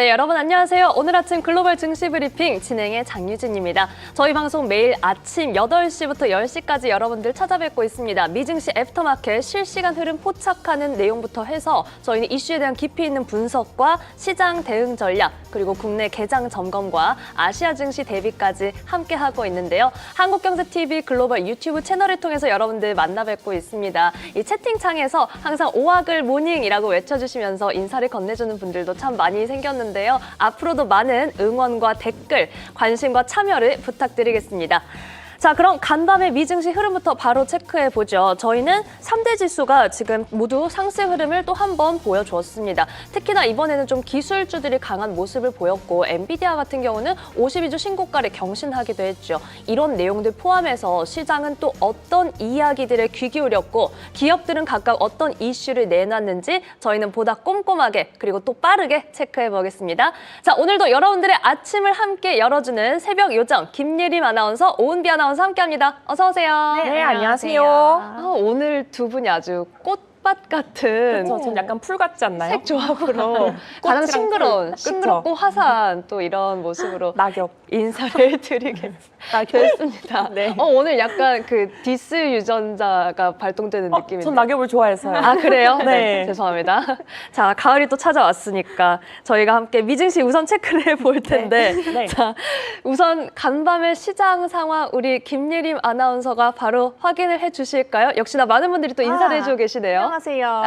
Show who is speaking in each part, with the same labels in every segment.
Speaker 1: 네, 여러분 안녕하세요. 오늘 아침 글로벌 증시 브리핑 진행의 장유진입니다. 저희 방송 매일 아침 8시부터 10시까지 여러분들 찾아뵙고 있습니다. 미증시 애프터마켓 실시간 흐름 포착하는 내용부터 해서 저희는 이슈에 대한 깊이 있는 분석과 시장 대응 전략, 그리고 국내 개장 점검과 아시아 증시 대비까지 함께하고 있는데요. 한국경제TV 글로벌 유튜브 채널을 통해서 여러분들 만나뵙고 있습니다. 이 채팅창에서 항상 오하글 모닝이라고 외쳐주시면서 인사를 건네주는 분들도 참 많이 생겼는데요. 앞으로도 많은 응원과 댓글, 관심과 참여를 부탁드리겠습니다. 자, 그럼 간밤의 미증시 흐름부터 바로 체크해보죠. 저희는 3대 지수가 지금 모두 상승 흐름을 또 한 번 보여주었습니다. 특히나 이번에는 좀 기술주들이 강한 모습을 보였고 엔비디아 같은 경우는 52주 신고가를 경신하기도 했죠. 이런 내용들 포함해서 시장은 또 어떤 이야기들에 귀 기울였고 기업들은 각각 어떤 이슈를 내놨는지 저희는 보다 꼼꼼하게 그리고 또 빠르게 체크해보겠습니다. 자, 오늘도 여러분들의 아침을 함께 열어주는 새벽 요정 김예림 아나운서, 오은비 아나운서 함께합니다. 어서 오세요.
Speaker 2: 네, 안녕하세요.
Speaker 1: 오늘 두 분이 아주 꽃밭 같은
Speaker 2: 전 약간 풀 같지 않나요?
Speaker 1: 색 조합으로 가장 싱그럽고 화사한 또 이런 모습으로
Speaker 2: 낙엽.
Speaker 1: 인사를 드리겠습니다.
Speaker 2: 네.
Speaker 1: 오늘 약간 그 디스 유전자가 발동되는 느낌인데.
Speaker 2: 전 낙엽을 좋아해서요.
Speaker 1: 아, 그래요?
Speaker 2: 네.
Speaker 1: 죄송합니다. 자, 가을이 또 찾아왔으니까 저희가 함께 미증시 우선 체크를 해볼 텐데.
Speaker 2: 네.
Speaker 1: 자, 우선 간밤의 시장 상황 우리 김예림 아나운서가 바로 확인을 해주실까요? 역시나 많은 분들이 또 인사를 해주고 계시네요.
Speaker 3: 안녕하세요.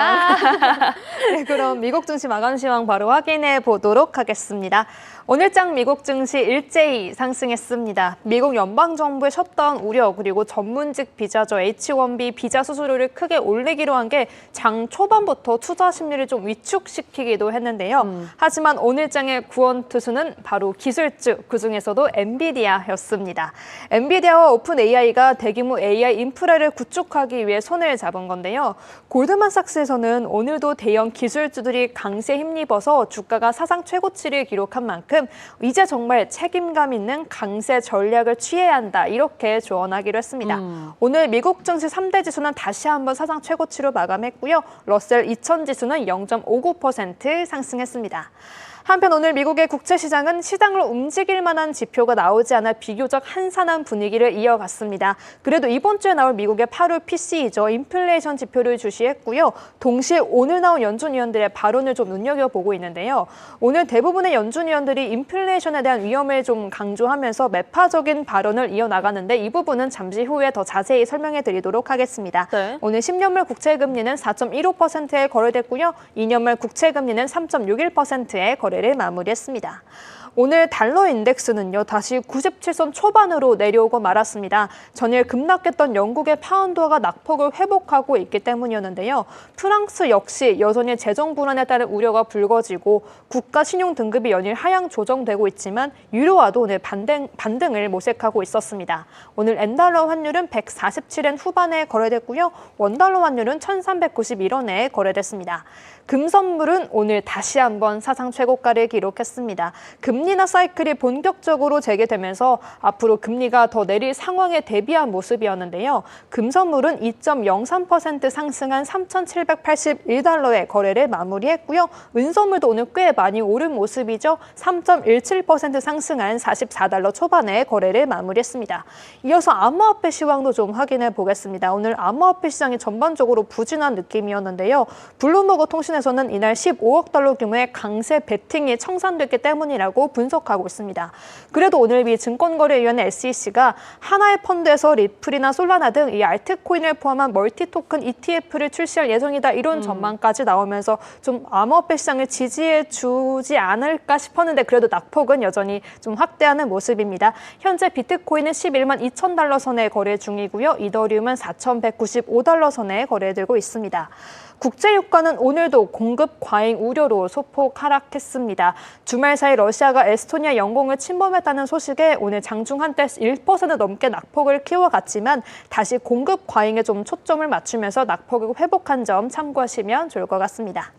Speaker 3: 네, 그럼 미국 증시 마감 시황 바로 확인해 보도록 하겠습니다. 오늘장 미국 증시 일제히 상승했습니다. 미국 연방정부의 셧다운 우려 그리고 전문직 비자죠 H-1B 비자 수수료를 크게 올리기로 한 게 장 초반부터 투자 심리를 좀 위축시키기도 했는데요. 하지만 오늘장의 구원 투수는 바로 기술주, 그중에서도 엔비디아였습니다. 엔비디아와 오픈 AI가 대규모 AI 인프라를 구축하기 위해 손을 잡은 건데요. 골드만삭스에서는 오늘도 대형 기술주들이 강세에 힘입어서 주가가 사상 최고치를 기록한 만큼 이제 정말 책임감 있는 강세 전략을 취해야 한다, 이렇게 조언하기로 했습니다. 오늘 미국 증시 3대 지수는 다시 한번 사상 최고치로 마감했고요. 러셀 2000 지수는 0.59% 상승했습니다. 한편 오늘 미국의 국채시장은 시장을 움직일 만한 지표가 나오지 않아 비교적 한산한 분위기를 이어갔습니다. 그래도 이번 주에 나올 미국의 8월 PCE죠. 인플레이션 지표를 주시했고요. 동시에 오늘 나온 연준위원들의 발언을 좀 눈여겨보고 있는데요. 오늘 대부분의 연준위원들이 인플레이션에 대한 위험을 좀 강조하면서 매파적인 발언을 이어나가는데 이 부분은 잠시 후에 더 자세히 설명해 드리도록 하겠습니다.
Speaker 1: 네.
Speaker 3: 오늘 10년물 국채금리는 4.15%에 거래됐고요. 2년물 국채금리는 3.61%에 거래를 마무리했습니다. 오늘 달러 인덱스는요, 다시 97선 초반으로 내려오고 말았습니다. 전일 급락했던 영국의 파운드화가 낙폭을 회복하고 있기 때문이었는데요. 프랑스 역시 여전히 재정 불안에 따른 우려가 불거지고 국가 신용 등급이 연일 하향 조정되고 있지만 유로화도 오늘 반등을 모색하고 있었습니다. 오늘 엔달러 환율은 147엔 후반에 거래됐고요. 원달러 환율은 1391원에 거래됐습니다. 금선물은 오늘 다시 한번 사상 최고가를 기록했습니다. 금리나 사이클이 본격적으로 재개되면서 앞으로 금리가 더 내릴 상황에 대비한 모습이었는데요. 금선물은 2.03% 상승한 3,781달러에 거래를 마무리했고요. 은선물도 오늘 꽤 많이 오른 모습이죠. 3.17% 상승한 44달러 초반에 거래를 마무리했습니다. 이어서 암호화폐 시황도 좀 확인해 보겠습니다. 오늘 암호화폐 시장이 전반적으로 부진한 느낌이었는데요. 블룸버그 통신에서는 이날 15억 달러 규모의 강세 베팅이 청산됐기 때문이라고 분석하고 있습니다. 그래도 오늘 미 증권거래위원회 SEC가 하나의 펀드에서 리플이나 솔라나 등 이 알트코인을 포함한 멀티 토큰 ETF를 출시할 예정이다, 이런 전망까지 나오면서 좀 암호화폐 시장을 지지해 주지 않을까 싶었는데 그래도 낙폭은 여전히 좀 확대하는 모습입니다. 현재 비트코인은 11만 2천 달러 선에 거래 중이고요. 이더리움은 4,195달러 선에 거래되고 있습니다. 국제유가는 오늘도 공급 과잉 우려로 소폭 하락했습니다. 주말 사이 러시아가 에스토니아 영공을 침범했다는 소식에 오늘 장중 한때 1% 넘게 낙폭을 키워갔지만 다시 공급 과잉에 좀 초점을 맞추면서 낙폭을 회복한 점 참고하시면 좋을 것 같습니다.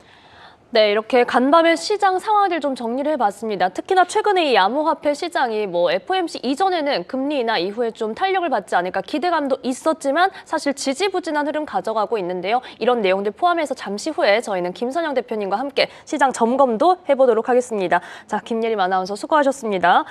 Speaker 1: 네, 이렇게 간밤에 시장 상황을 좀 정리를 해봤습니다. 특히나 최근에 이 암호화폐 시장이 FOMC 이전에는 금리 인하 이후에 좀 탄력을 받지 않을까 기대감도 있었지만 사실 지지부진한 흐름 가져가고 있는데요. 이런 내용들 포함해서 잠시 후에 저희는 김선영 대표님과 함께 시장 점검도 해보도록 하겠습니다. 자, 김예림 아나운서 수고하셨습니다.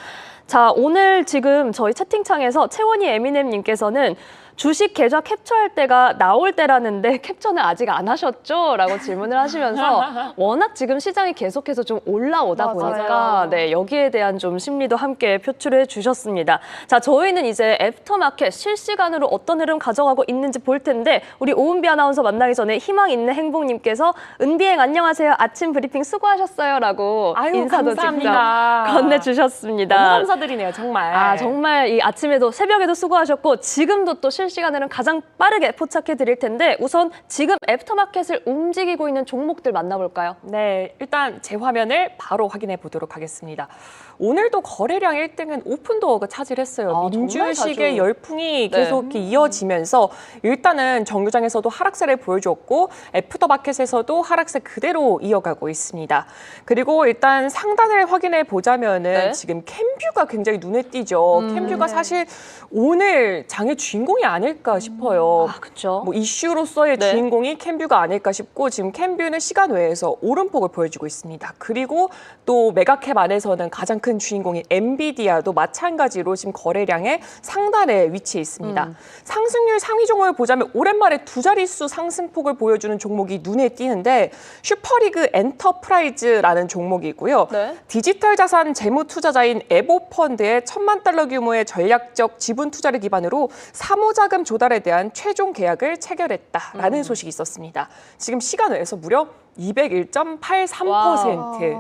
Speaker 1: 자, 오늘 지금 저희 채팅창에서 채원이 에미넴님께서는 주식 계좌 캡처할 때가 나올 때라는데 캡처는 아직 안 하셨죠? 라고 질문을 하시면서 워낙 지금 시장이 계속해서 좀 올라오다
Speaker 2: 맞아요.
Speaker 1: 보니까 네, 여기에 대한 좀 심리도 함께 표출해 주셨습니다. 자, 저희는 이제 애프터마켓 실시간으로 어떤 흐름 가져가고 있는지 볼 텐데 우리 오은비 아나운서 만나기 전에 희망 있는 행복님께서 은비행 안녕하세요. 아침 브리핑 수고하셨어요. 라고
Speaker 2: 아유,
Speaker 1: 인사도
Speaker 2: 감사합니다.
Speaker 1: 직접 건네주셨습니다.
Speaker 2: 너무 감사드리네요, 정말.
Speaker 1: 아, 정말 이 아침에도 새벽에도 수고하셨고 지금도 또 실시간으로는 가장 빠르게 포착해 드릴 텐데 우선 지금 애프터마켓을 움직이고 있는 종목들 만나볼까요?
Speaker 2: 네, 일단 제 화면을 바로 확인해 보도록 하겠습니다. 오늘도 거래량 1등은 오픈도어가 차지했어요.
Speaker 1: 아, 정말
Speaker 2: 민주식의
Speaker 1: 자주.
Speaker 2: 열풍이 계속 이렇게 이어지면서 일단은 정류장에서도 하락세를 보여줬고 애프터마켓에서도 하락세 그대로 이어가고 있습니다. 그리고 일단 상단을 확인해 보자면은
Speaker 1: 네.
Speaker 2: 지금 캠뷰가 굉장히 눈에 띄죠. 캠뷰가 사실 오늘 장의 주인공이 아닐까 싶어요.
Speaker 1: 아, 그렇죠.
Speaker 2: 이슈로서의
Speaker 1: 네.
Speaker 2: 주인공이 캠뷰가 아닐까 싶고 지금 캠뷰는 시간 외에서 오름폭을 보여주고 있습니다. 그리고 또 메가캡 안에서는 가장 큰 주인공인 엔비디아도 마찬가지로 지금 거래량의 상단에 위치해 있습니다. 상승률 상위 종목을 보자면 오랜만에 두 자릿수 상승폭을 보여주는 종목이 눈에 띄는데 슈퍼리그 엔터프라이즈라는 종목이고요.
Speaker 1: 네.
Speaker 2: 디지털 자산 재무 투자자인 에보펀드의 1,000만 달러 규모의 전략적 지분 투자를 기반으로 사모자금 조달에 대한 최종 계약을 체결했다라는 소식이 있었습니다. 지금 시간 외에서 무려 201.83%
Speaker 1: 와.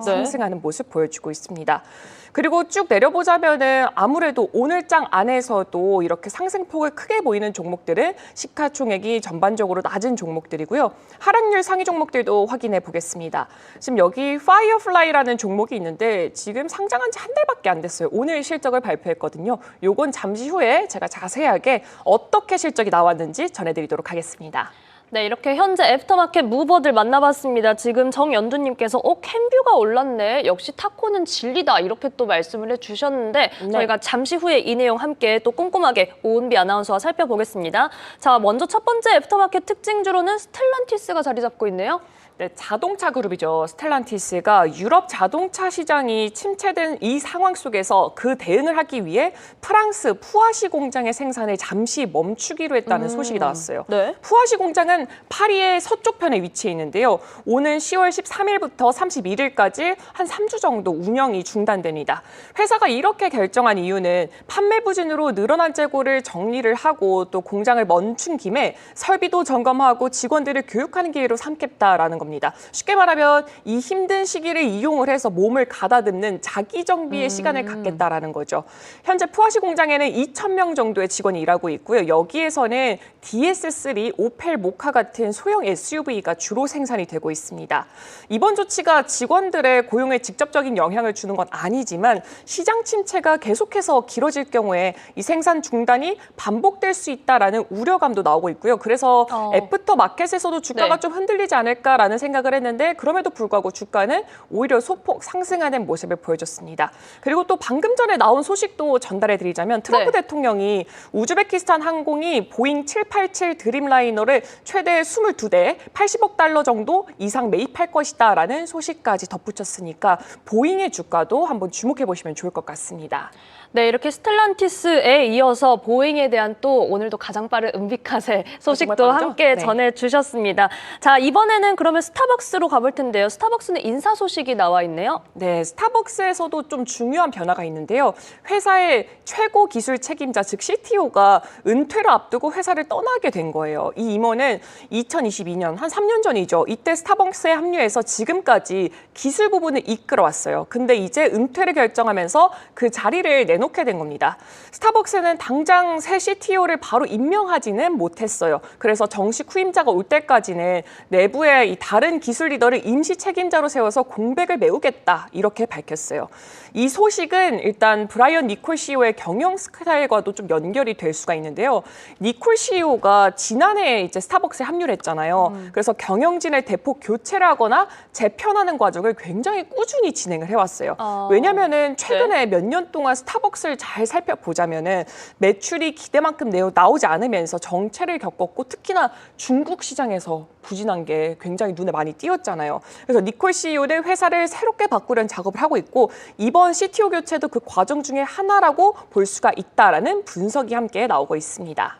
Speaker 2: 상승하는 모습 보여주고 있습니다. 그리고 쭉 내려보자면은 아무래도 오늘장 안에서도 이렇게 상승폭을 크게 보이는 종목들은 시가총액이 전반적으로 낮은 종목들이고요. 하락률 상위 종목들도 확인해 보겠습니다. 지금 여기 파이어플라이라는 종목이 있는데 지금 상장한 지 한 달밖에 안 됐어요. 오늘 실적을 발표했거든요. 요건 잠시 후에 제가 자세하게 어떻게 실적이 나왔는지 전해드리도록 하겠습니다.
Speaker 1: 네, 이렇게 현재 애프터마켓 무버들 만나봤습니다. 지금 정연두님께서 캠뷰가 올랐네. 역시 타코는 진리다. 이렇게 또 말씀을 해주셨는데 저희가 잠시 후에 이 내용 함께 또 꼼꼼하게 오은비 아나운서와 살펴보겠습니다. 자, 먼저 첫 번째 애프터마켓 특징주로는 스텔란티스가 자리 잡고 있네요.
Speaker 2: 네, 자동차 그룹이죠. 스텔란티스가 유럽 자동차 시장이 침체된 이 상황 속에서 그 대응을 하기 위해 프랑스 푸아시 공장의 생산을 잠시 멈추기로 했다는 소식이 나왔어요.
Speaker 1: 네.
Speaker 2: 푸아시 공장은 파리의 서쪽편에 위치해 있는데요. 오는 10월 13일부터 31일까지 한 3주 정도 운영이 중단됩니다. 회사가 이렇게 결정한 이유는 판매 부진으로 늘어난 재고를 정리를 하고 또 공장을 멈춘 김에 설비도 점검하고 직원들을 교육하는 기회로 삼겠다라는 겁니다. 쉽게 말하면 이 힘든 시기를 이용을 해서 몸을 가다듬는 자기 정비의 시간을 갖겠다라는 거죠. 현재 푸아시 공장에는 2,000명 정도의 직원이 일하고 있고요. 여기에서는 DS3, 오펠 모카 같은 소형 SUV가 주로 생산이 되고 있습니다. 이번 조치가 직원들의 고용에 직접적인 영향을 주는 건 아니지만 시장 침체가 계속해서 길어질 경우에 이 생산 중단이 반복될 수 있다라는 우려감도 나오고 있고요. 그래서 애프터 마켓에서도 주가가
Speaker 1: 네.
Speaker 2: 좀 흔들리지 않을까라는 생각을 했는데 그럼에도 불구하고 주가는 오히려 소폭 상승하는 모습을 보여줬습니다. 그리고 또 방금 전에 나온 소식도 전달해 드리자면 트럼프
Speaker 1: 네.
Speaker 2: 대통령이 우즈베키스탄 항공이 보잉 787 드림라이너를 최대 22대 80억 달러 정도 이상 매입할 것이다라는 소식까지 덧붙였으니까 보잉의 주가도 한번 주목해 보시면 좋을 것 같습니다.
Speaker 1: 네, 이렇게 스텔란티스에 이어서 보잉에 대한 또 오늘도 가장 빠른 은비카세 소식도
Speaker 2: 정말 빠르죠?
Speaker 1: 함께
Speaker 2: 네.
Speaker 1: 전해주셨습니다. 자, 이번에는 그러면 스타벅스로 가볼 텐데요. 스타벅스는 인사 소식이 나와 있네요.
Speaker 2: 네, 스타벅스에서도 좀 중요한 변화가 있는데요. 회사의 최고 기술 책임자, 즉 CTO가 은퇴를 앞두고 회사를 떠나게 된 거예요. 이 임원은 2022년, 한 3년 전이죠. 이때 스타벅스에 합류해서 지금까지 기술 부분을 이끌어왔어요. 근데 이제 은퇴를 결정하면서 그 자리를 내놓게 된 겁니다. 스타벅스는 당장 새 CTO를 바로 임명하지는 못했어요. 그래서 정식 후임자가 올 때까지는 내부의 이 다른 기술 리더를 임시 책임자로 세워서 공백을 메우겠다 이렇게 밝혔어요. 이 소식은 일단 브라이언 니콜 CEO의 경영 스타일과도 좀 연결이 될 수가 있는데요. 니콜 CEO가 지난해 이제 스타벅스에 합류를 했잖아요. 그래서 경영진을 대폭 교체를 하거나 재편하는 과정을 굉장히 꾸준히 진행을 해왔어요. 왜냐면은 최근에 몇 년 동안 스타벅스를 잘 살펴보자면은 매출이 기대만큼 나오지 않으면서 정체를 겪었고 특히나 중국 시장에서 부진한 게 굉장히 눈에 많이 띄었잖아요. 그래서 니콜 CEO는 회사를 새롭게 바꾸려는 작업을 하고 있고 이번 CTO 교체도 그 과정 중에 하나라고 볼 수가 있다라는 분석이 함께 나오고 있습니다.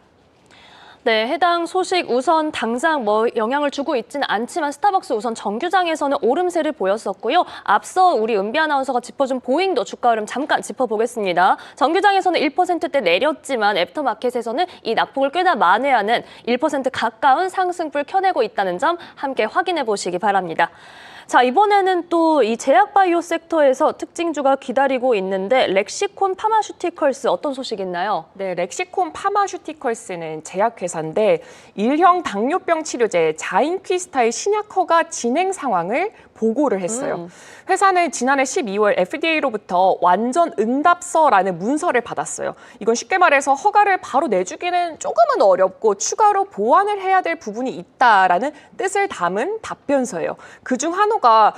Speaker 1: 네, 해당 소식 우선 당장 영향을 주고 있지는 않지만 스타벅스 우선 정규장에서는 오름세를 보였었고요. 앞서 우리 은비 아나운서가 짚어준 보잉도 주가 흐름 잠깐 짚어보겠습니다. 정규장에서는 1%대 내렸지만 애프터마켓에서는 이 낙폭을 꽤나 만회하는 1% 가까운 상승폭을 켜내고 있다는 점 함께 확인해 보시기 바랍니다. 자, 이번에는 또 이 제약바이오 섹터에서 특징주가 기다리고 있는데 렉시콘 파마슈티컬스 어떤 소식 있나요?
Speaker 2: 네, 렉시콘 파마슈티컬스는 제약회사인데 일형 당뇨병 치료제 자인퀴스타의 신약 허가 진행 상황을 보고를 했어요. 회사는 지난해 12월 FDA로부터 완전 응답서라는 문서를 받았어요. 이건 쉽게 말해서 허가를 바로 내주기는 조금은 어렵고 추가로 보완을 해야 될 부분이 있다라는 뜻을 담은 답변서예요. 그중 하나가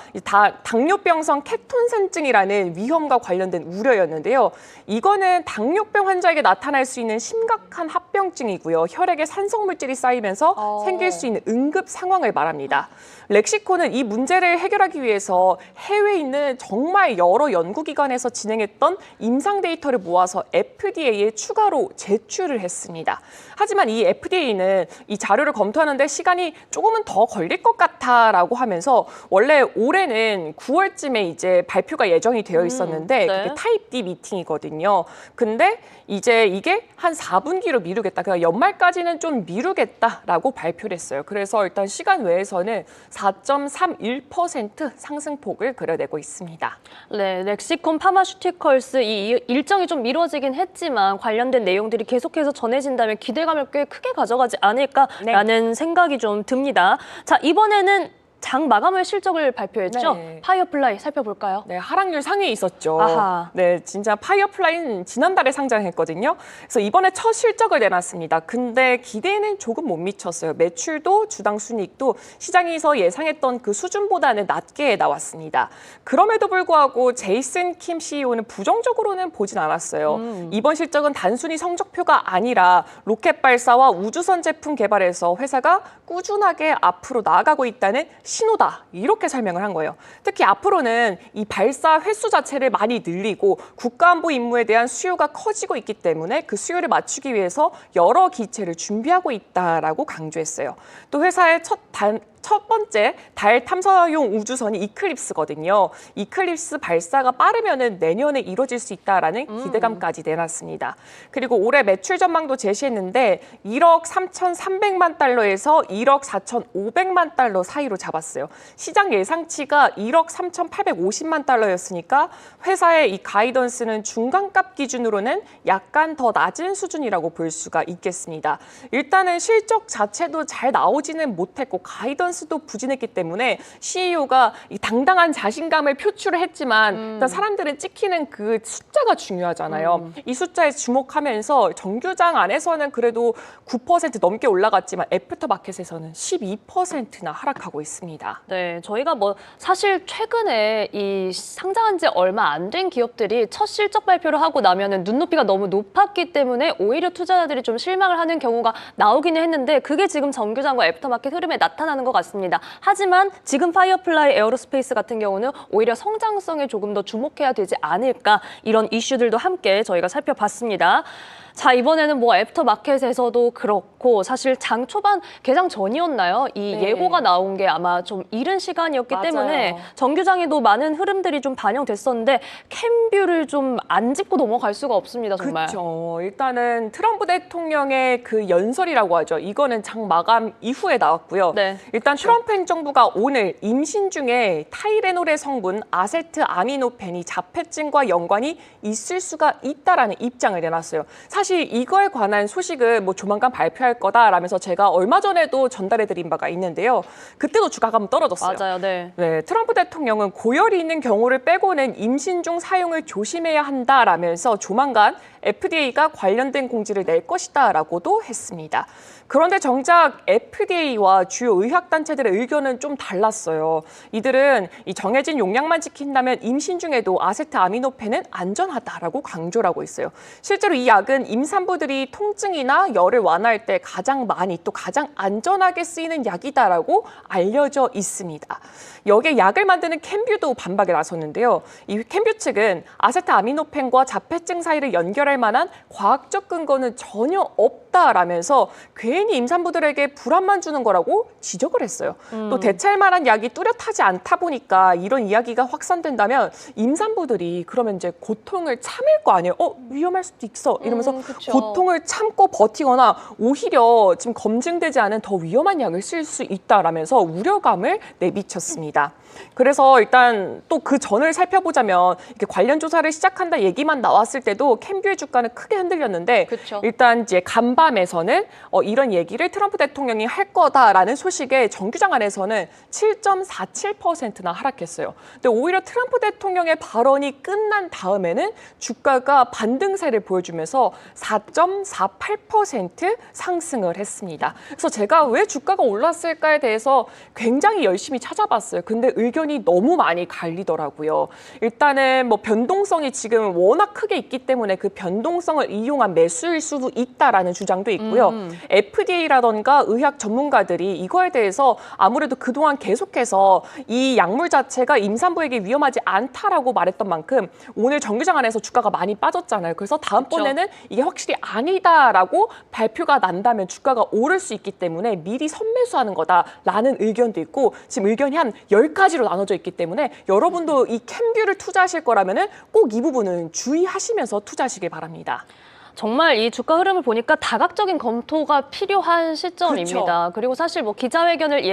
Speaker 2: 당뇨병성 케톤산증이라는 위험과 관련된 우려였는데요. 이거는 당뇨병 환자에게 나타날 수 있는 심각한 합병증이고요. 혈액에 산성물질이 쌓이면서 생길 수 있는 응급 상황을 말합니다. 렉시콘은 이 문제를 해결하기 위해서 해외에 있는 정말 여러 연구기관에서 진행했던 임상 데이터를 모아서 FDA에 추가로 제출을 했습니다. 하지만 이 FDA는 이 자료를 검토하는데 시간이 조금은 더 걸릴 것 같아라고 하면서 원래 올해는 9월쯤에 이제 발표가 예정이 되어 있었는데
Speaker 1: 네.
Speaker 2: 그게 타입 D 미팅이거든요. 근데 이제 이게 한 4분기로 미루겠다. 그러니까 연말까지는 좀 미루겠다라고 발표를 했어요. 그래서 일단 시간 외에서는 4.31% 상승폭을 그려내고 있습니다.
Speaker 1: 네, 렉시콘 파마슈티컬스 이 일정이 좀 미뤄지긴 했지만 관련된 내용들이 계속해서 전해진다면 기대감을 꽤 크게 가져가지 않을까라는 생각이 좀 듭니다. 자, 이번에는 장 마감 후 실적을 발표했죠.
Speaker 2: 네.
Speaker 1: 파이어플라이 살펴볼까요?
Speaker 2: 네, 하락률 상위에 있었죠.
Speaker 1: 아하.
Speaker 2: 네, 진짜 파이어플라이는 지난달에 상장했거든요. 그래서 이번에 첫 실적을 내놨습니다. 근데 기대에는 조금 못 미쳤어요. 매출도 주당 순이익도 시장에서 예상했던 그 수준보다는 낮게 나왔습니다. 그럼에도 불구하고 제이슨 킴 CEO는 부정적으로는 보진 않았어요. 이번 실적은 단순히 성적표가 아니라 로켓 발사와 우주선 제품 개발에서 회사가 꾸준하게 앞으로 나아가고 있다는 신호다 이렇게 설명을 한 거예요. 특히 앞으로는 이 발사 횟수 자체를 많이 늘리고 국가안보 임무에 대한 수요가 커지고 있기 때문에 그 수요를 맞추기 위해서 여러 기체를 준비하고 있다라고 강조했어요. 또 회사의 첫 번째 달 탐사용 우주선이 이클립스거든요. 이클립스 발사가 빠르면은 내년에 이루어질 수 있다라는 기대감까지 내놨습니다. 그리고 올해 매출 전망도 제시했는데 1억 3,300만 달러에서 1억 4,500만 달러 사이로 잡았어요. 시장 예상치가 1억 3,850만 달러였으니까 회사의 이 가이던스는 중간값 기준으로는 약간 더 낮은 수준이라고 볼 수가 있겠습니다. 일단은 실적 자체도 잘 나오지는 못했고 가이던스도 부진했기 때문에 CEO가 이 당당한 자신감을 표출을 했지만 일단 사람들은 찍히는 그 숫자가 중요하잖아요. 이 숫자에 주목하면서 정규장 안에서는 그래도 9% 넘게 올라갔지만 애프터마켓에서는 12%나 하락하고 있습니다.
Speaker 1: 네, 저희가 사실 최근에 이 상장한 지 얼마 안 된 기업들이 첫 실적 발표를 하고 나면은 눈높이가 너무 높았기 때문에 오히려 투자자들이 좀 실망을 하는 경우가 나오기는 했는데 그게 지금 정규장과 애프터마켓 흐름에 나타나는 것 같습니다. 하지만 지금 파이어플라이 에어로스페이스 같은 경우는 오히려 성장성에 조금 더 주목해야 되지 않을까 이런 이슈들도 함께 저희가 살펴봤습니다. 자, 이번에는 애프터마켓에서도 그렇고 사실 장 초반 개장 전이었나요? 이
Speaker 2: 네.
Speaker 1: 예고가 나온 게 아마 좀 이른 시간이었기
Speaker 2: 맞아요.
Speaker 1: 때문에 정규장에도 많은 흐름들이 좀 반영됐었는데 캠뷰를 좀 안 짚고 넘어갈 수가 없습니다, 정말.
Speaker 2: 그렇죠. 일단은 트럼프 대통령의 그 연설이라고 하죠. 이거는 장 마감 이후에 나왔고요.
Speaker 1: 네.
Speaker 2: 일단 트럼프 행정부가 오늘 임신 중에 타이레놀의 성분 아세트 아미노펜이 자폐증과 연관이 있을 수가 있다라는 입장을 내놨어요. 사실 사실 이거에 관한 소식을 뭐 조만간 발표할 거다라면서 제가 얼마 전에도 전달해드린 바가 있는데요. 그때도 주가가 한번 떨어졌어요.
Speaker 1: 맞아요. 네.
Speaker 2: 네, 트럼프 대통령은 고열이 있는 경우를 빼고는 임신 중 사용을 조심해야 한다라면서 조만간 FDA가 관련된 공지를 낼 것이다라고도 했습니다. 그런데 정작 FDA와 주요 의학단체들의 의견은 좀 달랐어요. 이들은 이 정해진 용량만 지킨다면 임신 중에도 아세트아미노펜은 안전하다라고 강조를 하고 있어요. 실제로 이 약은 임산부들이 통증이나 열을 완화할 때 가장 많이 또 가장 안전하게 쓰이는 약이다라고 알려져 있습니다. 여기에 약을 만드는 캔뷰도 반박에 나섰는데요. 이 캔뷰 측은 아세트아미노펜과 자폐증 사이를 연결할 만한 과학적 근거는 전혀 없다라면서 괜히 임산부들에게 불안만 주는 거라고 지적을 했어요. 또 대체할 만한 약이 뚜렷하지 않다 보니까 이런 이야기가 확산된다면 임산부들이 그러면 이제 고통을 참을 거 아니에요. 위험할 수도 있어 이러면서
Speaker 1: 그쵸.
Speaker 2: 고통을 참고 버티거나 오히려 지금 검증되지 않은 더 위험한 약을 쓸 수 있다라면서 우려감을 내비쳤습니다. 그래서 일단 또 그 전을 살펴보자면 이렇게 관련 조사를 시작한다 얘기만 나왔을 때도 캔뷰의 주가는 크게 흔들렸는데
Speaker 1: 그쵸.
Speaker 2: 일단 이제 간밤에서는 이런 얘기를 트럼프 대통령이 할 거다라는 소식에 정규장 안에서는 7.47%나 하락했어요. 근데 오히려 트럼프 대통령의 발언이 끝난 다음에는 주가가 반등세를 보여주면서 4.48% 상승을 했습니다. 그래서 제가 왜 주가가 올랐을까에 대해서 굉장히 열심히 찾아봤어요. 근데 의견이 너무 많이 갈리더라고요. 일단은 뭐 변동성이 지금 워낙 크게 있기 때문에 그 변동성을 이용한 매수일 수도 있다라는 주장도 있고요. FDA라던가 의학 전문가들이 이거에 대해서 아무래도 그동안 계속해서 이 약물 자체가 임산부에게 위험하지 않다라고 말했던 만큼 오늘 정규장 안에서 주가가 많이 빠졌잖아요. 그래서 다음번에는 이게 확실히 아니다라고 발표가 난다면 주가가 오를 수 있기 때문에 미리 선매수하는 거다라는 의견도 있고 지금 의견이 한 10가지로 나눠져 있기 때문에 여러분도 이 캔뷰를 투자하실 거라면은 꼭 이 부분은 주의하시면서 투자하시길 바랍니다.
Speaker 1: 정말 이 주가 흐름을 보니까 다각적인 검토가 필요한 시점입니다.
Speaker 2: 그렇죠.
Speaker 1: 그리고 사실 뭐 기자회견을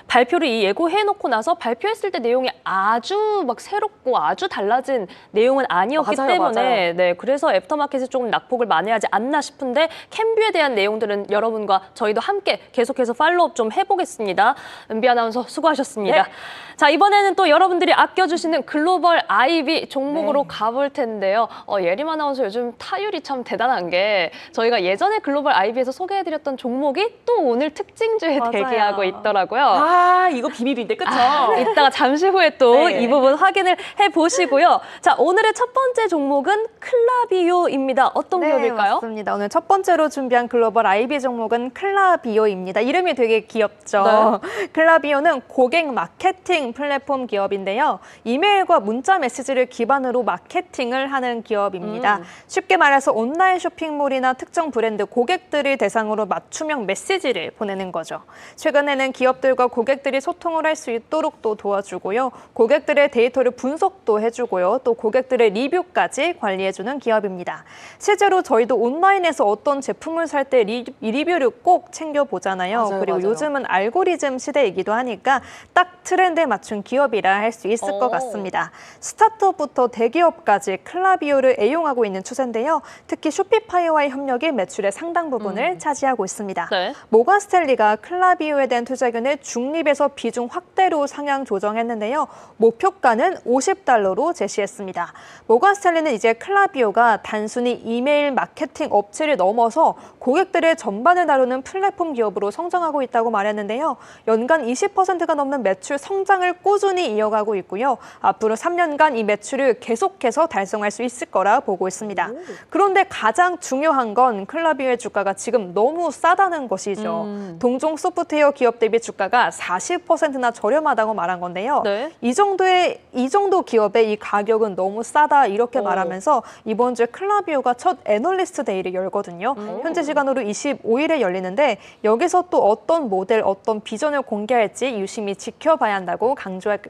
Speaker 1: 발표를 예고해놓고 나서 발표했을 때 내용이 아주 막 새롭고 아주 달라진 내용은 아니었기
Speaker 2: 맞아요,
Speaker 1: 때문에
Speaker 2: 맞아요.
Speaker 1: 네, 그래서 애프터마켓이 조금 낙폭을 만회하지 않나 싶은데 캔뷰에 대한 내용들은 여러분과 저희도 함께 계속해서 팔로우업 좀 해보겠습니다. 은비 아나운서 수고하셨습니다.
Speaker 2: 네.
Speaker 1: 자, 이번에는 또 여러분들이 아껴주시는 글로벌 IB 종목으로 가볼 텐데요. 예림 아나운서 요즘 타율이 참 대단한 게 저희가 예전에 글로벌 IB에서 소개해드렸던 종목이 또 오늘 특징주에
Speaker 3: 맞아요.
Speaker 1: 대기하고 있더라고요.
Speaker 2: 아, 이거 비밀인데, 그쵸?
Speaker 1: 이따가 잠시 후에 또 이
Speaker 2: 네.
Speaker 1: 부분 확인을 해보시고요. 자, 오늘의 첫 번째 종목은 클라비오입니다. 어떤 기업일까요?
Speaker 3: 맞습니다. 오늘 첫 번째로 준비한 글로벌 IB 종목은 클라비오입니다. 이름이 되게 귀엽죠. 클라비오는 고객 마케팅 플랫폼 기업인데요. 이메일과 문자 메시지를 기반으로 마케팅을 하는 기업입니다. 쉽게 말해서 온라인 쇼핑몰이나 특정 브랜드 고객들을 대상으로 맞춤형 메시지를 보내는 거죠. 최근에는 기업들과 고객들이 소통을 할 수 있도록 또 도와주고요. 고객들의 데이터를 분석도 해주고요. 또 고객들의 리뷰까지 관리해주는 기업입니다. 실제로 저희도 온라인에서 어떤 제품을 살 때 리뷰를 꼭 챙겨보잖아요.
Speaker 2: 맞아요,
Speaker 3: 그리고
Speaker 2: 맞아요.
Speaker 3: 요즘은 알고리즘 시대이기도 하니까 딱 트렌드에 맞춘 기업이라 할 수 있을 것
Speaker 1: 오.
Speaker 3: 같습니다. 스타트업부터 대기업까지 클라비오를 애용하고 있는 추세인데요. 특히 쇼피파이와의 협력이 매출의 상당 부분을 차지하고 있습니다.
Speaker 1: 네.
Speaker 3: 모건 스탠리가 클라비오에 대한 투자견을 중립에서 비중 확대로 상향 조정했는데요. 목표가는 $50로 제시했습니다. 모건 스탠리는 이제 클라비오가 단순히 이메일 마케팅 업체를 넘어서 고객들의 전반을 다루는 플랫폼 기업으로 성장하고 있다고 말했는데요. 연간 20%가 넘는 매출 성장을 꾸준히 이어가고 있고요. 앞으로 3년간 이 매출을 계속해서 달성할 수 있을 거라 보고 있습니다. 그런데 가장 중요한 건 클라비오의 주가가 지금 너무 싸다는 것이죠. 동종 소프트웨어 기업 대비 주가가 40%나 저렴하다고 말한 건데요.
Speaker 1: 네.
Speaker 3: 이 정도 기업의 이 가격은 너무 싸다 이렇게 말하면서 이번 주에 클라비오가 첫 애널리스트 데이를 열거든요. 현재 시간으로 25일에 열리는데 여기서 또 어떤 모델, 어떤 비전을 공개할지 유심히 지켜봐야 한다고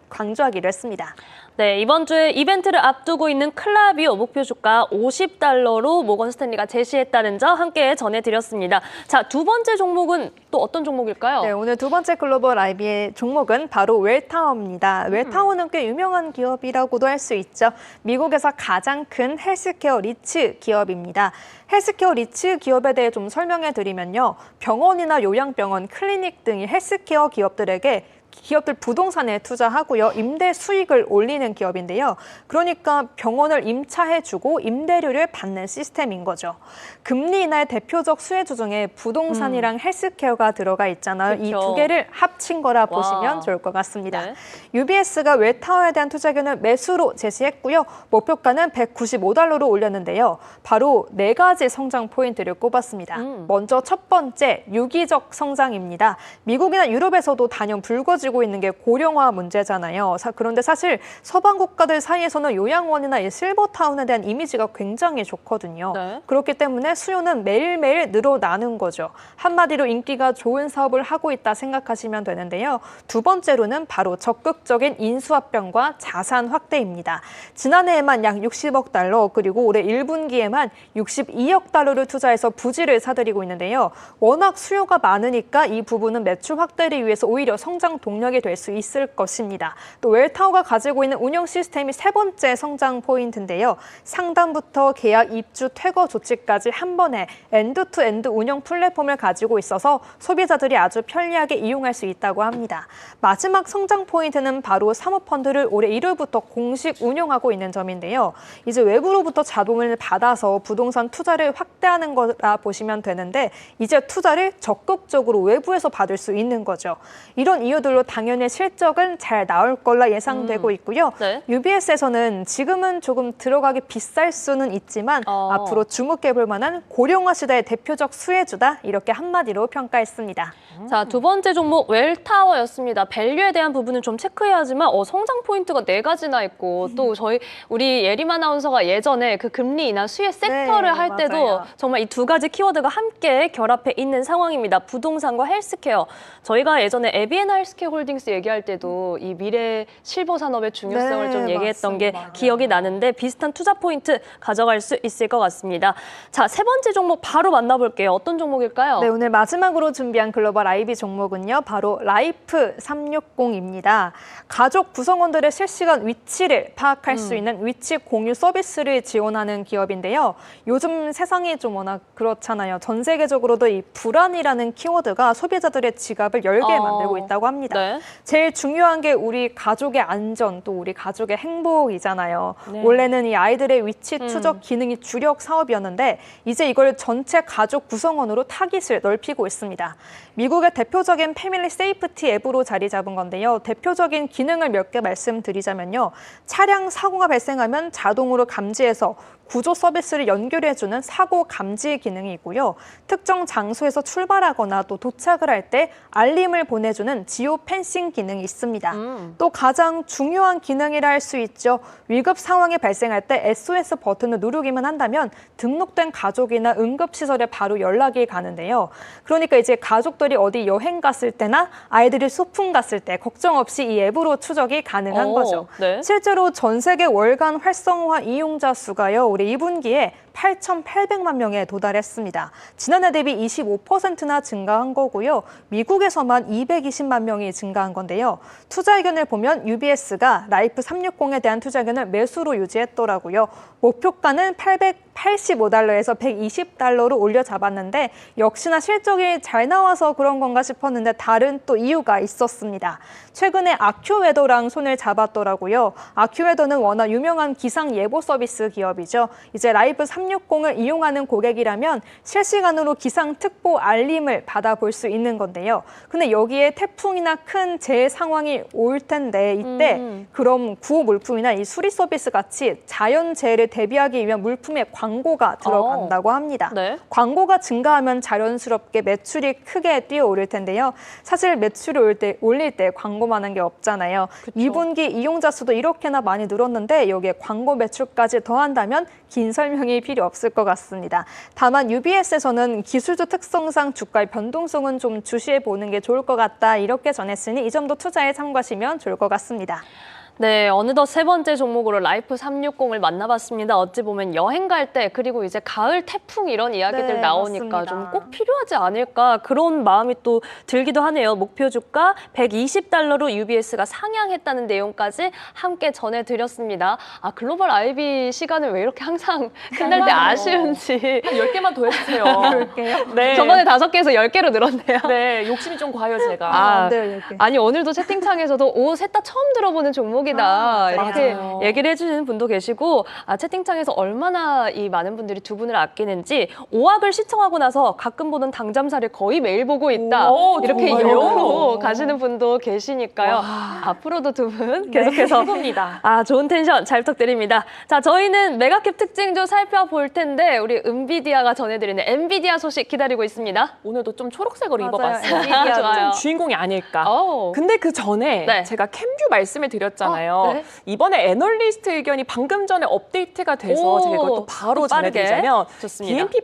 Speaker 3: 강조하기로 했습니다.
Speaker 1: 네, 이번 주에 이벤트를 앞두고 있는 클라비오 목표 주가 $50로 모건 스탠리가 제시했다는 점 함께 전해드렸습니다. 자, 두 번째 종목은 또 어떤 종목일까요?
Speaker 3: 네, 오늘 두 번째 글로벌 IB의 종목은 바로 웰타워입니다. 웰타워는 꽤 유명한 기업이라고도 할 수 있죠. 미국에서 가장 큰 헬스케어 리츠 기업입니다. 헬스케어 리츠 기업에 대해 좀 설명해 드리면요. 병원이나 요양병원, 클리닉 등이 헬스케어 기업들에게 기업들 부동산에 투자하고요. 임대 수익을 올리는 기업인데요. 그러니까 병원을 임차해주고 임대료를 받는 시스템인 거죠. 금리 인하의 대표적 수혜주 중에 부동산이랑 헬스케어가 들어가 있잖아요. 이 두 개를 합친 거라 보시면 좋을 것 같습니다.
Speaker 1: 네.
Speaker 3: UBS가 웰타워에 대한 투자견을 매수로 제시했고요. 목표가는 $195로 올렸는데요. 바로 4가지 성장 포인트를 꼽았습니다. 먼저 첫 번째, 유기적 성장입니다. 미국이나 유럽에서도 단연 불거지고 있는 게 고령화 문제잖아요. 그런데 사실 서방 국가들 사이에서는 요양원이나 이 실버타운에 대한 이미지가 굉장히 좋거든요.
Speaker 1: 네.
Speaker 3: 그렇기 때문에 수요는 매일매일 늘어나는 거죠. 한마디로 인기가 좋은 사업을 하고 있다 생각하시면 되는데요. 두 번째로는 바로 적극적인 인수합병과 자산 확대입니다. 지난해에만 약 $60억 그리고 올해 1분기에만 $62억 투자해서 부지를 사들이고 있는데요. 워낙 수요가 많으니까 이 부분은 매출 확대를 위해서 오히려 성장 동력이 될 수 있을 것입니다. 또 웰타워가 가지고 있는 운영 시스템이 세 번째 성장 포인트인데요. 상담부터 계약, 입주, 퇴거 조치까지 한 번에 엔드투엔드 운영 플랫폼을 가지고 있어서 소비자들이 아주 편리하게 이용할 수 있다고 합니다. 마지막 성장 포인트는 바로 사모펀드를 올해 1월부터 공식 운영하고 있는 점인데요. 이제 외부로부터 자본을 받아서 부동산 투자를 확대하는 거라 보시면 되는데 이제 투자를 적극적으로 외부에서 받을 수 있는 거죠. 이런 이유들로 당연히 실적은 잘 나올 걸로 예상되고 있고요.
Speaker 1: 네.
Speaker 3: UBS에서는 지금은 조금 들어가기 비쌀 수는 있지만 앞으로 주목해볼 만한 고령화 시대의 대표적 수혜주다 이렇게 한마디로 평가했습니다.
Speaker 1: 자, 두 번째 종목 웰타워였습니다. 밸류에 대한 부분은 좀 체크해야 하지만 성장 포인트가 4가지나 있고 또 우리 예림 아나운서가 예전에 그 금리 인하 수혜 섹터를
Speaker 3: 네,
Speaker 1: 할 때도
Speaker 3: 맞아요.
Speaker 1: 정말 이 두 가지 키워드가 함께 결합해 있는 상황입니다. 부동산과 헬스케어. 저희가 예전에 에비에나 헬스케어 홀딩스 얘기할 때도 이 미래 실버 산업의 중요성을
Speaker 3: 네,
Speaker 1: 좀 얘기했던 게
Speaker 3: 맞습니다.
Speaker 1: 기억이 나는데 비슷한 투자 포인트 가져갈 수 있을 것 같습니다. 자, 세 번째 종목 바로 만나볼게요. 어떤 종목일까요?
Speaker 3: 네, 오늘 마지막으로 준비한 글로벌 IB 종목은요. 바로 라이프 360입니다. 가족 구성원들의 실시간 위치를 파악할 수 있는 위치 공유 서비스를 지원하는 기업인데요. 요즘 세상이 좀 워낙 그렇잖아요. 전 세계적으로도 이 불안이라는 키워드가 소비자들의 지갑을 열게 만들고 있다고 합니다.
Speaker 1: 네.
Speaker 3: 제일 중요한 게 우리 가족의 안전, 또 우리 가족의 행복이잖아요.
Speaker 1: 네.
Speaker 3: 원래는 이 아이들의 위치 추적 기능이 주력 사업이었는데 이제 이걸 전체 가족 구성원으로 타깃을 넓히고 있습니다. 미국의 대표적인 패밀리 세이프티 앱으로 자리 잡은 건데요. 대표적인 기능을 몇 개 말씀드리자면요. 차량 사고가 발생하면 자동으로 감지해서 구조 서비스를 연결해주는 사고 감지 기능이 있고요. 특정 장소에서 출발하거나 또 도착을 할 때 알림을 보내주는 지오 펜싱 기능이 있습니다. 또 가장 중요한 기능이라 할 수 있죠. 위급 상황이 발생할 때 SOS 버튼을 누르기만 한다면 등록된 가족이나 응급시설에 바로 연락이 가는데요. 그러니까 이제 가족들이 어디 여행 갔을 때나 아이들이 소풍 갔을 때 걱정 없이 이 앱으로 추적이 가능한 거죠.
Speaker 1: 네.
Speaker 3: 실제로 전 세계 월간 활성화 이용자 수가요. 올해 2분기에 8,800만 명에 도달했습니다. 지난해 대비 25%나 증가한 거고요. 미국에서만 220만 명이 증가한 건데요. 투자 의견을 보면 UBS가 라이프 360에 대한 투자 의견을 매수로 유지했더라고요. 목표가는 $885에서 $120로 올려 잡았는데 역시나 실적이 잘 나와서 그런 건가 싶었는데 다른 또 이유가 있었습니다. 최근에 아큐웨더랑 손을 잡았더라고요. 아큐웨더는 워낙 유명한 기상 예보 서비스 기업이죠. 이제 라이프 360을 이용하는 고객이라면 실시간으로 기상 특보 알림을 받아볼 수 있는 건데요. 근데 여기에 태풍이나 큰 재해 상황이 올 텐데 이때 그럼 구호 물품이나 이 수리 서비스 같이 자연 재해를 대비하기 위한 물품의 광고가 들어간다고 합니다.
Speaker 1: 네.
Speaker 3: 광고가 증가하면 자연스럽게 매출이 크게 뛰어오를 텐데요. 사실 매출이 올릴 때 광고만 한 게 없잖아요. 2분기 이용자 수도 이렇게나 많이 늘었는데 여기에 광고 매출까지 더한다면 긴 설명이 필요 없을 것 같습니다. 다만 UBS에서는 기술주 특성상 주가의 변동성은 좀 주시해 보는 게 좋을 것 같다 이렇게 전했으니 이 점도 투자에 참고하시면 좋을 것 같습니다.
Speaker 1: 네, 어느덧 세 번째 종목으로 라이프 360을 만나봤습니다. 어찌 보면 여행 갈 때 그리고 이제 가을 태풍 이런 이야기들
Speaker 3: 네,
Speaker 1: 나오니까
Speaker 3: 맞습니다.
Speaker 1: 좀 꼭 필요하지 않을까 그런 마음이 또 들기도 하네요. 목표 주가 120달러로 UBS가 상향했다는 내용까지 함께 전해드렸습니다. 아, 글로벌 IB 시간을 왜 이렇게 항상 끝날 때
Speaker 2: 정말요.
Speaker 1: 아쉬운지.
Speaker 2: 한 10개만 더 해주세요.
Speaker 3: 그럴게요.
Speaker 2: 네.
Speaker 1: 저번에 5개에서 10개로 늘었네요.
Speaker 2: 네, 욕심이 좀 과해요, 제가.
Speaker 1: 아,
Speaker 3: 안 돼요, 이렇게.
Speaker 1: 아니 오늘도 채팅창에서도 셋 다 처음 들어보는 종목이다 이렇게
Speaker 2: 맞아요.
Speaker 1: 얘기를 해주시는 분도 계시고 채팅창에서 얼마나 이 많은 분들이 두 분을 아끼는지 5학을 시청하고 나서 가끔 보는 당잠사를 거의 매일 보고 있다
Speaker 2: 오,
Speaker 1: 이렇게
Speaker 2: 정말요?
Speaker 1: 역으로 가시는 분도 계시니까요. 앞으로도 두 분 계속해서
Speaker 2: 최고입니다.
Speaker 1: 좋은 텐션 잘 부탁드립니다. 자, 저희는 메가캡 특징 좀 살펴볼 텐데 우리 은비디아가 전해드리는 엔비디아 소식 기다리고 있습니다.
Speaker 2: 오늘도 좀 초록색으로
Speaker 3: 맞아요.
Speaker 2: 입어봤어요.
Speaker 3: 엔비디아
Speaker 1: 좋아요.
Speaker 2: 좀 주인공이 아닐까.
Speaker 1: 오.
Speaker 2: 근데 그 전에
Speaker 1: 네.
Speaker 2: 제가 캠뷰 말씀을 드렸잖아요.
Speaker 1: 네.
Speaker 2: 이번에 애널리스트 의견이 방금 전에 업데이트가 돼서
Speaker 1: 오,
Speaker 2: 제가 이걸 또 바로
Speaker 1: 또 빠르게.
Speaker 2: 전해드리자면
Speaker 1: 좋습니다.
Speaker 2: BNP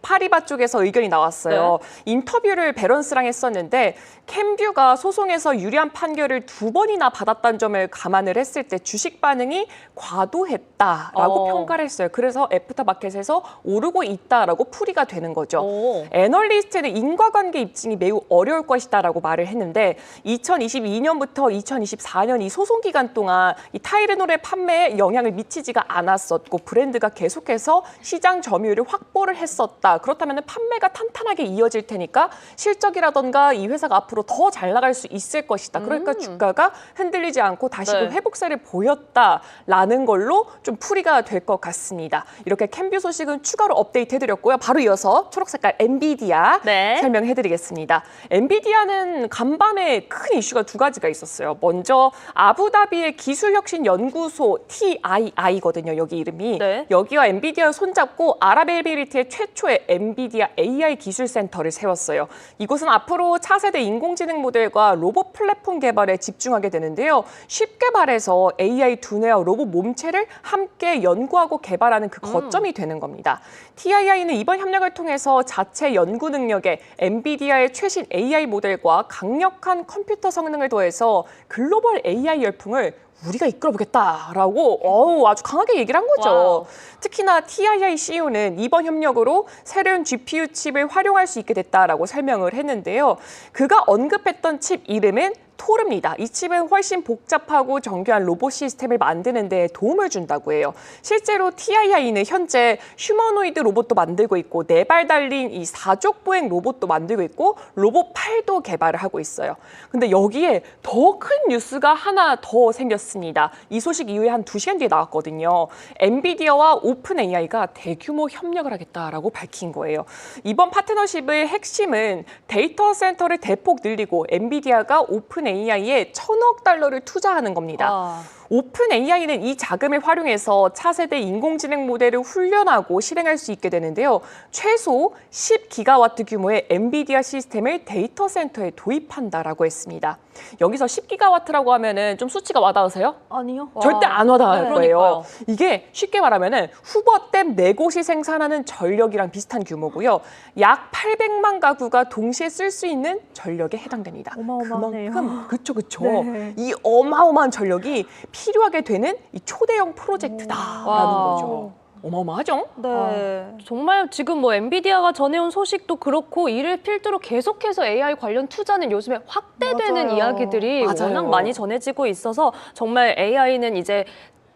Speaker 2: 파리바 쪽에서 의견이 나왔어요. 인터뷰를 베런스랑 했었는데 캠뷰가 소송에서 유리한 판결을 2번이나 받았다는 점을 감안을 했을 때 주식 반응이 과도했다라고 평가를 했어요. 그래서 애프터마켓에서 오르고 있다라고 풀이가 되는 거죠.
Speaker 1: 오.
Speaker 2: 애널리스트는 인과관계 입증이 매우 어려울 것이다라고 말을 했는데 2022년부터 2024년 이 소송 기간 동안 이 타이레놀의 판매에 영향을 미치지가 않았었고 브랜드가 계속해서 시장 점유율을 확보를 했었다. 그렇다면 판매가 탄탄하게 이어질 테니까 실적이라던가 이 회사가 앞으로 더 잘 나갈 수 있을 것이다. 그러니까 주가가 흔들리지 않고 다시금
Speaker 1: 네.
Speaker 2: 회복세를 보였다라는 걸로 좀 풀이가 될 것 같습니다. 이렇게 캠뷰 소식은 추가로 업데이트해드렸고요. 바로 이어서 초록색깔 엔비디아
Speaker 1: 네.
Speaker 2: 설명해드리겠습니다. 엔비디아는 간밤에 큰 이슈가 2가지가 있었어요. 먼저 아부다비의 기술혁신연구소 TII거든요. 여기 이름이.
Speaker 1: 네.
Speaker 2: 여기와 엔비디아 손잡고 아랍에미리트의 최초의 엔비디아 AI 기술센터를 세웠어요. 이곳은 앞으로 차세대 인공지능 모델과 로봇 플랫폼 개발에 집중하게 되는데요. 쉽게 말해서 AI 두뇌와 로봇 몸체를 함께 연구하고 개발하는 그 거점이 되는 겁니다. TII는 이번 협력을 통해서 자체 연구 능력에 엔비디아의 최신 AI 모델과 강력한 컴퓨터 성능을 더해서 글로벌 AI 열풍을 우리가 이끌어보겠다라고 아주 강하게 얘기를 한 거죠.
Speaker 1: 와우.
Speaker 2: 특히나 TII CEO는 이번 협력으로 새로운 GPU 칩을 활용할 수 있게 됐다라고 설명을 했는데요. 그가 언급했던 칩 이름은 토르입니다. 이 칩은 훨씬 복잡하고 정교한 로봇 시스템을 만드는 데 도움을 준다고 해요. 실제로 TII는 현재 휴머노이드 로봇도 만들고 있고 4발 달린 이 사족 보행 로봇도 만들고 있고 로봇 팔도 개발을 하고 있어요. 근데 여기에 더 큰 뉴스가 하나 더 생겼습니다. 이 소식 이후에 한 2시간 뒤에 나왔거든요. 엔비디아와 오픈 AI가 대규모 협력을 하겠다라고 밝힌 거예요. 이번 파트너십의 핵심은 데이터 센터를 대폭 늘리고 엔비디아가 오픈 AI에 1,000억 달러를 투자하는 겁니다. 오픈 AI는 이 자금을 활용해서 차세대 인공지능 모델을 훈련하고 실행할 수 있게 되는데요. 최소 10기가와트 규모의 엔비디아 시스템을 데이터 센터에 도입한다라고 했습니다. 여기서 10기가와트라고 하면은 좀 수치가 와닿으세요?
Speaker 3: 아니요.
Speaker 2: 절대 안 와닿을
Speaker 1: 네,
Speaker 2: 거예요.
Speaker 1: 그러니까요.
Speaker 2: 이게 쉽게 말하면은 후버댐 4곳이 생산하는 전력이랑 비슷한 규모고요. 약 800만 가구가 동시에 쓸 수 있는 전력에 해당됩니다.
Speaker 3: 어마어마하네요.
Speaker 2: 그만큼 그쵸.
Speaker 3: 네.
Speaker 2: 이 어마어마한 전력이 필요하게 되는 이 초대형 프로젝트다라는
Speaker 1: 와우.
Speaker 2: 거죠. 어마어마하죠?
Speaker 3: 네.
Speaker 1: 정말 지금 뭐 엔비디아가 전해온 소식도 그렇고 이를 필두로 계속해서 AI 관련 투자는 요즘에 확대되는
Speaker 3: 맞아요.
Speaker 1: 이야기들이
Speaker 2: 맞아요.
Speaker 1: 워낙 많이 전해지고 있어서 정말 AI는 이제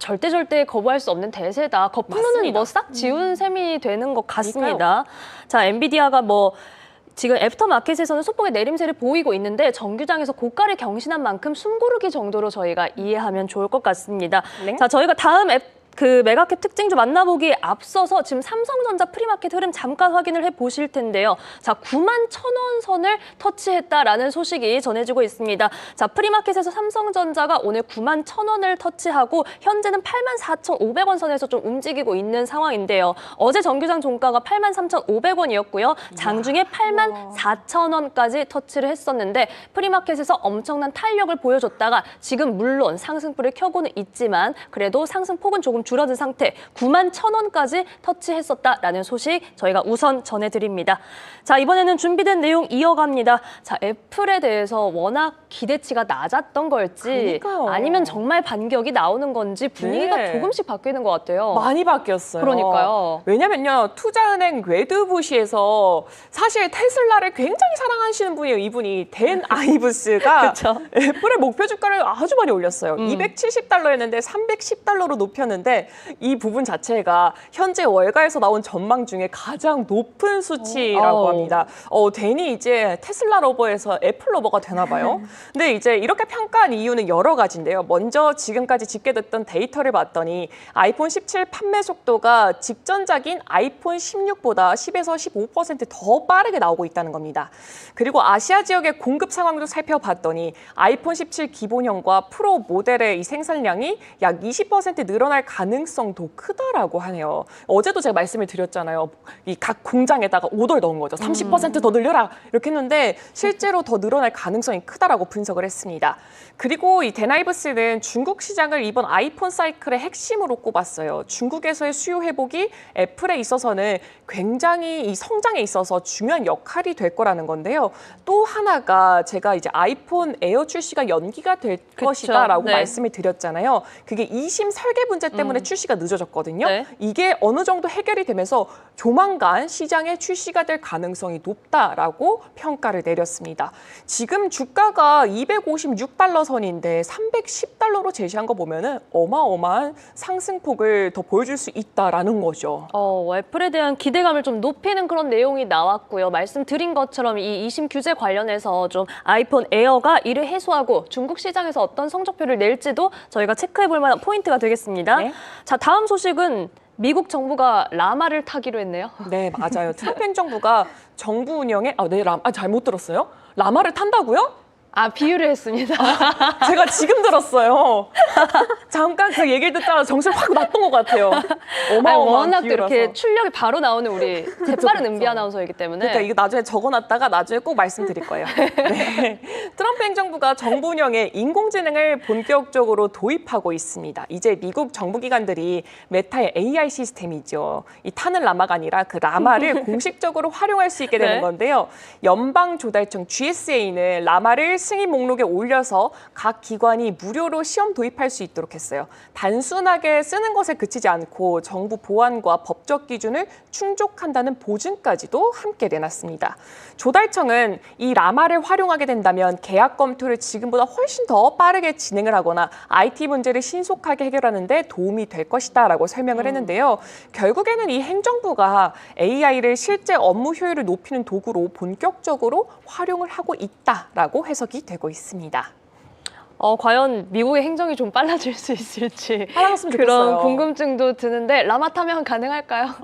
Speaker 1: 절대 거부할 수 없는 대세다. 거품론은
Speaker 2: 맞습니다.
Speaker 1: 뭐 싹 지운 셈이 되는 것 같습니다. 자, 엔비디아가 뭐 지금 애프터마켓에서는 소폭의 내림세를 보이고 있는데 정규장에서 고가를 경신한 만큼 숨고르기 정도로 저희가 이해하면 좋을 것 같습니다.
Speaker 2: 네.
Speaker 1: 자, 저희가 다음 그 메가캡 특징 좀 만나보기에 앞서서 지금 삼성전자 프리마켓 흐름 잠깐 확인을 해보실 텐데요. 자, 91,000원 선을 터치했다라는 소식이 전해지고 있습니다. 자, 프리마켓에서 삼성전자가 오늘 91,000원을 터치하고 현재는 84,500원 선에서 좀 움직이고 있는 상황인데요. 어제 정규장 종가가 83,500원이었고요. 장중에 84,000원까지 터치를 했었는데 프리마켓에서 엄청난 탄력을 보여줬다가 지금 물론 상승불을 켜고는 있지만 그래도 상승폭은 조금 줄어든 상태 91,000원까지 터치했었다라는 소식 저희가 우선 전해드립니다. 자, 이번에는 준비된 내용 이어갑니다. 자, 애플에 대해서 워낙 기대치가 낮았던 걸지
Speaker 2: 그러니까요.
Speaker 1: 아니면 정말 반격이 나오는 건지 분위기가
Speaker 2: 네.
Speaker 1: 조금씩 바뀌는 것 같아요.
Speaker 2: 많이 바뀌었어요.
Speaker 1: 그러니까요.
Speaker 2: 왜냐면요, 투자은행 웨드부시에서 사실 테슬라를 굉장히 사랑하시는 분이에요. 이분이 댄 아이브스가
Speaker 1: 그쵸.
Speaker 2: 애플의 목표 주가를 아주 많이 올렸어요. 270달러였는데 310달러로 높였는데 이 부분 자체가 현재 월가에서 나온 전망 중에 가장 높은 수치라고 합니다. 댄이 이제 테슬라 러버에서 애플 러버가 되나 봐요. 근데 이제 이렇게 평가한 이유는 여러 가지인데요. 먼저 지금까지 집계됐던 데이터를 봤더니 아이폰 17 판매 속도가 직전작인 아이폰 16보다 10에서 15%더 빠르게 나오고 있다는 겁니다. 그리고 아시아 지역의 공급 상황도 살펴봤더니 아이폰 17 기본형과 프로 모델의 이 생산량이 약 20% 늘어날 가능성도 크다라고 하네요. 어제도 제가 말씀을 드렸잖아요. 이 각 공장에다가 오더를 넣은 거죠. 30% 더 늘려라 이렇게 했는데 실제로 더 늘어날 가능성이 크다라고 분석을 했습니다. 그리고 이 데나이브스는 중국 시장을 이번 아이폰 사이클의 핵심으로 꼽았어요. 중국에서의 수요 회복이 애플에 있어서는 굉장히 이 성장에 있어서 중요한 역할이 될 거라는 건데요. 또 하나가 제가 이제 아이폰 에어 출시가 연기가 될 것이다라고
Speaker 1: 네.
Speaker 2: 말씀을 드렸잖아요. 그게 2심 설계 문제 때문에 출시가 늦어졌거든요.
Speaker 1: 네.
Speaker 2: 이게 어느 정도 해결이 되면서 조만간 시장에 출시가 될 가능성이 높다라고 평가를 내렸습니다. 지금 주가가 256달러 선인데 310달러로 제시한 거 보면은 어마어마한 상승폭을 더 보여줄 수 있다라는 거죠.
Speaker 1: 애플에 대한 기대감을 좀 높이는 그런 내용이 나왔고요. 말씀드린 것처럼 이 2심 규제 관련해서 좀 아이폰 에어가 이를 해소하고 중국 시장에서 어떤 성적표를 낼지도 저희가 체크해볼 만한 포인트가 되겠습니다.
Speaker 2: 네.
Speaker 1: 자, 다음 소식은 미국 정부가 라마를 타기로 했네요.
Speaker 2: 네, 맞아요. 트럼프 행정부가 정부 운영에 잘못 들었어요? 라마를 탄다고요?
Speaker 1: 비유를 했습니다.
Speaker 2: 제가 지금 들었어요. 잠깐 그 얘기를 듣다가 정신 확 났던 것 같아요. 어마어마한
Speaker 1: 워낙 또
Speaker 2: 비유라서.
Speaker 1: 이렇게 출력이 바로 나오는 우리 재빠른
Speaker 2: 그쵸.
Speaker 1: 은비 아나운서이기 때문에.
Speaker 2: 그러니까 이거 나중에 적어놨다가 나중에 꼭 말씀드릴 거예요. 네. 트럼프 행정부가 정부 운영에 인공지능을 본격적으로 도입하고 있습니다. 이제 미국 정부기관들이 메타의 AI 시스템이죠. 이 타는 라마가 아니라 그 라마를 공식적으로 활용할 수 있게 되는
Speaker 1: 네.
Speaker 2: 건데요. 연방조달청 GSA는 라마를 승인 목록에 올려서 각 기관이 무료로 시험 도입할 수 있도록 했어요. 단순하게 쓰는 것에 그치지 않고 정부 보안과 법적 기준을 충족한다는 보증까지도 함께 내놨습니다. 조달청은 이 라마를 활용하게 된다면 계약 검토를 지금보다 훨씬 더 빠르게 진행을 하거나 IT 문제를 신속하게 해결하는 데 도움이 될 것이다라고 설명을 했는데요. 결국에는 이 행정부가 AI를 실제 업무 효율을 높이는 도구로 본격적으로 활용을 하고 있다라고 해석이 되고 있습니다.
Speaker 1: 과연 미국의 행정이 좀 빨라질 수 있을지
Speaker 2: 빨라졌으면
Speaker 1: 그런
Speaker 2: 좋겠어요.
Speaker 1: 궁금증도 드는데 라마 타면 가능할까요?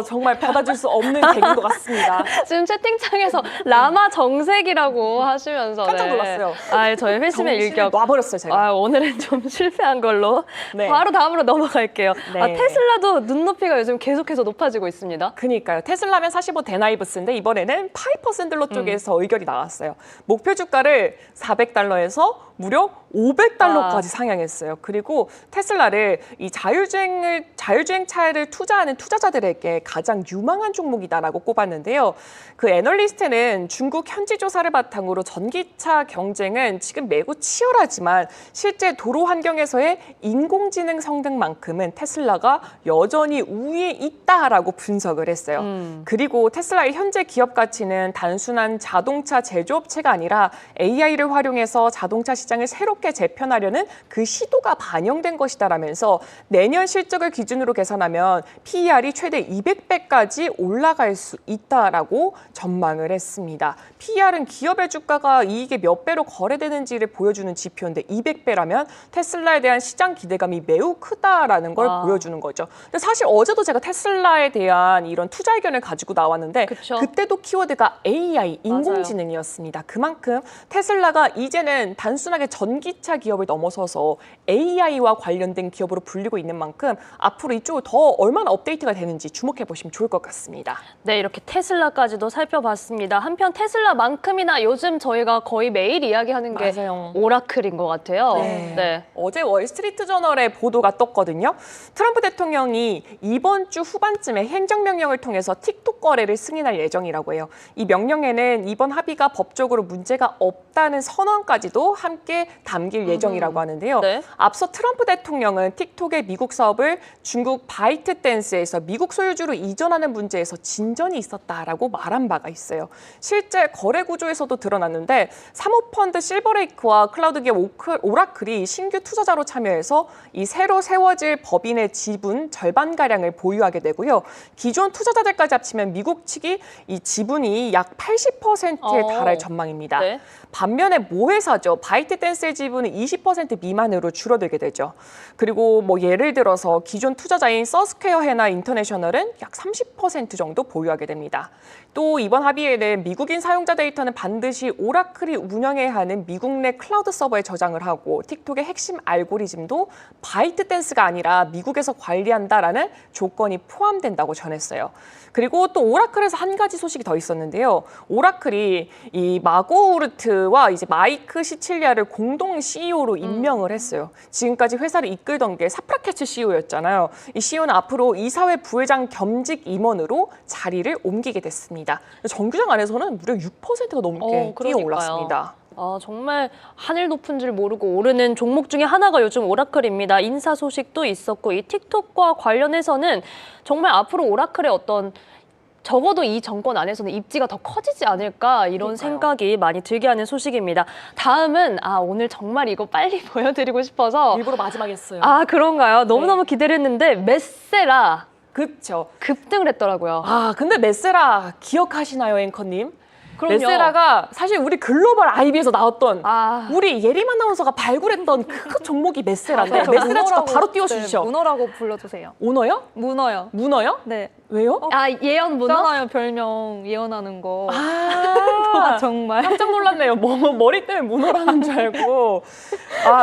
Speaker 2: 정말 받아줄 수 없는 계기인 것 같습니다.
Speaker 1: 지금 채팅창에서 라마 정색이라고 하시면서
Speaker 2: 깜짝 놀랐어요.
Speaker 1: 저희 회심의
Speaker 2: 정신을
Speaker 1: 일격.
Speaker 2: 놔버렸어요, 제가.
Speaker 1: 오늘은 좀 실패한 걸로
Speaker 2: 네.
Speaker 1: 바로 다음으로 넘어갈게요.
Speaker 2: 네.
Speaker 1: 테슬라도 눈높이가 요즘 계속해서 높아지고 있습니다.
Speaker 2: 그니까요. 테슬라면 사실 뭐 데나이브스인데 이번에는 파이퍼샌들러 쪽에서 의견이 나왔어요. 목표 주가를 400달러에서 무려 500달러까지 상향했어요. 그리고 테슬라를 이 자율주행 차를 투자하는 투자자들에게 가장 유망한 종목이다라고 꼽았는데요. 그 애널리스트는 중국 현지 조사를 바탕으로 전기차 경쟁은 지금 매우 치열하지만 실제 도로 환경에서의 인공지능 성능만큼은 테슬라가 여전히 우위에 있다라고 분석을 했어요. 그리고 테슬라의 현재 기업 가치는 단순한 자동차 제조업체가 아니라 AI를 활용해서 자동차 시장을 새롭게 재편하려는 그 시도가 반영된 것이다라면서 내년 실적을 기준으로 계산하면 PER이 최대 200배까지 올라갈 수 있다라고 전망을 했습니다. PER은 기업의 주가가 이익의 몇 배로 거래되는지를 보여주는 지표인데 200배라면 테슬라에 대한 시장 기대감이 매우 크다라는 걸 보여주는 거죠. 근데 사실 어제도 제가 테슬라에 대한 이런 투자 의견을 가지고 나왔는데
Speaker 1: 그쵸?
Speaker 2: 그때도 키워드가 AI, 인공지능이었습니다. 그만큼 테슬라가 이제는 단순하게 전기 전기차 기업을 넘어서서 AI와 관련된 기업으로 불리고 있는 만큼 앞으로 이쪽으로 더 얼마나 업데이트가 되는지 주목해 보시면 좋을 것 같습니다.
Speaker 1: 네, 이렇게 테슬라까지도 살펴봤습니다. 한편 테슬라만큼이나 요즘 저희가 거의 매일 이야기하는 게
Speaker 2: 맞아요.
Speaker 1: 오라클인 것 같아요.
Speaker 2: 네. 어제 월스트리트 저널에 보도가 떴거든요. 트럼프 대통령이 이번 주 후반쯤에 행정명령을 통해서 틱톡 거래를 승인할 예정이라고 해요. 이 명령에는 이번 합의가 법적으로 문제가 없다는 선언까지도 함께 담길 예정이라고 하는데요.
Speaker 1: 네.
Speaker 2: 앞서 트럼프 대통령은 틱톡의 미국 사업을 중국 바이트댄스에서 미국 소유주로 이전하는 문제에서 진전이 있었다라고 말한 바가 있어요. 실제 거래 구조에서도 드러났는데 사모펀드 실버레이크와 클라우드 기업 오라클이 신규 투자자로 참여해서 이 새로 세워질 법인의 지분 절반가량을 보유하게 되고요. 기존 투자자들까지 합치면 미국 측이 이 지분이 약 80%에 달할 전망입니다.
Speaker 1: 네.
Speaker 2: 반면에 모회사죠. 바이트댄스의 지분은 20% 미만으로 줄어들게 되죠. 그리고 뭐 예를 들어서 기존 투자자인 서스퀘어해나 인터내셔널은 약 30% 정도 보유하게 됩니다. 또 이번 합의에는 미국인 사용자 데이터는 반드시 오라클이 운영해야 하는 미국 내 클라우드 서버에 저장을 하고 틱톡의 핵심 알고리즘도 바이트댄스가 아니라 미국에서 관리한다라는 조건이 포함된다고 전했어요. 그리고 또 오라클에서 한 가지 소식이 더 있었는데요. 오라클이 이 마고우르트와 이제 마이크 시칠리아를 공동 CEO로 임명을 했어요. 지금까지 회사를 이끌던 게 사프라케츠 CEO였잖아요. 이 CEO는 앞으로 이사회 부회장 겸직 임원으로 자리를 옮기게 됐습니다. 정규장 안에서는 무려 6%가 넘게 뛰어 올랐습니다.
Speaker 1: 정말 하늘 높은 줄 모르고 오르는 종목 중에 하나가 요즘 오라클입니다. 인사 소식도 있었고 이 틱톡과 관련해서는 정말 앞으로 오라클의 어떤 적어도 이 정권 안에서는 입지가 더 커지지 않을까 이런 생각이 많이 들게 하는 소식입니다. 다음은 오늘 정말 이거 빨리 보여드리고 싶어서
Speaker 2: 일부러 마지막에 했어요.
Speaker 1: 그런가요? 너무너무 기대를 했는데 메세라
Speaker 2: 그렇죠.
Speaker 1: 급등을 했더라고요.
Speaker 2: 근데 메세라 기억하시나요, 앵커님?
Speaker 1: 그럼요.
Speaker 2: 메세라가 사실 우리 글로벌 IB에서 나왔던 우리 예림 아나운서가 발굴했던 그 종목이 메세라인데 메세라 주가 바로 띄워주시죠.
Speaker 3: 네, 문어라고 불러주세요.
Speaker 2: 오너요?
Speaker 3: 문어요.
Speaker 2: 문어요?
Speaker 3: 네.
Speaker 2: 왜요?
Speaker 1: 예언 문어?
Speaker 3: 있잖아요, 별명 예언하는 거. 정말.
Speaker 2: 깜짝 놀랐네요. 머리 때문에 문어라는 줄 알고.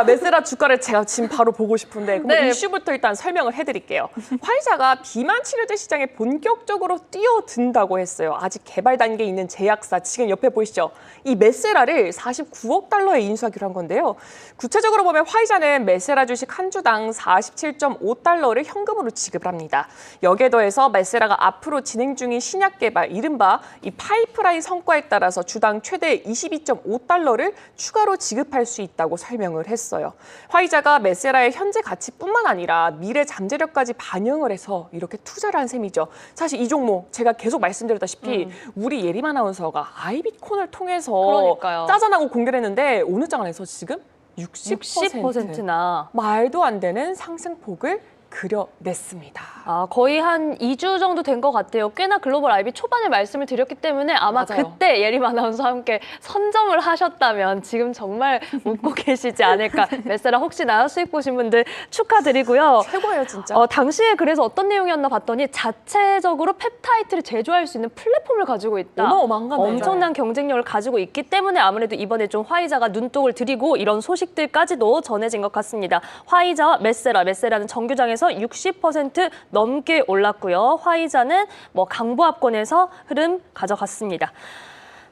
Speaker 2: 메세라 주가를 제가 지금 바로 보고 싶은데 그럼 이슈부터 일단 설명을 해드릴게요. 화이자가 비만 치료제 시장에 본격적으로 뛰어든다고 했어요. 아직 개발 단계에 있는 제약사, 지금 옆에 보이시죠? 이 메세라를 49억 달러에 인수하기로 한 건데요. 구체적으로 보면 화이자는 메세라 주식 한 주당 47.5달러를 현금으로 지급을 합니다. 여기에 더해서 메세라가 앞으로 진행 중인 신약 개발, 이른바 이 파이프라인 성과에 따라서 주당 최대 22.5달러를 추가로 지급할 수 있다고 설명을 했어요. 화이자가 메세라의 현재 가치뿐만 아니라 미래 잠재력까지 반영을 해서 이렇게 투자를 한 셈이죠. 사실 이 종목 제가 계속 말씀드렸다시피 우리 예림 아나운서가 아이비콘을 통해서 짜잔하고 공개를 했는데 오늘 장안에서 지금 60%나 말도 안 되는 상승폭을 그려냈습니다.
Speaker 1: 거의 한 2주 정도 된 것 같아요. 꽤나 글로벌 IB 초반에 말씀을 드렸기 때문에 아마
Speaker 2: 맞아요.
Speaker 1: 그때 예림 아나운서와 함께 선점을 하셨다면 지금 정말 웃고 계시지 않을까. 메세라 혹시나 수익 보신 분들 축하드리고요.
Speaker 2: 최고예요, 진짜.
Speaker 1: 당시에 그래서 어떤 내용이었나 봤더니 자체적으로 펩타이드를 제조할 수 있는 플랫폼을 가지고 있다.
Speaker 2: 어마어마한 거네요.
Speaker 1: 엄청난 경쟁력을 가지고 있기 때문에 아무래도 이번에 좀 화이자가 눈독을 들이고 이런 소식들까지도 전해진 것 같습니다. 화이자와 메세라는 정규장에서 60% 넘게 올랐고요. 화이자는 강보합권에서 흐름 가져갔습니다.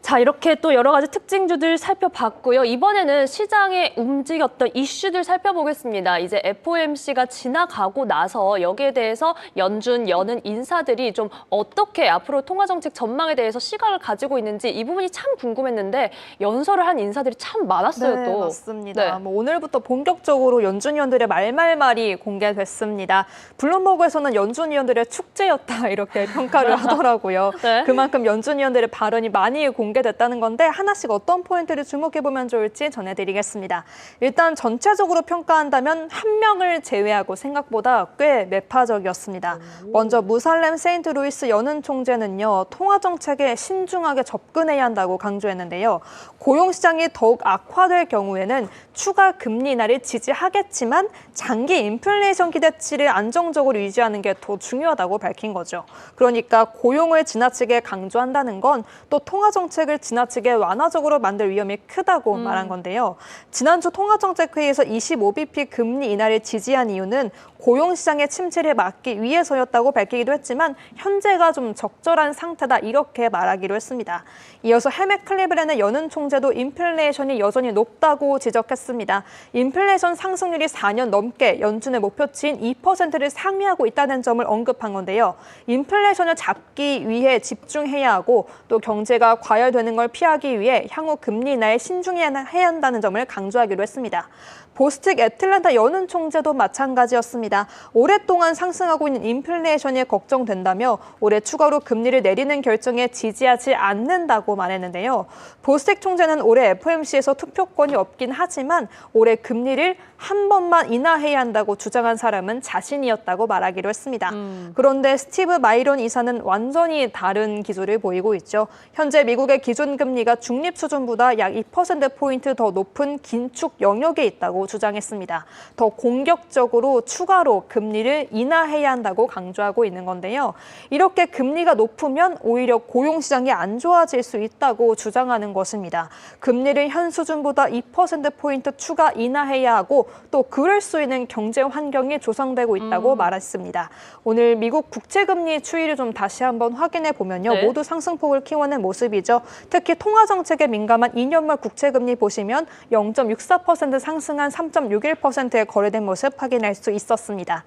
Speaker 1: 자, 이렇게 또 여러 가지 특징주들 살펴봤고요. 이번에는 시장에 움직였던 이슈들 살펴보겠습니다. 이제 FOMC가 지나가고 나서 여기에 대해서 여는 인사들이 좀 어떻게 앞으로 통화정책 전망에 대해서 시각을 가지고 있는지 이 부분이 참 궁금했는데 연설을 한 인사들이 참 많았어요.
Speaker 3: 네,
Speaker 1: 또.
Speaker 3: 맞습니다. 오늘부터 본격적으로 연준 위원들의 말말말이 공개됐습니다. 블룸버그에서는 연준 위원들의 축제였다 이렇게 평가를 하더라고요. 그만큼 연준 위원들의 발언이 많이 공개됐다는 건데 하나씩 어떤 포인트를 주목해보면 좋을지 전해드리겠습니다. 일단 전체적으로 평가한다면 한 명을 제외하고 생각보다 꽤 매파적이었습니다. 먼저 무살렘 세인트루이스 연은 총재는요. 통화정책에 신중하게 접근해야 한다고 강조했는데요. 고용시장이 더욱 악화될 경우에는 추가 금리 인하를 지지하겠지만 장기 인플레이션 기대치를 안정적으로 유지하는 게 더 중요하다고 밝힌 거죠. 그러니까 고용을 지나치게 강조한다는 건 또 통화정책 정책을 지나치게 완화적으로 만들 위험이 크다고 말한 건데요. 지난주 통화정책회의에서 25bp 금리 인하를 지지한 이유는 고용시장의 침체를 막기 위해서였다고 밝히기도 했지만 현재가 좀 적절한 상태다 이렇게 말하기로 했습니다. 이어서 헬멧 클리브랜드 연은 총재도 인플레이션이 여전히 높다고 지적했습니다. 인플레이션 상승률이 4년 넘게 연준의 목표치인 2%를 상회하고 있다는 점을 언급한 건데요. 인플레이션을 잡기 위해 집중해야 하고 또 경제가 과열되는 걸 피하기 위해 향후 금리 인하에 신중해야 한다는 점을 강조하기로 했습니다. 보스틱 애틀랜타 연은 총재도 마찬가지였습니다. 오랫동안 상승하고 있는 인플레이션이 걱정된다며 올해 추가로 금리를 내리는 결정에 지지하지 않는다고 말했는데요. 보스틱 총재는 올해 FOMC에서 투표권이 없긴 하지만 올해 금리를 한 번만 인하해야 한다고 주장한 사람은 자신이었다고 말하기로 했습니다. 그런데 스티브 마이론 이사는 완전히 다른 기조를 보이고 있죠. 현재 미국의 기준금리가 중립 수준보다 약 2%포인트 더 높은 긴축 영역에 있다고 주장했습니다. 더 공격적으로 추가로 금리를 인하해야 한다고 강조하고 있는 건데요. 이렇게 금리가 높으면 오히려 고용시장이 안 좋아질 수 있다고 주장하는 것입니다. 금리를 현 수준보다 2%포인트 추가 인하해야 하고 또 그럴 수 있는 경제 환경이 조성되고 있다고 말했습니다. 오늘 미국 국채금리 추이를 좀 다시 한번 확인해 보면요.
Speaker 1: 네.
Speaker 3: 모두 상승폭을 키워낸 모습이죠. 특히 통화정책에 민감한 2년물 국채금리 보시면 0.64% 상승한 3.61%에 거래된 모습 확인할 수 있었습니다.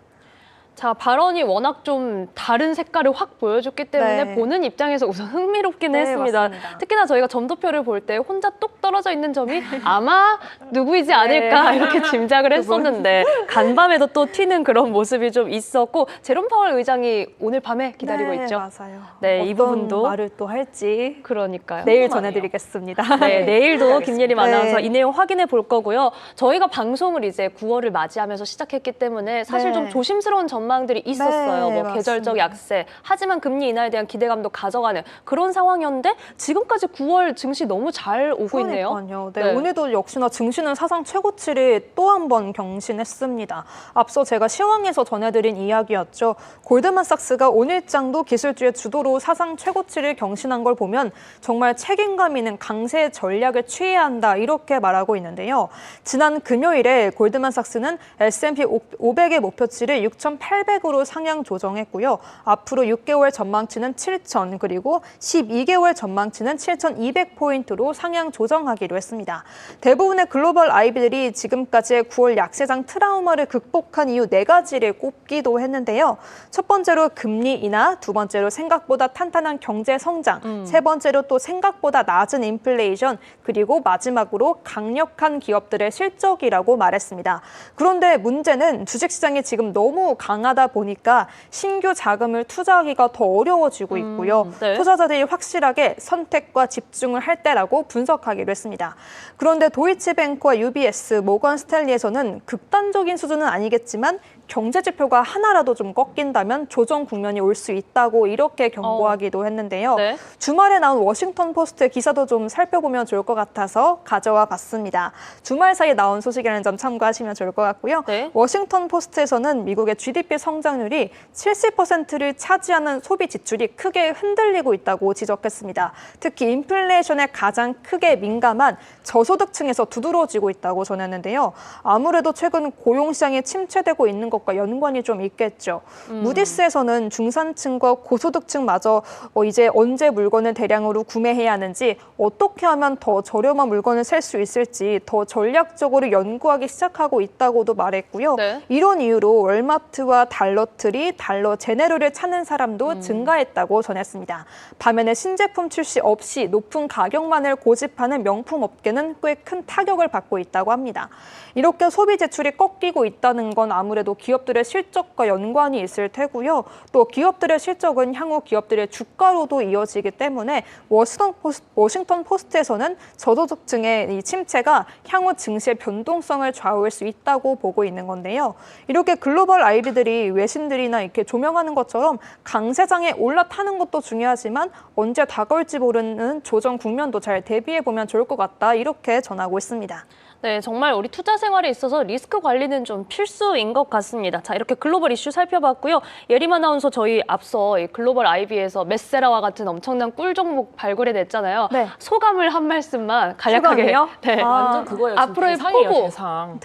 Speaker 1: 자, 발언이 워낙 좀 다른 색깔을 확 보여줬기 때문에
Speaker 3: 네.
Speaker 1: 보는 입장에서 우선 흥미롭기는
Speaker 3: 네,
Speaker 1: 했습니다.
Speaker 3: 맞습니다.
Speaker 1: 특히나 저희가 점도표를 볼 때 혼자 뚝 떨어져 있는 점이 아마 누구이지 않을까 이렇게 짐작을 했었는데 간밤에도 또 튀는 그런 모습이 좀 있었고 제롬 파월 의장이 오늘 밤에 기다리고
Speaker 3: 네,
Speaker 1: 있죠.
Speaker 3: 맞아요.
Speaker 1: 네, 이 부분도
Speaker 3: 말을 또 할지
Speaker 1: 그러니까요.
Speaker 3: 내일
Speaker 1: 궁금하네요.
Speaker 3: 전해드리겠습니다.
Speaker 1: 네, 내일도 김예림 아나운서
Speaker 3: 네.
Speaker 1: 이 내용 확인해 볼 거고요. 저희가 방송을 이제 9월을 맞이하면서 시작했기 때문에 사실
Speaker 3: 네.
Speaker 1: 좀 조심스러운 전망들이 있었어요.
Speaker 3: 네,
Speaker 1: 뭐 계절적
Speaker 3: 맞습니다.
Speaker 1: 약세, 하지만 금리 인하에 대한 기대감도 가져가는 그런 상황이었는데 지금까지 9월 증시 너무 잘 오고 있네요.
Speaker 3: 그러니까요. 네,
Speaker 1: 네.
Speaker 3: 오늘도 역시나 증시는 사상 최고치를 또 한 번 경신했습니다. 앞서 제가 시황에서 전해드린 이야기였죠. 골드만삭스가 오늘장도 기술주의 주도로 사상 최고치를 경신한 걸 보면 정말 책임감 있는 강세 전략을 취해야 한다 이렇게 말하고 있는데요. 지난 금요일에 골드만삭스는 S&P 500의 목표치를 6,800으로 상향 조정했고요. 앞으로 6개월 전망치는 7,000 그리고 12개월 전망치는 7,200포인트로 상향 조정하기로 했습니다. 대부분의 글로벌 IB들이 지금까지의 9월 약세장 트라우마를 극복한 이유 4가지를 꼽기도 했는데요. 첫 번째로 금리 인하, 두 번째로 생각보다 탄탄한 경제 성장, 세 번째로 또 생각보다 낮은 인플레이션, 그리고 마지막으로 강력한 기업들의 실적이라고 말했습니다. 그런데 문제는 주식시장이 지금 너무 강하다 보니까 신규 자금을 투자하기가 더 어려워지고 있고요.
Speaker 1: 네.
Speaker 3: 투자자들이 확실하게 선택과 집중을 할 때라고 분석하기로 했습니다. 그런데 도이치뱅크와 UBS, 모건 스탠리에서는 극단적인 수준은 아니겠지만 경제 지표가 하나라도 좀 꺾인다면 조정 국면이 올 수 있다고 이렇게 경고하기도 했는데요.
Speaker 1: 네.
Speaker 3: 주말에 나온 워싱턴 포스트 기사도 좀 살펴보면 좋을 것 같아서 가져와 봤습니다. 주말 사이에 나온 소식이라는 점 참고하시면 좋을 것 같고요.
Speaker 1: 네.
Speaker 3: 워싱턴 포스트에서는 미국의 GDP 성장률이 70%를 차지하는 소비 지출이 크게 흔들리고 있다고 지적했습니다. 특히 인플레이션에 가장 크게 민감한 저소득층에서 두드러지고 있다고 전했는데요. 아무래도 최근 고용시장이 침체되고 있는 것과 연관이 좀 있겠죠. 무디스에서는 중산층과 고소득층마저 이제 언제 물건을 대량으로 구매해야 하는지 어떻게 하면 더 저렴한 물건을 살 수 있을지 더 전략적으로 연구하기 시작하고 있다고도 말했고요.
Speaker 1: 네.
Speaker 3: 이런 이유로 월마트와 달러트리, 달러 제네럴을 찾는 사람도 증가했다고 전했습니다. 반면에 신제품 출시 없이 높은 가격만을 고집하는 명품 업계는 꽤 큰 타격을 받고 있다고 합니다. 이렇게 소비 지출이 꺾이고 있다는 건 아무래도 기업들의 실적과 연관이 있을 테고요. 또 기업들의 실적은 향후 기업들의 주가로도 이어지기 때문에 워싱턴 포스트에서는 저소득층의 이 침체가 향후 증시의 변동성을 좌우할 수 있다고 보고 있는 건데요. 이렇게 글로벌 IB들이 외신들이나 이렇게 조명하는 것처럼 강세장에 올라타는 것도 중요하지만 언제 다가올지 모르는 조정 국면도 잘 대비해 보면 좋을 것 같다 이렇게 전하고 있습니다.
Speaker 1: 네, 정말 우리 투자 생활에 있어서 리스크 관리는 좀 필수인 것 같습니다. 자, 이렇게 글로벌 이슈 살펴봤고요. 예림 아나운서 저희 앞서 이 글로벌 IB에서 메세라와 같은 엄청난 꿀 종목 발굴해 냈잖아요.
Speaker 3: 네.
Speaker 1: 소감을 한 말씀만 간략하게.
Speaker 3: 소감이요?
Speaker 1: 네.
Speaker 2: 완전 그거예요. 지금
Speaker 1: 앞으로의
Speaker 2: 대상이에요,
Speaker 1: 포부.
Speaker 2: 대상.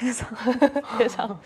Speaker 1: 대상.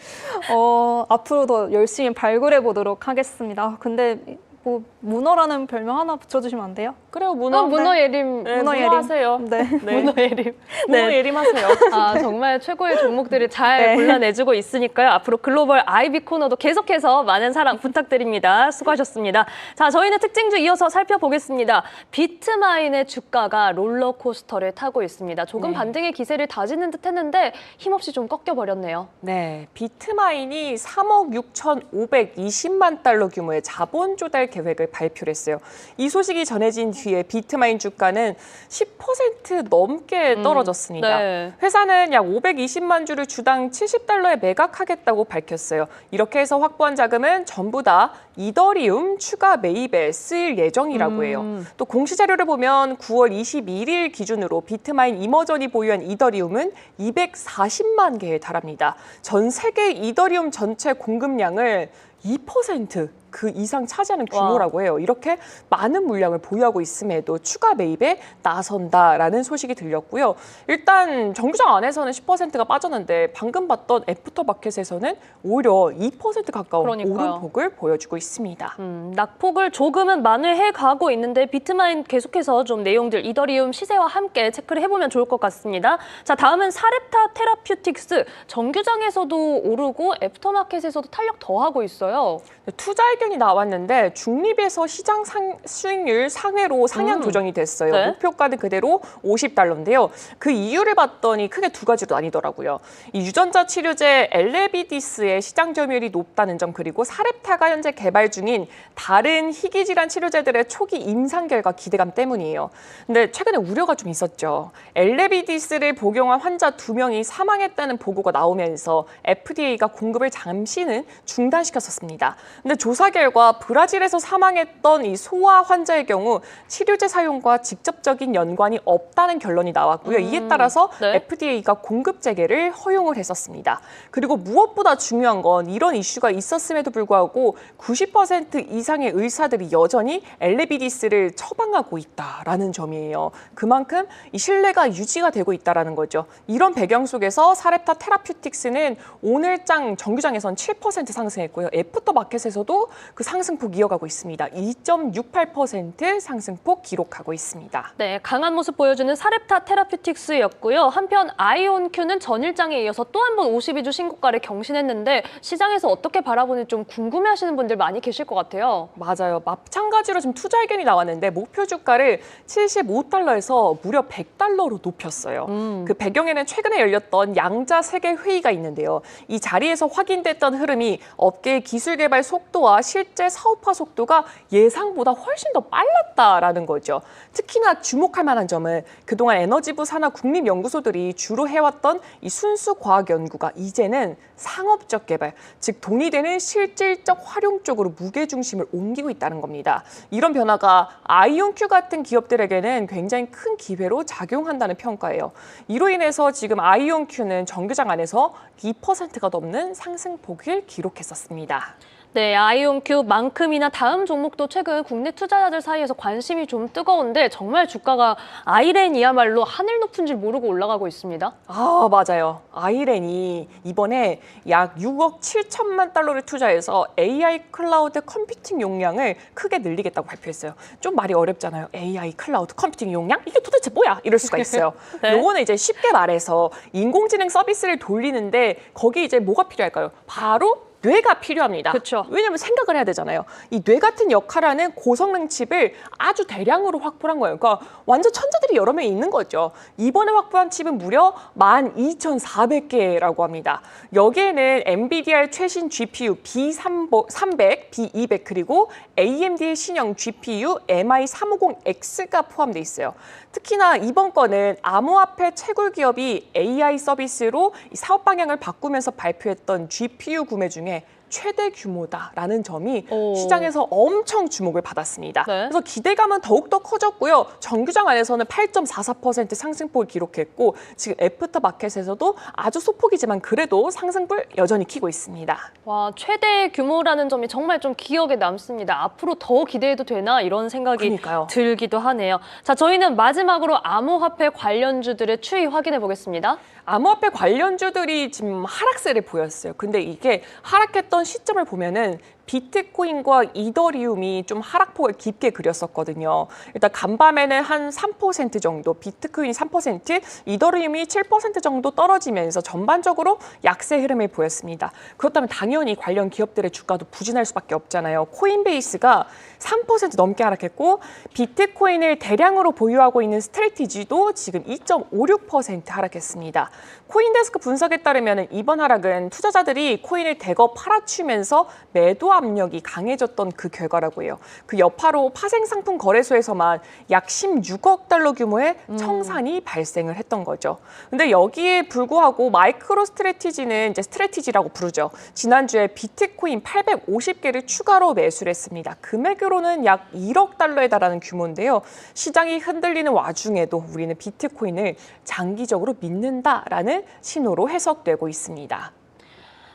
Speaker 3: 앞으로도 열심히 발굴해 보도록 하겠습니다. 근데 뭐 문어라는 별명 하나 붙여주시면 안 돼요?
Speaker 2: 그래요, 문어.
Speaker 1: 문어 예림.
Speaker 2: 네,
Speaker 3: 문어
Speaker 2: 문어
Speaker 3: 예림.
Speaker 2: 하세요.
Speaker 3: 네.
Speaker 1: 문어 예림.
Speaker 2: 문어 예림하세요.
Speaker 1: 아, 정말 최고의 종목들을 잘
Speaker 3: 네.
Speaker 1: 골라내주고 있으니까요. 앞으로 글로벌 IB 코너도 계속해서 많은 사랑 부탁드립니다. 수고하셨습니다. 자, 저희는 특징주 이어서 살펴보겠습니다. 비트마인의 주가가 롤러코스터를 타고 있습니다. 조금
Speaker 2: 네.
Speaker 1: 반등의 기세를 다지는 듯 했는데 힘없이 좀 꺾여버렸네요.
Speaker 2: 네, 비트마인이 3억 6,520만 달러 규모의 자본 조달 계획을 발표를 했어요. 이 소식이 전해진 뒤에 비트마인 주가는 10% 넘게 떨어졌습니다.
Speaker 1: 네.
Speaker 2: 회사는 약 520만 주를 주당 70달러에 매각하겠다고 밝혔어요. 이렇게 해서 확보한 자금은 전부 다 이더리움 추가 매입에 쓰일 예정이라고 해요. 또 공시 자료를 보면 9월 21일 기준으로 비트마인 이머전이 보유한 이더리움은 240만 개에 달합니다. 전 세계 이더리움 전체 공급량을 2% 그 이상 차지하는 규모라고 해요. 이렇게 많은 물량을 보유하고 있음에도 추가 매입에 나선다라는 소식이 들렸고요. 일단 정규장 안에서는 10%가 빠졌는데 방금 봤던 애프터마켓에서는 오히려 2% 가까운
Speaker 1: 그러니까요.
Speaker 2: 오름폭을 보여주고 있습니다.
Speaker 1: 낙폭을 조금은 만회해 가고 있는데 비트마인 계속해서 좀 내용들 이더리움 시세와 함께 체크를 해보면 좋을 것 같습니다. 자, 다음은 사렙타 테라퓨틱스. 정규장에서도 오르고 애프터마켓에서도 탄력 더하고 있어요.
Speaker 2: 투자 의견이 나왔는데 중립에서 시장 수익률 상회로 상향 조정이 됐어요.
Speaker 1: 네.
Speaker 2: 목표가는 그대로 $50인데요. 그 이유를 봤더니 크게 두 가지로 나뉘더라고요. 이 유전자 치료제 엘레비디스의 시장 점유율이 높다는 점, 그리고 사렙타가 현재 개발 중인 다른 희귀 질환 치료제들의 초기 임상 결과 기대감 때문이에요. 근데 최근에 우려가 좀 있었죠. 엘레비디스를 복용한 환자 2명이 사망했다는 보고가 나오면서 FDA가 공급을 잠시는 중단시켰었습니다. 근데 조사 결과 브라질에서 사망했던 이 소아 환자의 경우 치료제 사용과 직접적인 연관이 없다는 결론이 나왔고요. 이에 따라서
Speaker 1: 네.
Speaker 2: FDA가 공급 재개를 허용을 했었습니다. 그리고 무엇보다 중요한 건 이런 이슈가 있었음에도 불구하고 90% 이상의 의사들이 여전히 엘레비디스를 처방하고 있다라는 점이에요. 그만큼 이 신뢰가 유지가 되고 있다라는 거죠. 이런 배경 속에서 사렙타 테라퓨틱스는 오늘장 정규장에선 7% 상승했고요. 애프터마켓에서도 그 상승폭 이어가고 있습니다. 2.68% 상승폭 기록하고 있습니다.
Speaker 1: 네, 강한 모습 보여주는 사렙타 테라퓨틱스였고요. 한편 아이온큐는 전일장에 이어서 또 한 번 52주 신고가를 경신했는데 시장에서 어떻게 바라보는지 좀 궁금해하시는 분들 많이 계실 것 같아요.
Speaker 2: 맞아요. 마찬가지로 지금 투자 의견이 나왔는데 목표 주가를 $75에서 무려 $100로 높였어요. 그 배경에는 최근에 열렸던 양자 세계 회의가 있는데요. 이 자리에서 확인됐던 흐름이 업계의 기술 개발 속도와 실제 사업화 속도가 예상보다 훨씬 더 빨랐다라는 거죠. 특히나 주목할 만한 점은 그동안 에너지부 산하 국립연구소들이 주로 해왔던 이 순수 과학 연구가 이제는 상업적 개발, 즉 돈이 되는 실질적 활용 쪽으로 무게중심을 옮기고 있다는 겁니다. 이런 변화가 아이온큐 같은 기업들에게는 굉장히 큰 기회로 작용한다는 평가예요. 이로 인해서 지금 아이온큐는 정규장 안에서 2%가 넘는 상승폭을 기록했었습니다.
Speaker 1: 네, 아이온큐만큼이나 다음 종목도 최근 국내 투자자들 사이에서 관심이 좀 뜨거운데 정말 주가가 아이렌이야말로 하늘 높은 줄 모르고 올라가고 있습니다.
Speaker 2: 아, 맞아요. 아이렌이 이번에 약 6억 7천만 달러를 투자해서 AI 클라우드 컴퓨팅 용량을 크게 늘리겠다고 발표했어요. 좀 말이 어렵잖아요. AI 클라우드 컴퓨팅 용량? 이게 도대체 뭐야? 이럴 수가 있어요.
Speaker 1: 네.
Speaker 2: 요거는 이제 쉽게 말해서 인공지능 서비스를 돌리는데 거기 이제 뭐가 필요할까요? 바로 뇌가 필요합니다.
Speaker 1: 그쵸.
Speaker 2: 왜냐하면 생각을 해야 되잖아요. 이 뇌 같은 역할하는 고성능 칩을 아주 대량으로 확보한 거예요. 그러니까 완전 천재들이 여러 명 있는 거죠. 이번에 확보한 칩은 무려 12,400개라고 합니다. 여기에는 엔비디아의 최신 GPU B300, B200 그리고 AMD의 신형 GPU MI350X가 포함되어 있어요. 특히나 이번 건은 암호화폐 채굴 기업이 AI 서비스로 이 사업 방향을 바꾸면서 발표했던 GPU 구매 중에 최대 규모다라는 점이
Speaker 1: 오.
Speaker 2: 시장에서 엄청 주목을 받았습니다.
Speaker 1: 네.
Speaker 2: 그래서 기대감은 더욱더 커졌고요. 정규장 안에서는 8.44% 상승폭을 기록했고 지금 애프터마켓에서도 아주 소폭이지만 그래도 상승폭을 여전히 키고 있습니다.
Speaker 1: 와, 최대 규모라는 점이 정말 좀 기억에 남습니다. 앞으로 더 기대해도 되나 이런 생각이
Speaker 2: 그러니까요.
Speaker 1: 들기도 하네요. 자, 저희는 마지막으로 암호화폐 관련주들의 추이 확인해 보겠습니다.
Speaker 2: 암호화폐 관련주들이 지금 하락세를 보였어요. 근데 이게 하락했던 시점을 보면은 비트코인과 이더리움이 좀 하락폭을 깊게 그렸었거든요. 일단 간밤에는 한 3% 정도, 비트코인이 3%, 이더리움이 7% 정도 떨어지면서 전반적으로 약세 흐름을 보였습니다. 그렇다면 당연히 관련 기업들의 주가도 부진할 수밖에 없잖아요. 코인베이스가 3% 넘게 하락했고 비트코인을 대량으로 보유하고 있는 스트래티지도 지금 2.56% 하락했습니다. 코인데스크 분석에 따르면 이번 하락은 투자자들이 코인을 대거 팔아치우면서 매도 압력이 강해졌던 그 결과라고 해요. 그 여파로 파생상품 거래소에서만 약 16억 달러 규모의 청산이 발생을 했던 거죠. 근데 여기에 불구하고 마이크로 스트래티지는 이제 스트래티지라고 부르죠. 지난주에 비트코인 850개를 추가로 매수를 했습니다. 금액으로는 약 1억 달러에 달하는 규모인데요. 시장이 흔들리는 와중에도 우리는 비트코인을 장기적으로 믿는다라는 신호로 해석되고 있습니다.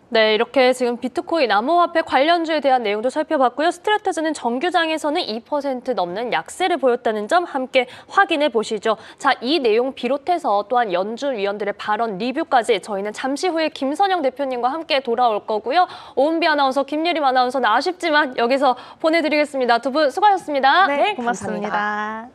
Speaker 1: 네, 이렇게 지금 비트코인 암호화폐 관련주에 대한 내용도 살펴봤고요. 스트래테지는 정규장에서는 2% 넘는 약세를 보였다는 점 함께 확인해 보시죠. 자, 이 내용 비롯해서 또한 연준 위원들의 발언 리뷰까지 저희는 잠시 후에 김선영 대표님과 함께 돌아올 거고요. 오은비 아나운서, 김예림 아나운서는 아쉽지만 여기서 보내드리겠습니다. 두 분 수고하셨습니다.
Speaker 3: 네,
Speaker 2: 감사합니다.
Speaker 3: 고맙습니다.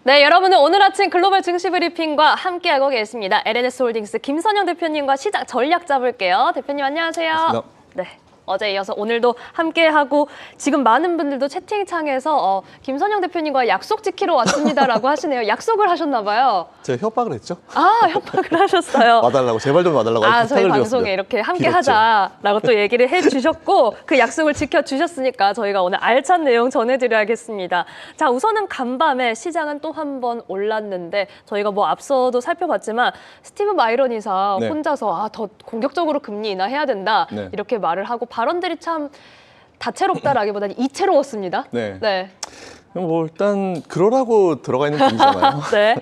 Speaker 1: 네, 여러분은 오늘 아침 글로벌 증시 브리핑과 함께하고 계십니다. LNS홀딩스 김선영 대표님과 시장 전략 잡을게요. 대표님 안녕하세요.
Speaker 4: 반갑습니다.
Speaker 1: 네. 어제 이어서 오늘도 함께하고 지금 많은 분들도 채팅창에서 김선영 대표님과 약속 지키러 왔습니다라고 하시네요. 약속을 하셨나 봐요.
Speaker 4: 제가 협박을 했죠.
Speaker 1: 아, 협박을 하셨어요.
Speaker 4: 와달라고 제발 좀 와달라고
Speaker 1: 아, 저희
Speaker 4: 부탁을
Speaker 1: 방송에
Speaker 4: 드렸습니다.
Speaker 1: 이렇게 함께
Speaker 4: 빌었죠.
Speaker 1: 하자라고 또 얘기를 해주셨고 그 약속을 지켜주셨으니까 저희가 오늘 알찬 내용 전해드려야겠습니다. 자, 우선은 간밤에 시장은 또 한 번 올랐는데 저희가 뭐 앞서도 살펴봤지만 스티브 바이런 이사
Speaker 4: 네.
Speaker 1: 혼자서 더 공격적으로 금리 인하해야 된다
Speaker 4: 네.
Speaker 1: 이렇게 말을 하고 발언들이 참 다채롭다라기보다는 이채로웠습니다.
Speaker 4: 네.
Speaker 1: 네.
Speaker 4: 뭐 일단 그러라고 들어가 있는 분이잖아요.
Speaker 1: 네.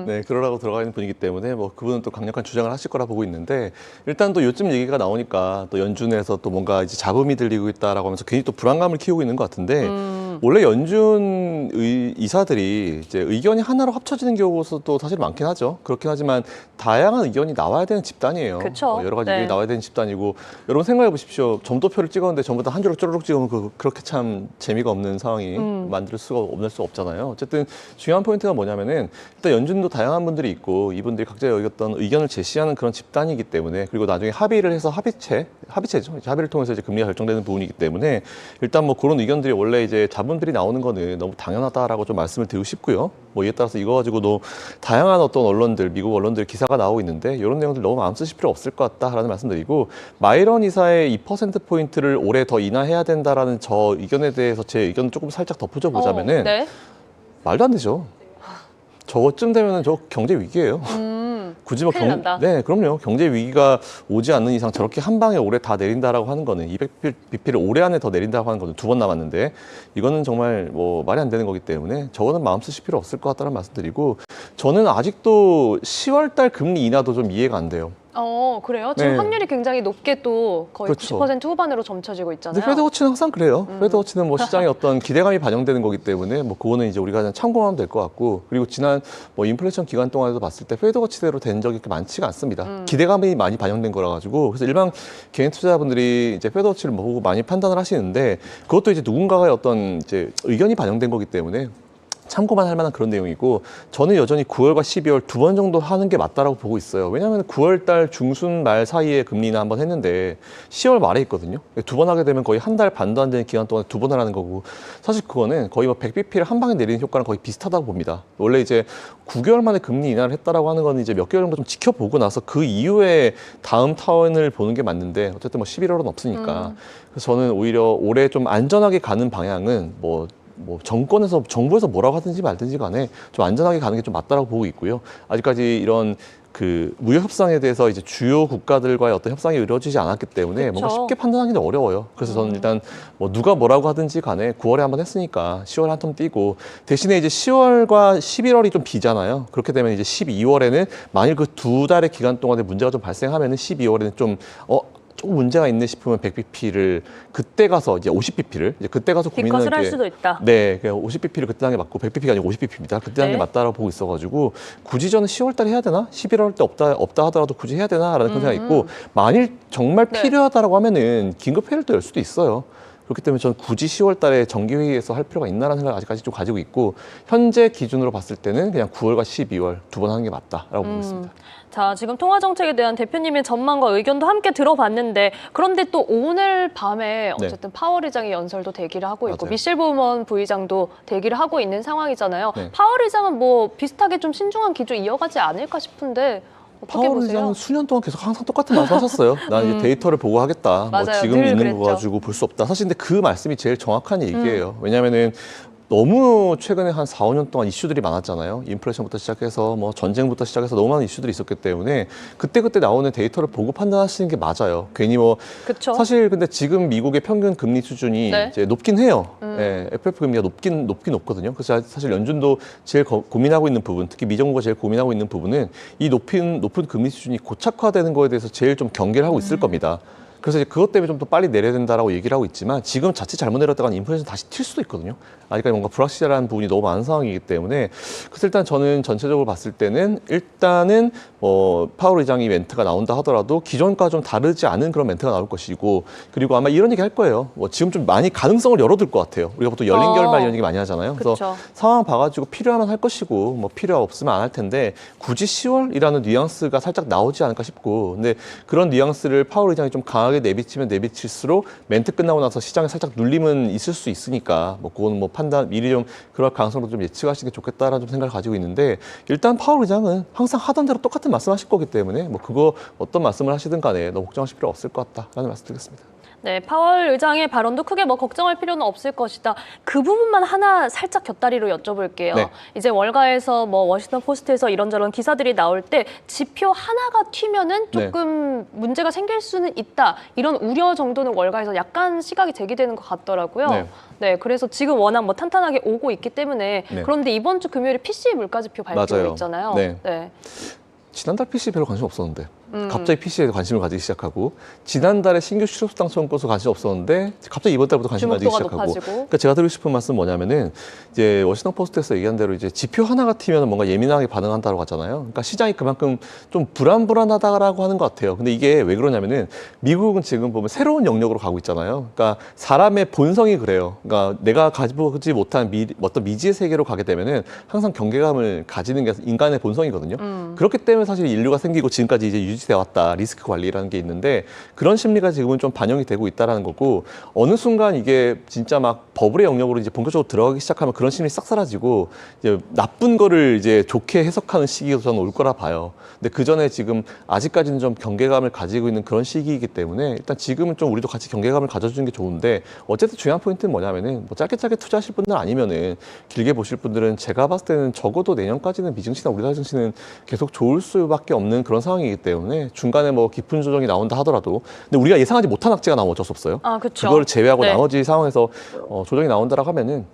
Speaker 4: 네, 그러라고 들어가 있는 분이기 때문에 뭐 그분은 또 강력한 주장을 하실 거라 보고 있는데 일단 또 요즘 얘기가 나오니까 또 연준에서 또 뭔가 이제 잡음이 들리고 있다라고 하면서 괜히 또 불안감을 키우고 있는 것 같은데 원래 연준 이사들이 이제 의견이 하나로 합쳐지는 경우도 사실 많긴 하죠. 그렇긴 하지만 다양한 의견이 나와야 되는 집단이에요.
Speaker 1: 그쵸.
Speaker 4: 여러 가지
Speaker 1: 네.
Speaker 4: 의견이 나와야 되는 집단이고 여러분 생각해 보십시오. 점도표를 찍었는데 전부 다 한 줄로 쪼르륵 찍으면 그렇게 참 재미가 없는 상황이 만들 수가 없잖아요. 어쨌든 중요한 포인트가 뭐냐면은 일단 연준도 다양한 분들이 있고 이분들이 각자의 어떤 의견을 제시하는 그런 집단이기 때문에 그리고 나중에 합의를 해서 합의체죠. 합의를 통해서 이제 금리가 결정되는 부분이기 때문에 일단 뭐 그런 의견들이 원래 이제 자본들이 나오는 거는 너무 당연하다라고 좀 말씀을 드리고 싶고요. 뭐 이에 따라서 이거 가지고도 다양한 어떤 언론들, 미국 언론들 기사가 나오고 있는데 이런 내용들 너무 마음 쓰실 필요 없을 것 같다라는 말씀드리고 마이런 이사의 2%포인트를 올해 더 인하해야 된다라는 저 의견에 대해서 제 의견 조금 살짝 덧붙여 보자면은
Speaker 1: 네.
Speaker 4: 말도 안 되죠. 저쯤 되면은 저 경제 위기예요. 굳이 뭐
Speaker 1: 큰일 난다.
Speaker 4: 네, 그럼요. 경제 위기가 오지 않는 이상 저렇게 한 방에 올해 다 내린다라고 하는 거는 200bp를 올해 안에 더 내린다고 하는 거는 2번 남았는데 이거는 정말 뭐 말이 안 되는 거기 때문에 저거는 마음 쓰실 필요 없을 것 같다는 말씀드리고 저는 아직도 10월 달 금리 인하도 좀 이해가 안 돼요.
Speaker 1: 그래요? 지금
Speaker 4: 네.
Speaker 1: 확률이 굉장히 높게 또 거의
Speaker 4: 그렇죠.
Speaker 1: 90% 후반으로 점쳐지고 있잖아요.
Speaker 4: 근데 페드워치는 항상 그래요. 페드워치는 뭐 시장에 어떤 기대감이 반영되는 거기 때문에 뭐 그거는 이제 우리가 그냥 참고하면 될 것 같고 그리고 지난 뭐 인플레이션 기간 동안에도 봤을 때 페드워치대로 된 적이 그렇게 많지가 않습니다. 기대감이 많이 반영된 거라 가지고 그래서 일반 개인 투자자분들이 이제 페드워치를 보고 많이 판단을 하시는데 그것도 이제 누군가의 어떤 이제 의견이 반영된 거기 때문에 참고만 할 만한 그런 내용이고 저는 여전히 9월과 12월 2번 정도 하는 게 맞다라고 보고 있어요. 왜냐하면 9월 달 중순 말 사이에 금리 인하 한번 했는데 10월 말에 있거든요. 2번 하게 되면 거의 한 달 반도 안 되는 기간 동안 2번 하라는 거고 사실 그거는 거의 뭐 100bp를 한 방에 내리는 효과랑 거의 비슷하다고 봅니다. 원래 이제 9개월 만에 금리 인하를 했다라고 하는 건 이제 몇 개월 정도 좀 지켜보고 나서 그 이후에 다음 타원을 보는 게 맞는데 어쨌든 뭐 11월은 없으니까 그래서 저는 오히려 올해 좀 안전하게 가는 방향은 뭐 정부에서 뭐라고 하든지 말든지 간에 좀 안전하게 가는 게 좀 맞다라고 보고 있고요. 아직까지 이런 그 무역 협상에 대해서 이제 주요 국가들과의 어떤 협상이 이루어지지 않았기 때문에 뭔가 쉽게 판단하기는 어려워요. 그래서 저는 일단 뭐 누가 뭐라고 하든지 간에 9월에 한번 했으니까 10월에 한 텀 뛰고 대신에 이제 10월과 11월이 좀 비잖아요. 그렇게 되면 이제 12월에는 만일 그 2달의 기간 동안에 문제가 좀 발생하면은 12월에는 좀 조금 문제가 있네 싶으면 100bp를 그때 가서 이제 50bp를 이제 그때 가서 고민하는
Speaker 1: 뒷것을 할
Speaker 4: 게
Speaker 1: 수도 있다.
Speaker 4: 네, 50bp를 그때 하는 게 맞고 100bp가 아니고 50bp입니다. 그때 하는 게
Speaker 1: 네.
Speaker 4: 맞다라고 보고 있어가지고 굳이 저는 10월 달에 해야 되나? 11월 때 없다 하더라도 굳이 해야 되나라는 그런 생각이 있고 만일 정말
Speaker 1: 네.
Speaker 4: 필요하다라고 하면은 긴급 회의를 또 열 수도 있어요. 그렇기 때문에 저는 굳이 10월 달에 정기회의에서 할 필요가 있나라는 생각을 아직까지 좀 가지고 있고 현재 기준으로 봤을 때는 그냥 9월과 12월 2번 하는 게 맞다라고 보고 있습니다.
Speaker 1: 자, 지금 통화 정책에 대한 대표님의 전망과 의견도 함께 들어봤는데 그런데 또 오늘 밤에 어쨌든 파월 의장이 연설도 대기를 하고 있고
Speaker 4: 맞아요.
Speaker 1: 미셸 보먼 부의장도 대기를 하고 있는 상황이잖아요.
Speaker 4: 네.
Speaker 1: 파월 의장은 뭐 비슷하게 좀 신중한 기조 이어가지 않을까 싶은데 어떻게
Speaker 4: 파월
Speaker 1: 보세요?
Speaker 4: 의장은 수년 동안 계속 항상 똑같은 말씀 하셨어요. 난 이제 데이터를 보고 하겠다. 뭐
Speaker 1: 맞아요.
Speaker 4: 지금
Speaker 1: 늘
Speaker 4: 있는
Speaker 1: 그랬죠.
Speaker 4: 거 가지고 볼 수 없다. 사실 근데 그 말씀이 제일 정확한 얘기예요. 왜냐하면은 너무 최근에 한 4, 5년 동안 이슈들이 많았잖아요. 인플레이션부터 시작해서 뭐 전쟁부터 시작해서 너무 많은 이슈들이 있었기 때문에 그때그때 나오는 데이터를 보고 판단하시는 게 맞아요. 괜히 뭐
Speaker 1: 그쵸?
Speaker 4: 사실 근데 지금 미국의 평균 금리 수준이
Speaker 1: 네.
Speaker 4: 이제 높긴 해요. 예, FF 금리가 높긴 높거든요. 그래서 사실 연준도 제일 고민하고 있는 부분, 특히 미정부가 제일 고민하고 있는 부분은 이 높은 금리 수준이 고착화되는 거에 대해서 제일 좀 경계를 하고 있을 겁니다. 그래서 이제 그것 때문에 좀 더 빨리 내려야 된다라고 얘기를 하고 있지만 지금 자칫 잘못 내렸다가 인플레이션 다시 튈 수도 있거든요. 아직까지 뭔가 불확실한 부분이 너무 많은 상황이기 때문에 그래서 일단 저는 전체적으로 봤을 때는 일단은 파월 의장이 멘트가 나온다 하더라도 기존과 좀 다르지 않은 그런 멘트가 나올 것이고 그리고 아마 이런 얘기 할 거예요. 지금 좀 많이 가능성을 열어둘 것 같아요. 우리가 보통 열린 결말 이런 얘기 많이 하잖아요. 그래서
Speaker 1: 그쵸.
Speaker 4: 상황 봐가지고 필요하면 할 것이고 뭐 필요 없으면 안 할 텐데 굳이 10월이라는 뉘앙스가 살짝 나오지 않을까 싶고 근데 그런 뉘앙스를 파월 의장이 좀 강하게 내비치면 내비칠수록 멘트 끝나고 나서 시장에 살짝 눌림은 있을 수 있으니까 뭐 그거는 뭐 판단 미리 좀 그럴 가능성도 좀 예측하시는 게 좋겠다라는 좀 생각을 가지고 있는데 일단 파월 의장은 항상 하던 대로 똑같은 말씀하실 거기 때문에 뭐 그거 어떤 말씀을 하시든 간에 너무 걱정하실 필요 없을 것 같다라는 말씀드리겠습니다.
Speaker 1: 네, 파월 의장의 발언도 크게 뭐 걱정할 필요는 없을 것이다. 그 부분만 하나 살짝 곁다리로 여쭤볼게요.
Speaker 4: 네.
Speaker 1: 이제 월가에서 뭐 워싱턴 포스트에서 이런저런 기사들이 나올 때 지표 하나가 튀면은 조금 문제가 생길 수는 있다. 이런 우려 정도는 월가에서 약간 시각이 제기되는 것 같더라고요.
Speaker 4: 네.
Speaker 1: 네, 그래서 지금 워낙 뭐 탄탄하게 오고 있기 때문에
Speaker 4: 네.
Speaker 1: 그런데 이번 주 금요일에 PCE 물가지표 발표가
Speaker 4: 맞아요.
Speaker 1: 있잖아요.
Speaker 4: 네. 지난달 PC에 별로 관심 없었는데 갑자기 PC에 관심을 가지기 시작하고 지난달에 신규 실업수당 청구서 관심 없었는데 갑자기 이번 달부터 관심 가지기
Speaker 1: 주목도가
Speaker 4: 시작하고
Speaker 1: 높아지고.
Speaker 4: 그러니까 제가 드리고 싶은 말씀은 뭐냐면은 이제 워싱턴 포스트에서 얘기한 대로 이제 지표 하나가 튀면 뭔가 예민하게 반응한다고 하잖아요. 그러니까 시장이 그만큼 좀 불안하다라고 하는 것 같아요. 근데 이게 왜 그러냐면은 미국은 지금 보면 새로운 영역으로 가고 있잖아요. 그러니까 사람의 본성이 그래요. 그러니까 내가 가지보지 못한 어떤 미지의 세계로 가게 되면은 항상 경계감을 가지는 게 인간의 본성이거든요. 그렇기 때문에 사실 인류가 생기고 지금까지 이제 유지되어 왔다. 리스크 관리라는 게 있는데 그런 심리가 지금은 좀 반영이 되고 있다는 거고 어느 순간 이게 진짜 막 버블의 영역으로 이제 본격적으로 들어가기 시작하면 그런 심리 싹 사라지고 이제 나쁜 거를 이제 좋게 해석하는 시기가 저는 올 거라 봐요. 근데 그 전에 지금 아직까지는 좀 경계감을 가지고 있는 그런 시기이기 때문에 일단 지금은 좀 우리도 같이 경계감을 가져주는 게 좋은데 어쨌든 중요한 포인트는 뭐냐면은 뭐 짧게 투자하실 분들 아니면은 길게 보실 분들은 제가 봤을 때는 적어도 내년까지는 미증시나 우리나라 증시는 계속 좋을 수밖에 없는 그런 상황이기 때문에 중간에 뭐 깊은 조정이 나온다 하더라도 근데 우리가 예상하지 못한 악재가 나오면 어쩔 수 없어요.
Speaker 1: 아, 그렇죠.
Speaker 4: 그걸 제외하고
Speaker 1: 네.
Speaker 4: 나머지 상황에서 조정이 나온다라고 하면은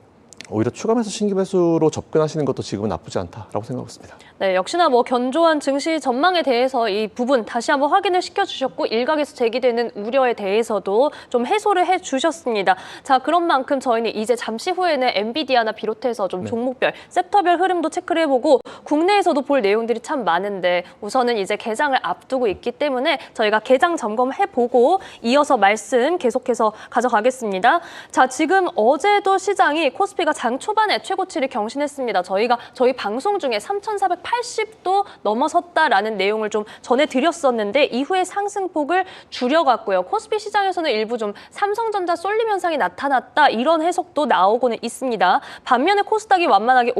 Speaker 4: 오히려 추가 매수, 신규 매수로 접근하시는 것도 지금은 나쁘지 않다라고 생각하고 있습니다.
Speaker 1: 네, 역시나 뭐 견조한 증시 전망에 대해서 이 부분 다시 한번 확인을 시켜주셨고 일각에서 제기되는 우려에 대해서도 좀 해소를 해주셨습니다. 자, 그런 만큼 저희는 이제 잠시 후에는 엔비디아나 비롯해서 좀 종목별, 섹터별 흐름도 체크를 해보고 국내에서도 볼 내용들이 참 많은데 우선은 이제 개장을 앞두고 있기 때문에 저희가 개장 점검해보고 이어서 말씀 계속해서 가져가겠습니다. 자, 지금 어제도 시장이 코스피가 장 초반에 최고치를 경신했습니다. 저희 방송 중에 3,480도 넘어섰다라는 내용을 좀 전해드렸었는데 이후에 상승폭을 줄여갔고요. 코스피 시장에서는 일부 좀 삼성전자 쏠림 현상이 나타났다 이런 해석도 나오고는 있습니다. 반면에 코스닥이 완만하게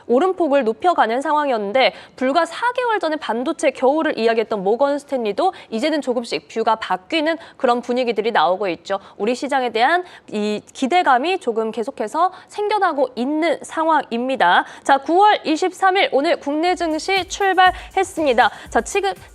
Speaker 1: 오름폭을 높여가는 상황이었는데 불과 4개월 전에 반도체 겨울을 이야기했던 모건 스탠리도 이제는 조금씩 뷰가 바뀌는 그런 분위기들이 나오고 있죠. 우리 시장에 대한 이 기대감이 조금 계속해서 생겨나고 있는 상황입니다. 자, 9월 23일 오늘 국내 증시 출발했습니다. 자,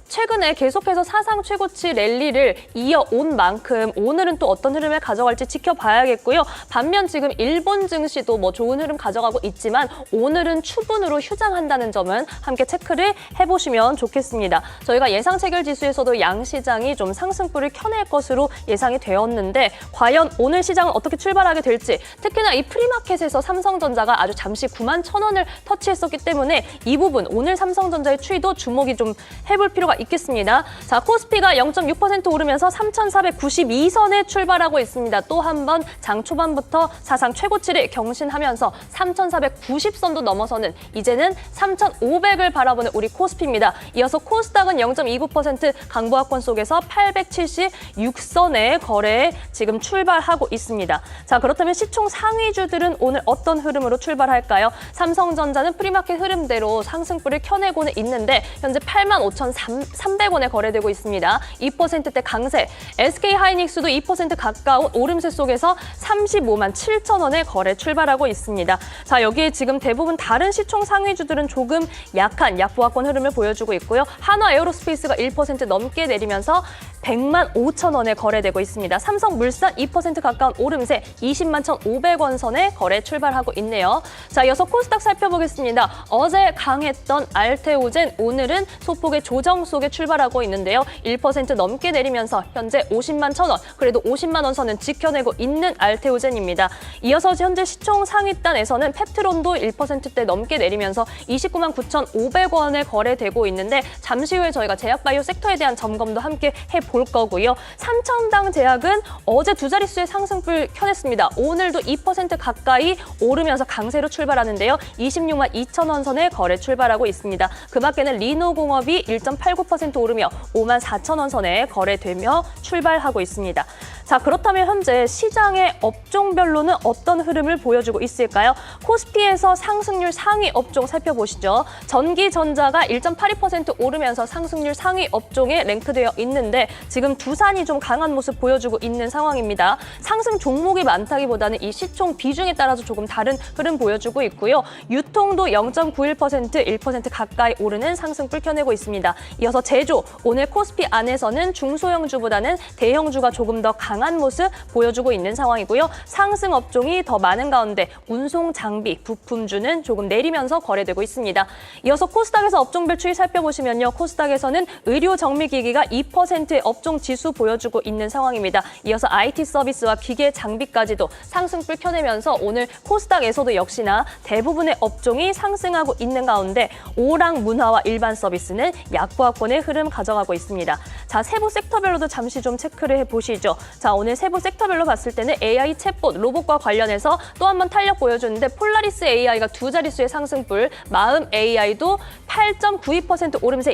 Speaker 1: 최근에 계속해서 사상 최고치 랠리를 이어온 만큼 오늘은 또 어떤 흐름을 가져갈지 지켜봐야겠고요. 반면 지금 일본 증시도 뭐 좋은 흐름 가져가고 있지만 오늘은 추분으로 휴장한다는 점은 함께 체크를 해보시면 좋겠습니다. 저희가 예상 체결 지수에서도 양시장이 좀 상승폭을 켜낼 것으로 예상이 되었는데 과연 오늘 시장은 어떻게 출발하게 될지 특히나 이 프리마켓에서 삼성전자가 아주 잠시 91,000원을 터치했었기 때문에 이 부분 오늘 삼성전자의 추이도 주목이 좀 해볼 필요가 있겠습니다. 자, 코스피가 0.6% 오르면서 3,492선에 출발하고 있습니다. 또 한 번 장 초반부터 사상 최고치를 경신하면서 3,490선도 넘어서는 이제는 3,500을 바라보는 우리 코스피입니다. 이어서 코스닥은 0.29% 강보합권 속에서 876선의 거래에 지금 출발하고 있습니다. 자, 그렇다면 시총 상위주들은 오늘 어떤 흐름으로 출발할까요? 삼성전자는 프리마켓 흐름대로 상승폭을 켜내고는 있는데 현재 85,300원에 거래되고 있습니다. 2%대 강세. SK하이닉스도 2% 가까운 오름세 속에서 357,000원에 거래 출발하고 있습니다. 자, 여기에 지금 대부분 다른 시총 상위주들은 조금 약한 약보합권 흐름을 보여주고 있고요. 한화에어로스페이스가 1% 넘게 내리면서 105,000원에 거래되고 있습니다. 삼성물산 2% 가까운 오름세 201,500원 선에 거래 출발하고 있네요. 자, 이어서 코스닥 살펴보겠습니다. 어제 강했던 알테오젠 오늘은 소폭의 조정 속에 출발하고 있는데요. 1% 넘게 내리면서 현재 50만 1,000원, 그래도 50만 원 선은 지켜내고 있는 알테오젠입니다. 이어서 현재 시총 상위단에서는 펩트론도 1%대 넘게 내리면서 29만 9,500원에 거래되고 있는데 잠시 후에 저희가 제약바이오 섹터에 대한 점검도 함께 해볼 거고요. 삼천당 제약은 어제 두 자릿수의 상승폭을 켜냈습니다. 오늘도 2% 가까이 오르면서 강세로 출발하는데요. 26만 2,000원 선에 거래 출발하고 있습니다. 그 밖에는 리노공업이 1.89% 오르며 5만 4,000원 선에 거래되며 출발하고 있습니다. 자, 그렇다면 현재 시장의 업종별로는 어떤 흐름을 보여주고 있을까요? 코스피에서 상승률 상위 업종 살펴보시죠. 전기전자가 1.82% 오르면서 상승률 상위 업종에 랭크되어 있는데 지금 두산이 좀 강한 모습 보여주고 있는 상황입니다. 상승 종목이 많다기보다는 이 시총 비중에 따라서 조금 다른 흐름 보여주고 있고요. 유통도 0.91%, 1% 가까이 오르는 상승폭을 켜내고 있습니다. 이어서 제조, 오늘 코스피 안에서는 중소형주보다는 대형주가 조금 더 강한 모습 보여주고 있는 상황이고요. 상승 업종이 더 많은 가운데 운송, 장비, 부품주는 조금 내리면서 거래되고 있습니다. 이어서 코스닥에서 업종별 추이 살펴보시면요. 코스닥에서는 의료 정밀기기가 2%의 업종 지수 보여주고 있는 상황입니다. 이어서 IT 서비스와 기계 장비까지도 상승폭을 켜내면서 오늘 코스닥에서도 역시나 대부분의 업종이 상승하고 있는 가운데 오락 문화와 일반 서비스는 약보합권의 흐름 가져가고 있습니다. 자, 세부 섹터별로도 잠시 좀 체크를 해보시죠. 자, 오늘 세부 섹터별로 봤을 때는 AI 챗봇, 로봇과 관련해서 또 한 번 탄력 보여주는데 폴라리스 AI가 두 자릿수의 상승폭, 마음 AI도 8.92% 오름세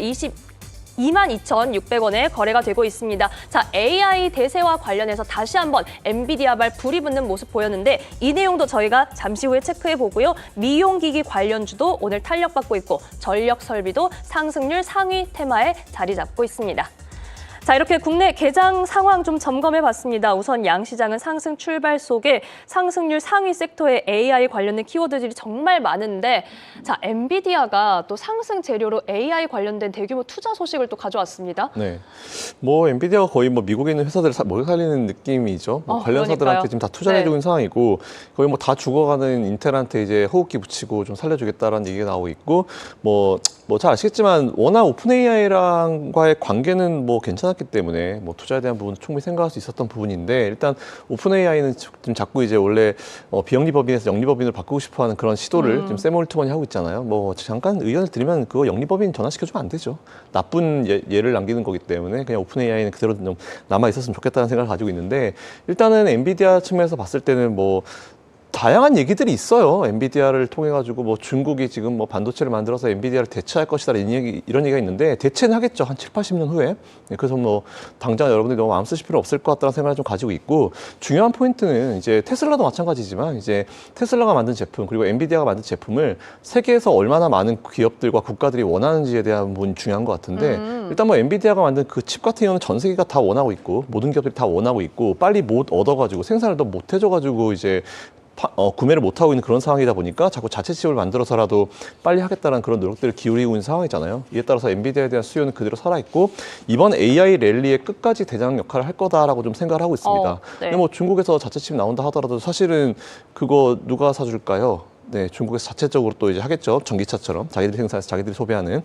Speaker 1: 22,600원에 거래가 되고 있습니다. 자, AI 대세와 관련해서 다시 한번 엔비디아발 불이 붙는 모습 보였는데 이 내용도 저희가 잠시 후에 체크해 보고요. 미용기기 관련주도 오늘 탄력받고 있고 전력 설비도 상승률 상위 테마에 자리 잡고 있습니다. 자, 이렇게 국내 개장 상황 좀 점검해 봤습니다. 우선 양시장은 상승 출발 속에 상승률 상위 섹터의 AI 관련된 키워드들이 정말 많은데, 자, 엔비디아가 또 상승 재료로 AI 관련된 대규모 투자 소식을 또 가져왔습니다.
Speaker 4: 네, 뭐 엔비디아가 거의 뭐 미국에 있는 회사들을 먹여 살리는 느낌이죠. 뭐 관련사들한테
Speaker 1: 그러니까요.
Speaker 4: 지금 다 투자를 해주고 있는 상황이고, 거의 뭐 다 죽어가는 인텔한테 이제 호흡기 붙이고 좀 살려주겠다라는 얘기가 나오고 있고, 뭐 잘 아시겠지만 워낙 오픈 AI랑과의 관계는 뭐 괜찮았기 때문에 뭐 투자에 대한 부분은 충분히 생각할 수 있었던 부분인데, 일단 오픈 AI는 지금 자꾸 이제 원래 비영리법인에서 영리법인으로 바꾸고 싶어하는 그런 시도를 지금 샘 올트먼이 하고 있잖아요. 뭐 잠깐 의견을 드리면 그거 영리법인 전환시켜주면 안 되죠. 나쁜 예를 남기는 거기 때문에 그냥 오픈 AI는 그대로 좀 남아 있었으면 좋겠다는 생각을 가지고 있는데, 일단은 엔비디아 측면에서 봤을 때는 뭐 다양한 얘기들이 있어요. 엔비디아를 통해 가지고 뭐 중국이 지금 뭐 반도체를 만들어서 엔비디아를 대체할 것이다 이런 얘기가 있는데, 대체는 하겠죠. 한 7, 80년 후에. 그래서 뭐 당장 여러분들이 너무 마음 쓰실 필요 없을 것 같다는 생각을 좀 가지고 있고, 중요한 포인트는 이제 테슬라도 마찬가지지만 이제 테슬라가 만든 제품 그리고 엔비디아가 만든 제품을 세계에서 얼마나 많은 기업들과 국가들이 원하는지에 대한 부분이 중요한 것 같은데, 일단 뭐 엔비디아가 만든 그 칩 같은 경우는 전 세계가 다 원하고 있고 모든 기업들이 다 원하고 있고, 빨리 못 얻어가지고 생산을 더 못 해줘가지고 이제 구매를 못하고 있는 그런 상황이다 보니까 자꾸 자체 칩을 만들어서라도 빨리 하겠다는 그런 노력들을 기울이고 있는 상황이잖아요. 이에 따라서 엔비디아에 대한 수요는 그대로 살아있고, 이번 AI 랠리에 끝까지 대장 역할을 할 거다라고 좀 생각을 하고 있습니다.
Speaker 1: 네.
Speaker 4: 근데 뭐 중국에서 자체 칩 나온다 하더라도 사실은 그거 누가 사줄까요? 네, 중국에서 자체적으로 또 이제 하겠죠. 전기차처럼 자기들이 생산해서 자기들이 소비하는,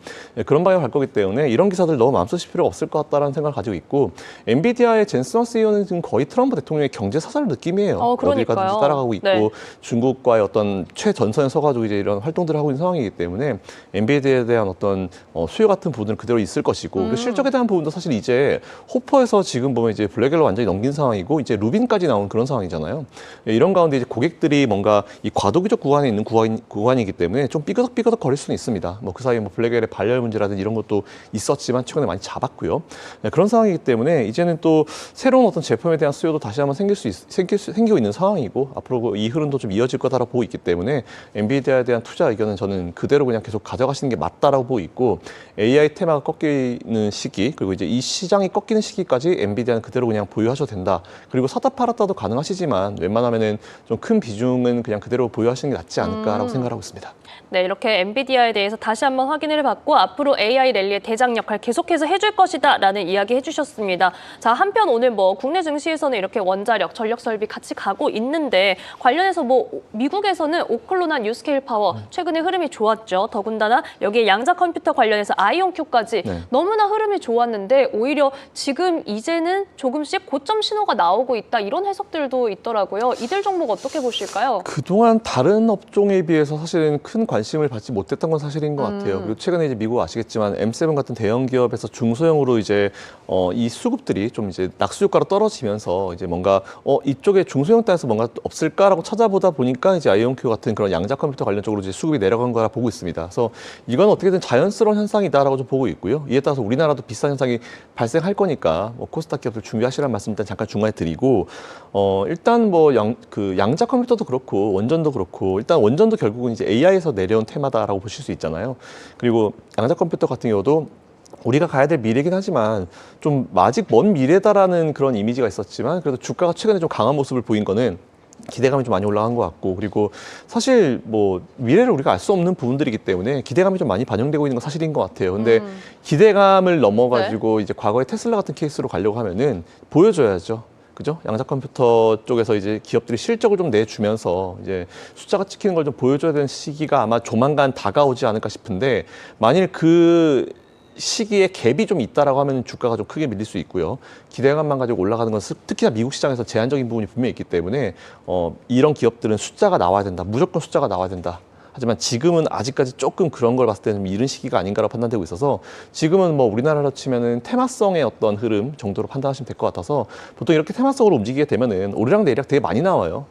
Speaker 4: 그런 방향을 갈 거기 때문에 이런 기사들 너무 마음 쓰실 필요가 없을 것 같다는 생각을 가지고 있고, 엔비디아의 젠슨 CEO는 지금 거의 트럼프 대통령의 경제 사설 느낌이에요. 어딜 가든지 따라가고 있고,
Speaker 1: 네.
Speaker 4: 중국과의 어떤 최전선에 서가지고 이제 이런 활동들을 하고 있는 상황이기 때문에 엔비디아에 대한 어떤 수요 같은 부분은 그대로 있을 것이고, 그리고 실적에 대한 부분도 사실 이제 호퍼에서 지금 보면 이제 블랙엘로 완전히 넘긴 상황이고 이제 루빈까지 나온 그런 상황이잖아요. 이런 가운데 이제 고객들이 뭔가 이 과도기적 구간에 있는 구간이기 때문에 좀 삐그덕삐그덕 거릴 수는 있습니다. 뭐 그 사이에 뭐 블랙엘의 발열 문제라든지 이런 것도 있었지만 최근에 많이 잡았고요. 네, 그런 상황이기 때문에 이제는 또 새로운 어떤 제품에 대한 수요도 다시 한번 생기고 있는 상황이고, 앞으로 이 흐름도 좀 이어질 거다라고 보고 있기 때문에 엔비디아에 대한 투자 의견은 저는 그대로 그냥 계속 가져가시는 게 맞다라고 보고 있고, AI 테마가 꺾이는 시기 그리고 이제 이 시장이 꺾이는 시기까지 엔비디아는 그대로 그냥 보유하셔도 된다. 그리고 사다 팔았다도 가능하시지만 웬만하면은 좀 큰 비중은 그냥 그대로 보유하시는 게 낫지 않을까라고 생각하고 있습니다.
Speaker 1: 네, 이렇게 엔비디아에 대해서 다시 한번 확인을 해봤고, 앞으로 AI 랠리의 대장 역할 계속해서 해줄 것이다 라는 이야기 해주셨습니다. 자, 한편 오늘 뭐 국내 증시에서는 이렇게 원자력, 전력 설비 같이 가고 있는데, 관련해서 뭐 미국에서는 오클로나 뉴스케일 파워 최근에 흐름이 좋았죠. 더군다나 여기에 양자 컴퓨터 관련해서 아이온큐까지
Speaker 4: 네.
Speaker 1: 너무나 흐름이 좋았는데, 오히려 지금 이제는 조금씩 고점 신호가 나오고 있다, 이런 해석들도 있더라고요. 이들 종목 어떻게 보실까요?
Speaker 4: 그동안 다른 업종에 비해서 사실은 큰 관심을 받지 못했던 건 사실인 것 같아요. 그리고 최근에 이제 미국 아시겠지만 M7 같은 대형 기업에서 중소형으로 이제 이 수급들이 좀 이제 낙수효과로 떨어지면서 이제 뭔가 이쪽에 중소형 단에서 뭔가 없을까라고 찾아보다 보니까 이제 아이온큐 같은 그런 양자 컴퓨터 관련 쪽으로 이제 수급이 내려간 거라 보고 있습니다. 그래서 이건 어떻게든 자연스러운 현상이다라고 좀 보고 있고요. 이에 따라서 우리나라도 비슷한 현상이 발생할 거니까 뭐 코스닥 기업들 준비하시라는 말씀 일단 잠깐 중간에 드리고, 일단 뭐 양자 컴퓨터도 그렇고 원전도 그렇고, 일단 원전도 결국은 이제 AI에서 내려온 테마다라고 보실 수 있잖아요. 그리고 양자 컴퓨터 같은 경우도 우리가 가야 될 미래긴 하지만 좀 아직 먼 미래다라는 그런 이미지가 있었지만, 그래도 주가가 최근에 좀 강한 모습을 보인 거는 기대감이 좀 많이 올라간 것 같고, 그리고 사실 뭐 미래를 우리가 알 수 없는 부분들이기 때문에 기대감이 좀 많이 반영되고 있는 건 사실인 것 같아요. 근데 기대감을 넘어가지고 이제 과거의 테슬라 같은 케이스로 가려고 하면은 보여줘야죠. 그죠? 양자 컴퓨터 쪽에서 이제 기업들이 실적을 좀 내주면서 이제 숫자가 찍히는 걸 좀 보여줘야 되는 시기가 아마 조만간 다가오지 않을까 싶은데, 만일 그 시기에 갭이 좀 있다라고 하면 주가가 좀 크게 밀릴 수 있고요. 기대감만 가지고 올라가는 건 특히나 미국 시장에서 제한적인 부분이 분명히 있기 때문에 이런 기업들은 숫자가 나와야 된다. 무조건 숫자가 나와야 된다. 하지만 지금은 아직까지 조금 그런 걸 봤을 때는 좀 이른 시기가 아닌가라고 판단되고 있어서 지금은 뭐 우리나라로 치면은 테마성의 어떤 흐름 정도로 판단하시면 될 것 같아서 보통 이렇게 테마성으로 움직이게 되면은 오르락 내리락 되게 많이 나와요.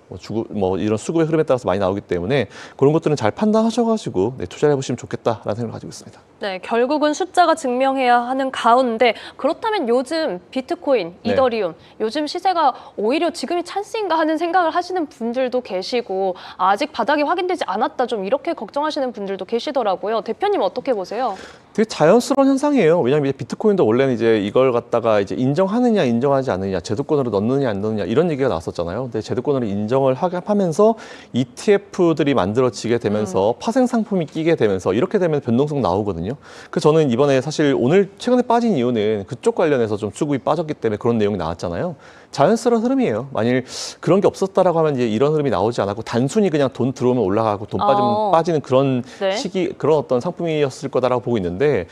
Speaker 4: 뭐 이런 수급의 흐름에 따라서 많이 나오기 때문에 그런 것들은 잘 판단하셔가지고 네, 투자를 해보시면 좋겠다라는 생각을 가지고 있습니다.
Speaker 1: 네, 결국은 숫자가 증명해야 하는 가운데 그렇다면 요즘 비트코인,
Speaker 4: 네.
Speaker 1: 이더리움 요즘 시세가 오히려 지금이 찬스인가 하는 생각을 하시는 분들도 계시고 아직 바닥이 확인되지 않았다 좀 이렇게 걱정하시는 분들도 계시더라고요. 대표님 어떻게 보세요?
Speaker 4: 되게 자연스러운 현상이에요. 왜냐하면 이제 비트코인도 원래는 이제 이걸 갖다가 이제 인정하느냐 인정하지 않느냐 제도권으로 넣느냐 안 넣느냐 이런 얘기가 나왔었잖아요. 근데 제도권으로 인정을 하면서 ETF들이 만들어지게 되면서 파생 상품이 끼게 되면서 이렇게 되면 변동성 나오거든요. 그래서 저는 이번에 사실 오늘 최근에 빠진 이유는 그쪽 관련해서 좀 수급이 빠졌기 때문에 그런 내용이 나왔잖아요. 자연스러운 흐름이에요. 만일 그런 게 없었다라고 하면 이제 이런 흐름이 나오지 않았고 단순히 그냥 돈 들어오면 올라가고 돈 빠지면 빠지는 그런
Speaker 1: 네.
Speaker 4: 시기 그런 어떤 상품이었을 거다라고 보고 있는데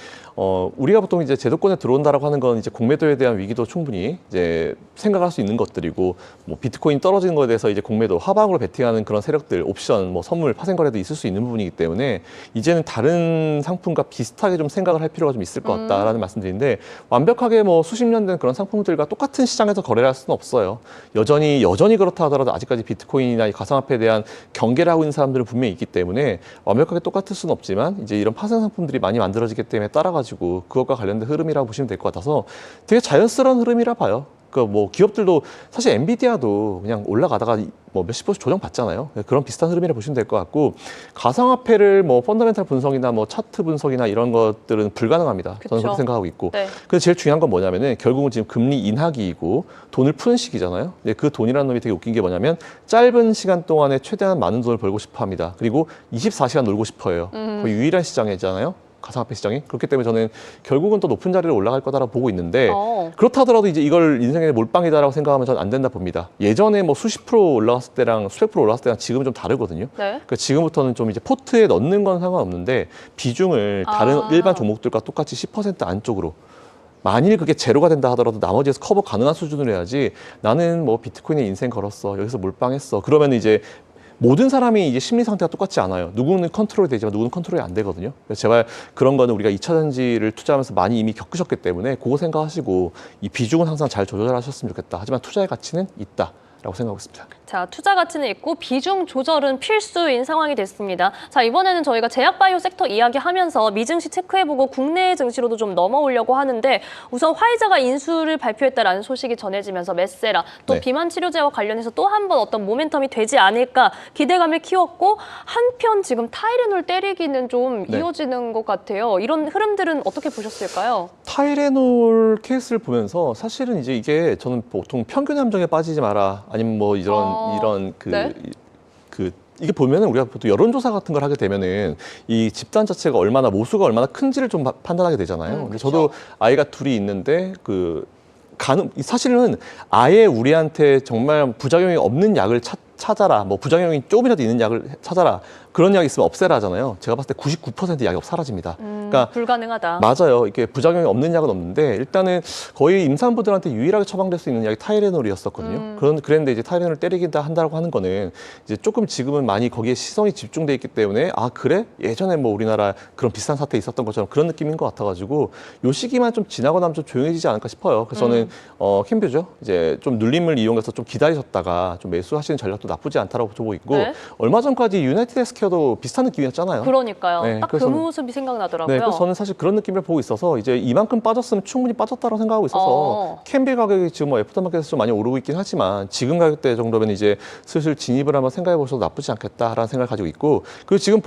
Speaker 4: 우리가 보통 이제 제도권에 들어온다라고 하는 건 이제 공매도에 대한 위기도 충분히 이제 생각할 수 있는 것들이고 뭐 비트코인 떨어지는 거에 대해서 이제 공매도 하방으로 베팅하는 그런 세력들 옵션 뭐 선물 파생 거래도 있을 수 있는 부분이기 때문에 이제는 다른 상품과 비슷하게 좀 생각을 할 필요가 좀 있을 것 같다라는 말씀드리는데 완벽하게 뭐 수십 년 된 그런 상품들과 똑같은 시장에서 거래를 할 수는 없어요. 여전히 그렇다 하더라도 아직까지 비트코인이나 이 가상화폐에 대한 경계를 하고 있는 사람들은 분명히 있기 때문에 완벽하게 똑같을 수는 없지만 이제 이런 파생 상품들이 많이 만들어지기 때문에 따라가지고 그것과 관련된 흐름이라고 보시면 될 것 같아서 되게 자연스러운 흐름이라 봐요. 그 뭐 기업들도 사실 엔비디아도 그냥 올라가다가 뭐 몇십 % 조정 받잖아요. 그런 비슷한 흐름이라 보시면 될 것 같고 가상화폐를 뭐 펀더멘탈 분석이나 뭐 차트 분석이나 이런 것들은 불가능합니다.
Speaker 1: 그쵸.
Speaker 4: 저는 그렇게 생각하고 있고.
Speaker 1: 네.
Speaker 4: 그래서 제일 중요한 건 뭐냐면은 결국은 지금 금리 인하기이고 돈을 푸는 시기잖아요. 근데 그 돈이라는 놈이 되게 웃긴 게 뭐냐면 짧은 시간 동안에 최대한 많은 돈을 벌고 싶어 합니다. 그리고 24시간 놀고 싶어 해요. 거의 유일한 시장이잖아요. 가상화폐 시장이. 그렇기 때문에 저는 결국은 더 높은 자리로 올라갈 거다라고 보고 있는데 그렇다 하더라도 이제 이걸 인생의 몰빵이다라고 생각하면 저는 안 된다 봅니다. 예전에 뭐 수십 프로 올라갔을 때랑 수백 프로 올라갔을 때랑 지금은 좀 다르거든요.
Speaker 1: 네.
Speaker 4: 그러니까 지금부터는 좀 이제 포트에 넣는 건 상관없는데 비중을 다른 일반 종목들과 똑같이 10% 안쪽으로 만일 그게 제로가 된다 하더라도 나머지에서 커버 가능한 수준으로 해야지 나는 뭐 비트코인에 인생 걸었어. 여기서 몰빵했어. 그러면 이제 모든 사람이 이제 심리 상태가 똑같지 않아요. 누구는 컨트롤이 되지만 누구는 컨트롤이 안 되거든요. 그래서 제발 그런 거는 우리가 2차 전지를 투자하면서 많이 이미 겪으셨기 때문에 그거 생각하시고 이 비중은 항상 잘 조절하셨으면 좋겠다. 하지만 투자의 가치는 있다라고 생각하고 있습니다.
Speaker 1: 자, 투자 가치는 있고 비중 조절은 필수인 상황이 됐습니다. 자, 이번에는 저희가 제약바이오 섹터 이야기하면서 미증시 체크해보고 국내 증시로도 좀 넘어오려고 하는데 우선 화이자가 인수를 발표했다라는 소식이 전해지면서 메세라 또
Speaker 4: 네.
Speaker 1: 비만 치료제와 관련해서 또 한 번 어떤 모멘텀이 되지 않을까 기대감을 키웠고 한편 지금 타이레놀 때리기는 좀
Speaker 4: 네.
Speaker 1: 이어지는 것 같아요. 이런 흐름들은 어떻게 보셨을까요?
Speaker 4: 타이레놀 케이스를 보면서 사실은 이제 이게 저는 보통 평균 함정에 빠지지 마라 아니면 뭐 이런
Speaker 1: 네.
Speaker 4: 이게 보면은 우리가 보통 여론조사 같은 걸 하게 되면은 이 집단 자체가 얼마나 모수가 얼마나 큰지를 좀 판단하게 되잖아요. 근데 저도 아이가 둘이 있는데 사실은 아예 우리한테 정말 부작용이 없는 약을 찾아라. 뭐 부작용이 조금이라도 있는 약을 찾아라. 그런 약이 있으면 없애라 하잖아요. 제가 봤을 때 99% 약이 사라집니다. 그러니까
Speaker 1: 불가능하다.
Speaker 4: 맞아요. 이게 부작용이 없는 약은 없는데 일단은 거의 임산부들한테 유일하게 처방될 수 있는 약이 타이레놀이었었거든요. 그랬는데 이제 타이레놀을 때리긴다 한다고 하는 거는 이제 조금 지금은 많이 거기에 시선이 집중돼 있기 때문에 아 그래? 예전에 뭐 우리나라 그런 비슷한 사태 있었던 것처럼 그런 느낌인 것 같아가지고 요 시기만 좀 지나고 나면 좀 조용해지지 않을까 싶어요. 그래서 저는 캠뷰죠. 이제 좀 눌림을 이용해서 좀 기다리셨다가 좀 매수하시는 전략도 나쁘지 않다라고 보고 있고
Speaker 1: 네.
Speaker 4: 얼마 전까지 유나이티드 헬스케어도 비슷한 느낌이었잖아요.
Speaker 1: 그러니까요.
Speaker 4: 네,
Speaker 1: 딱 그
Speaker 4: 그래서
Speaker 1: 모습이 생각나더라고요.
Speaker 4: 네, 그래서 저는 사실 그런 느낌을 보고 있어서 이제 이만큼 빠졌으면 충분히 빠졌다고 생각하고 있어서 캠빌 가격이 지금 뭐 애프터마켓에서 좀 많이 오르고 있긴 하지만 지금 가격대 정도면 이제 슬슬 진입을 한번 생각해 보셔도 나쁘지 않겠다라는 생각을 가지고 있고 그리고 지금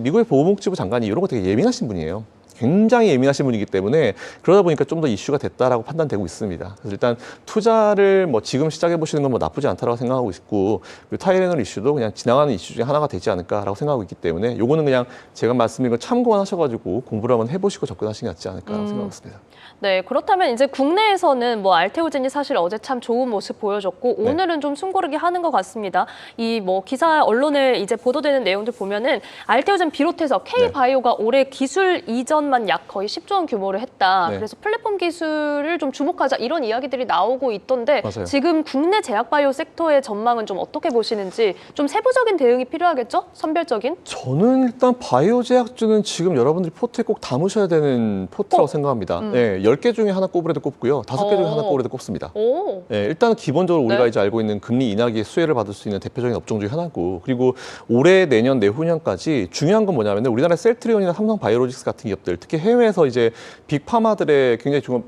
Speaker 4: 미국의 보건복지부 장관이 이런 거 되게 예민하신 분이에요. 굉장히 예민하신 분이기 때문에 그러다 보니까 좀 더 이슈가 됐다라고 판단되고 있습니다. 그래서 일단 투자를 뭐 지금 시작해 보시는 건 뭐 나쁘지 않다라고 생각하고 있고 그리고 타이레놀 이슈도 그냥 지나가는 이슈 중에 하나가 되지 않을까라고 생각하고 있기 때문에 요거는 그냥 제가 말씀드린 거 참고만 하셔가지고 공부를 한번 해보시고 접근하시는 게 낫지 않을까라고 생각하고 있습니다.
Speaker 1: 네, 그렇다면 이제 국내에서는 뭐 알테오젠이 사실 어제 참 좋은 모습 보여줬고
Speaker 4: 네.
Speaker 1: 오늘은 좀 숨고르기 하는 것 같습니다. 이 뭐 기사 언론에 이제 보도되는 내용들 보면은 알테오젠 비롯해서 K바이오가 올해 기술 이전 2년만 약 거의 10조 원 규모를 했다.
Speaker 4: 네.
Speaker 1: 그래서 플랫폼 기술을 좀 주목하자 이런 이야기들이 나오고 있던데
Speaker 4: 맞아요.
Speaker 1: 지금 국내 제약바이오 섹터의 전망은 좀 어떻게 보시는지 좀 세부적인 대응이 필요하겠죠? 선별적인?
Speaker 4: 저는 일단 바이오 제약주는 지금 여러분들이 포트에 꼭 담으셔야 되는 포트라고 생각합니다. 네, 10개 중에 하나 꼽으래도 꼽고요. 5개 중에 하나 꼽으래도 꼽습니다.
Speaker 1: 오.
Speaker 4: 네, 일단 기본적으로 우리가
Speaker 1: 네.
Speaker 4: 이제 알고 있는 금리 인하기에 수혜를 받을 수 있는 대표적인 업종 중에 하나고, 그리고 올해, 내년, 내후년까지 중요한 건 뭐냐면 우리나라 셀트리온이나 삼성 바이오로직스 같은 기업들, 특히 해외에서 이제 빅파마들의 굉장히 중요한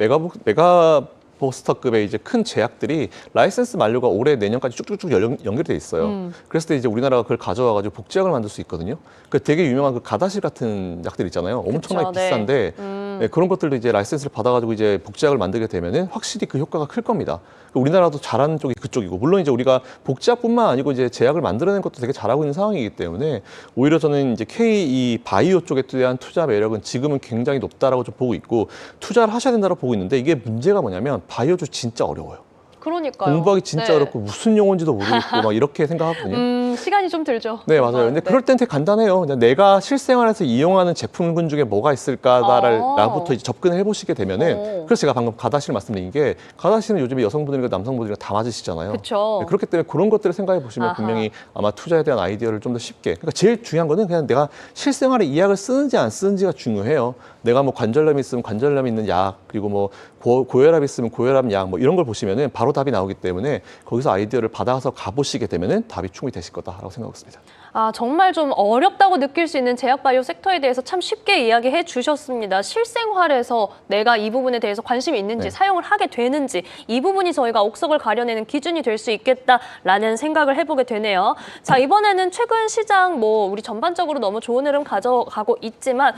Speaker 4: 메가버스터급의 이제 큰 제약들이 라이센스 만료가 올해 내년까지 쭉쭉쭉 연결이 돼 있어요. 그랬을 때 이제 우리나라가 그걸 가져와가지고 복제약을 만들 수 있거든요. 그 되게 유명한 그 가다실 같은 약들 있잖아요. 엄청나게
Speaker 1: 그쵸, 네.
Speaker 4: 비싼데 네, 그런 것들도 이제 라이센스를 받아가지고 이제 복제약을 만들게 되면은 확실히 그 효과가 클 겁니다. 우리나라도 잘하는 쪽이 그쪽이고, 물론 이제 우리가 복제약뿐만 아니고 이제 제약을 만들어내는 것도 되게 잘하고 있는 상황이기 때문에 오히려 저는 이제 이 바이오 쪽에 대한 투자 매력은 지금은 굉장히 높다라고 좀 보고 있고, 투자를 하셔야 된다고 보고 있는데, 이게 문제가 뭐냐면 바이오주 진짜 어려워요.
Speaker 1: 그러니까요.
Speaker 4: 공부하기 진짜
Speaker 1: 네.
Speaker 4: 어렵고 무슨 용어인지도 모르겠고 막 이렇게 생각하거든요.
Speaker 1: 시간이 좀 들죠.
Speaker 4: 네, 맞아요. 근데 그럴 땐 되게 간단해요. 그냥 내가 실생활에서 이용하는 제품군 중에 뭐가 있을까라부터 이제 접근을 해보시게 되면은, 그래서 제가 방금 가다실 말씀드린 게, 가다실은 요즘에 여성분들과 남성분들이랑 다 맞으시잖아요.
Speaker 1: 그쵸.
Speaker 4: 네, 그렇기 때문에 그런 것들을 생각해 보시면
Speaker 1: 아하.
Speaker 4: 분명히 아마 투자에 대한 아이디어를 좀 더 쉽게. 그러니까 제일 중요한 거는 그냥 내가 실생활에 이 약을 쓰는지 안 쓰는지가 중요해요. 내가 뭐 관절염이 있으면 관절염 있는 약, 그리고 뭐 고혈압이 있으면 고혈압 약, 뭐 이런 걸 보시면은 바로 답이 나오기 때문에 거기서 아이디어를 받아서 가보시게 되면은 답이 충분히 되실 거다라고 생각하고 있습니다.
Speaker 1: 아, 정말 좀 어렵다고 느낄 수 있는 제약바이오 섹터에 대해서 참 쉽게 이야기해 주셨습니다. 실생활에서 내가 이 부분에 대해서 관심이 있는지,
Speaker 4: 네.
Speaker 1: 사용을 하게 되는지, 이 부분이 저희가 옥석을 가려내는 기준이 될 수 있겠다라는 생각을 해보게 되네요. 자, 이번에는 최근 시장 우리 전반적으로 너무 좋은 흐름 가져가고 있지만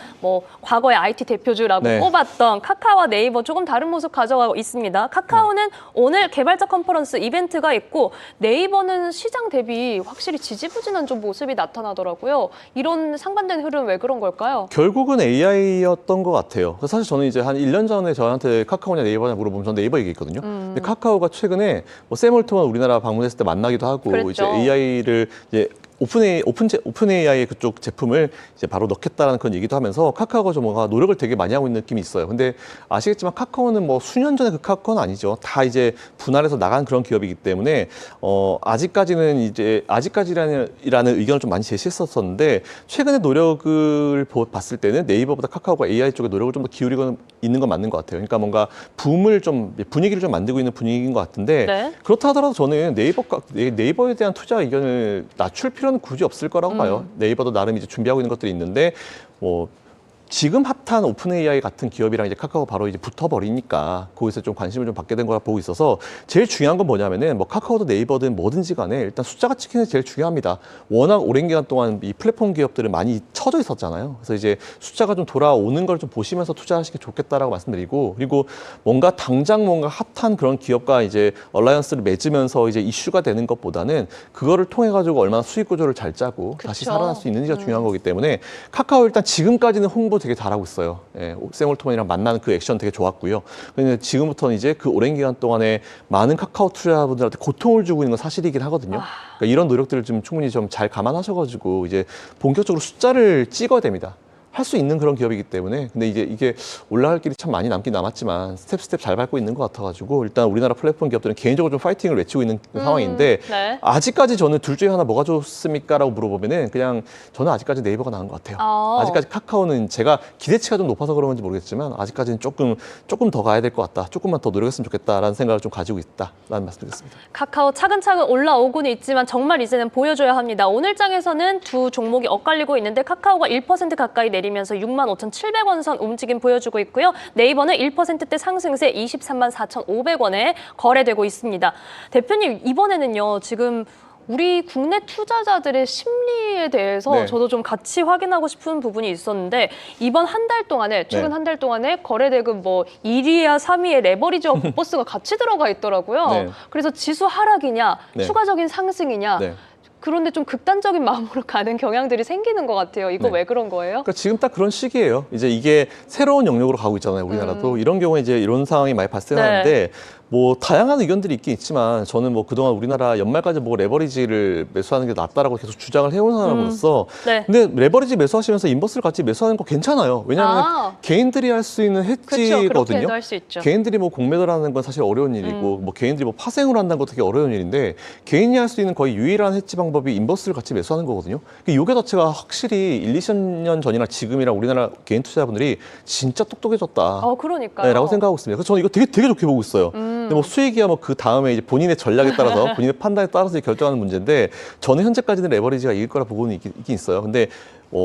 Speaker 1: 과거의 IT 대표주라고
Speaker 4: 네.
Speaker 1: 꼽았던 카카오와 네이버 조금 다른 모습 가져가고 있습니다. 카카오는 오늘 개발자 컨퍼런스 이벤트가 있고, 네이버는 시장 대비 확실히 지지부진한 좀 모습이 나타나더라고요. 이런 상반된 흐름 왜 그런 걸까요?
Speaker 4: 결국은 AI였던 것 같아요. 그래서 사실 저는 이제 한 1년 전에 저한테 카카오냐 네이버냐 물어보면 저는 네이버 얘기했거든요. 근데 카카오가 최근에 샘 올트먼 우리나라 방문했을 때 만나기도 하고,
Speaker 1: 그랬죠.
Speaker 4: 이제 AI를 이제 오픈 AI의 그쪽 제품을 이제 바로 넣겠다라는 그런 얘기도 하면서 카카오가 좀 뭔가 노력을 되게 많이 하고 있는 느낌이 있어요. 근데 아시겠지만 카카오는 수년 전에 그 카카오는 아니죠. 다 이제 분할해서 나간 그런 기업이기 때문에 아직까지라는 의견을 좀 많이 제시했었는데, 최근에 노력을 봤을 때는 네이버보다 카카오가 AI 쪽에 노력을 좀 더 기울이고 있는 건 맞는 것 같아요. 그러니까 뭔가 분위기를 좀 만들고 있는 분위기인 것 같은데,
Speaker 1: 네.
Speaker 4: 그렇다 하더라도 저는 네이버에 대한 투자 의견을 낮출 필요는 굳이 없을 거라고 봐요. 네이버도 나름 이제 준비하고 있는 것들이 있는데, 지금 핫한 오픈 AI 같은 기업이랑 이제 카카오가 바로 이제 붙어버리니까 거기서 좀 관심을 좀 받게 된 거라 보고 있어서, 제일 중요한 건 뭐냐면은 카카오든 네이버든 뭐든지 간에 일단 숫자가 찍히는 게 제일 중요합니다. 워낙 오랜 기간 동안 이 플랫폼 기업들은 많이 쳐져 있었잖아요. 그래서 이제 숫자가 좀 돌아오는 걸 좀 보시면서 투자하시는 게 좋겠다라고 말씀드리고, 그리고 당장 뭔가 핫한 그런 기업과 이제 얼라이언스를 맺으면서 이제 이슈가 되는 것보다는 그거를 통해 가지고 얼마나 수익 구조를 잘 짜고
Speaker 1: 그쵸.
Speaker 4: 다시 살아날 수 있는지가 중요한 거기 때문에, 카카오 일단 지금까지는 홍보 되게 잘하고 있어요. 샘 올트먼이랑 만나는 그 액션 되게 좋았고요. 근데 지금부터는 이제 그 오랜 기간 동안에 많은 카카오 투자자분들한테 고통을 주고 있는 건 사실이긴 하거든요. 그러니까 이런 노력들을 좀 충분히 좀 잘 감안하셔가지고 이제 본격적으로 숫자를 찍어야 됩니다. 할 수 있는 그런 기업이기 때문에. 근데 이게 올라갈 길이 참 많이 남긴 남았지만 스텝 잘 밟고 있는 것 같아가지고, 일단 우리나라 플랫폼 기업들은 개인적으로 좀 파이팅을 외치고 있는 상황인데,
Speaker 1: 네.
Speaker 4: 아직까지 저는 둘 중에 하나 뭐가 좋습니까? 라고 물어보면은 그냥 저는 아직까지 네이버가 나은 것 같아요. 아직까지 카카오는 제가 기대치가 좀 높아서 그런 건지 모르겠지만 아직까지는 조금 더 가야 될 것 같다. 조금만 더 노력했으면 좋겠다라는 생각을 좀 가지고 있다라는 말씀드리겠습니다.
Speaker 1: 카카오 차근차근 올라오고는 있지만 정말 이제는 보여줘야 합니다. 오늘 장에서는 두 종목이 엇갈리고 있는데, 카카오가 1% 가까이 내리면서 65,700원 선 움직임 보여주고 있고요. 네이버는 1%대 상승세 234,500원에 거래되고 있습니다. 대표님, 이번에는요, 지금 우리 국내 투자자들의 심리에 대해서
Speaker 4: 네.
Speaker 1: 저도 좀 같이 확인하고 싶은 부분이 있었는데, 이번 한 달 동안에, 최근
Speaker 4: 네.
Speaker 1: 한 달 동안에 거래대금 1위와 3위에 레버리지와 버스가 같이 들어가 있더라고요.
Speaker 4: 네.
Speaker 1: 그래서 지수 하락이냐,
Speaker 4: 네.
Speaker 1: 추가적인 상승이냐,
Speaker 4: 네.
Speaker 1: 그런데 좀 극단적인 마음으로 가는 경향들이 생기는 것 같아요. 이거
Speaker 4: 네.
Speaker 1: 왜 그런 거예요?
Speaker 4: 그러니까 지금 딱 그런 시기예요. 이제 이게 새로운 영역으로 가고 있잖아요. 우리나라도 이런 경우에 이제 이런 상황이 많이 발생하는데, 뭐 다양한 의견들이 있긴 있지만 저는 뭐 그동안 우리나라 연말까지 뭐 레버리지를 매수하는 게 낫다라고 계속 주장을 해온 사람으로서
Speaker 1: 네.
Speaker 4: 근데 레버리지 매수하시면서 인버스를 같이 매수하는 거 괜찮아요. 왜냐하면 개인들이 할 수 있는
Speaker 1: 그렇죠.
Speaker 4: 해지거든요.
Speaker 1: 그렇게도 할 수 있죠.
Speaker 4: 개인들이 뭐 공매도라는 건 사실 어려운 일이고 뭐 개인들이 뭐 파생을 한다는 것도 되게 어려운 일인데 개인이 할 수 있는 거의 유일한 해지 방법이 인버스를 같이 매수하는 거거든요. 이게 자체가 확실히 1, 2년 전이나 지금이랑 우리나라 개인 투자자분들이 진짜 똑똑해졌다.
Speaker 1: 그러니까요.
Speaker 4: 네, 라고 생각하고 있습니다. 그래서 저는 이거 되게 좋게 보고 있어요. 근데 뭐 수익이야 뭐 그 다음에 이제 본인의 전략에 따라서 본인의 판단에 따라서 결정하는 문제인데 저는 현재까지는 레버리지가 이길 거라 보고는 있긴 있어요. 근데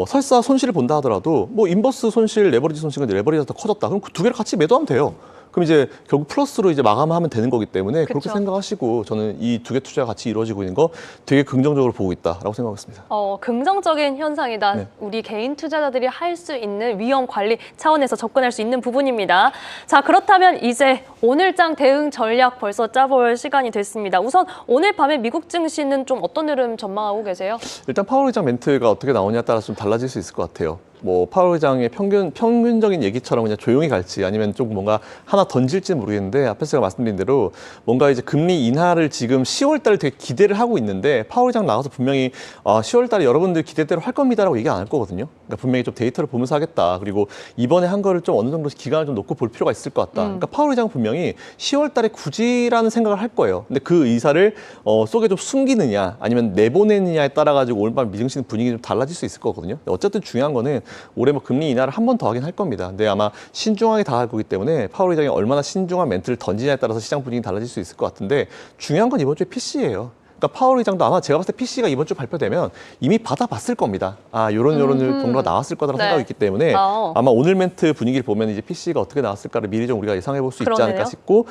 Speaker 4: 설사 손실을 본다 하더라도 뭐 인버스 손실, 레버리지 손실은 레버리지가 더 커졌다. 그럼 그 두 개를 같이 매도하면 돼요. 그럼 이제 결국 플러스로 이제 마감하면 되는 거기 때문에 그렇게
Speaker 1: 그쵸.
Speaker 4: 생각하시고 저는 이 두 개 투자가 같이 이루어지고 있는 거 되게 긍정적으로 보고 있다라고 생각하고 있습니다.
Speaker 1: 긍정적인 현상이다.
Speaker 4: 네.
Speaker 1: 우리 개인 투자자들이 할 수 있는 위험 관리 차원에서 접근할 수 있는 부분입니다. 자, 그렇다면 이제 오늘장 대응 전략 벌써 짜볼 시간이 됐습니다. 우선 오늘 밤에 미국 증시는 좀 어떤 흐름 전망하고 계세요?
Speaker 4: 일단 파월 의장 멘트가 어떻게 나오냐에 따라서 좀 달라질 수 있을 것 같아요. 뭐 파월 의장의 평균적인 얘기처럼 그냥 조용히 갈지 아니면 좀 뭔가 하나 던질지는 모르겠는데 앞에서 제가 말씀드린 대로 뭔가 이제 금리 인하를 지금 10월 달에 되게 기대를 하고 있는데 파월 의장 나가서 분명히 10월 달에 여러분들 기대대로 할 겁니다라고 얘기 안 할 거거든요. 그러니까 분명히 좀 데이터를 보면서 하겠다. 그리고 이번에 한 거를 좀 어느 정도 기간을 좀 놓고 볼 필요가 있을 것 같다. 그러니까 파월 의장은 분명히 10월 달에 굳이라는 생각을 할 거예요. 근데 그 의사를 속에 좀 숨기느냐 아니면 내보내느냐에 따라 가지고 오늘 밤 미증시는 분위기 좀 달라질 수 있을 거거든요. 어쨌든 중요한 거는 올해 뭐 금리 인하를 한 번 더 하긴 할 겁니다. 근데 아마 신중하게 다 할 거기 때문에 파월 의장이 얼마나 신중한 멘트를 던지냐에 따라서 시장 분위기 달라질 수 있을 것 같은데 중요한 건 이번 주에 PC예요. 그러니까 파월 의장도 아마 제가 봤을 때 PC가 이번 주 발표되면 이미 받아봤을 겁니다. 요런 정도가 나왔을 거라는
Speaker 1: 네.
Speaker 4: 생각이 있기 때문에 아마 오늘 멘트 분위기를 보면 이제 PC가 어떻게 나왔을까를 미리 좀 우리가 예상해 볼 수 있지 않을까 싶고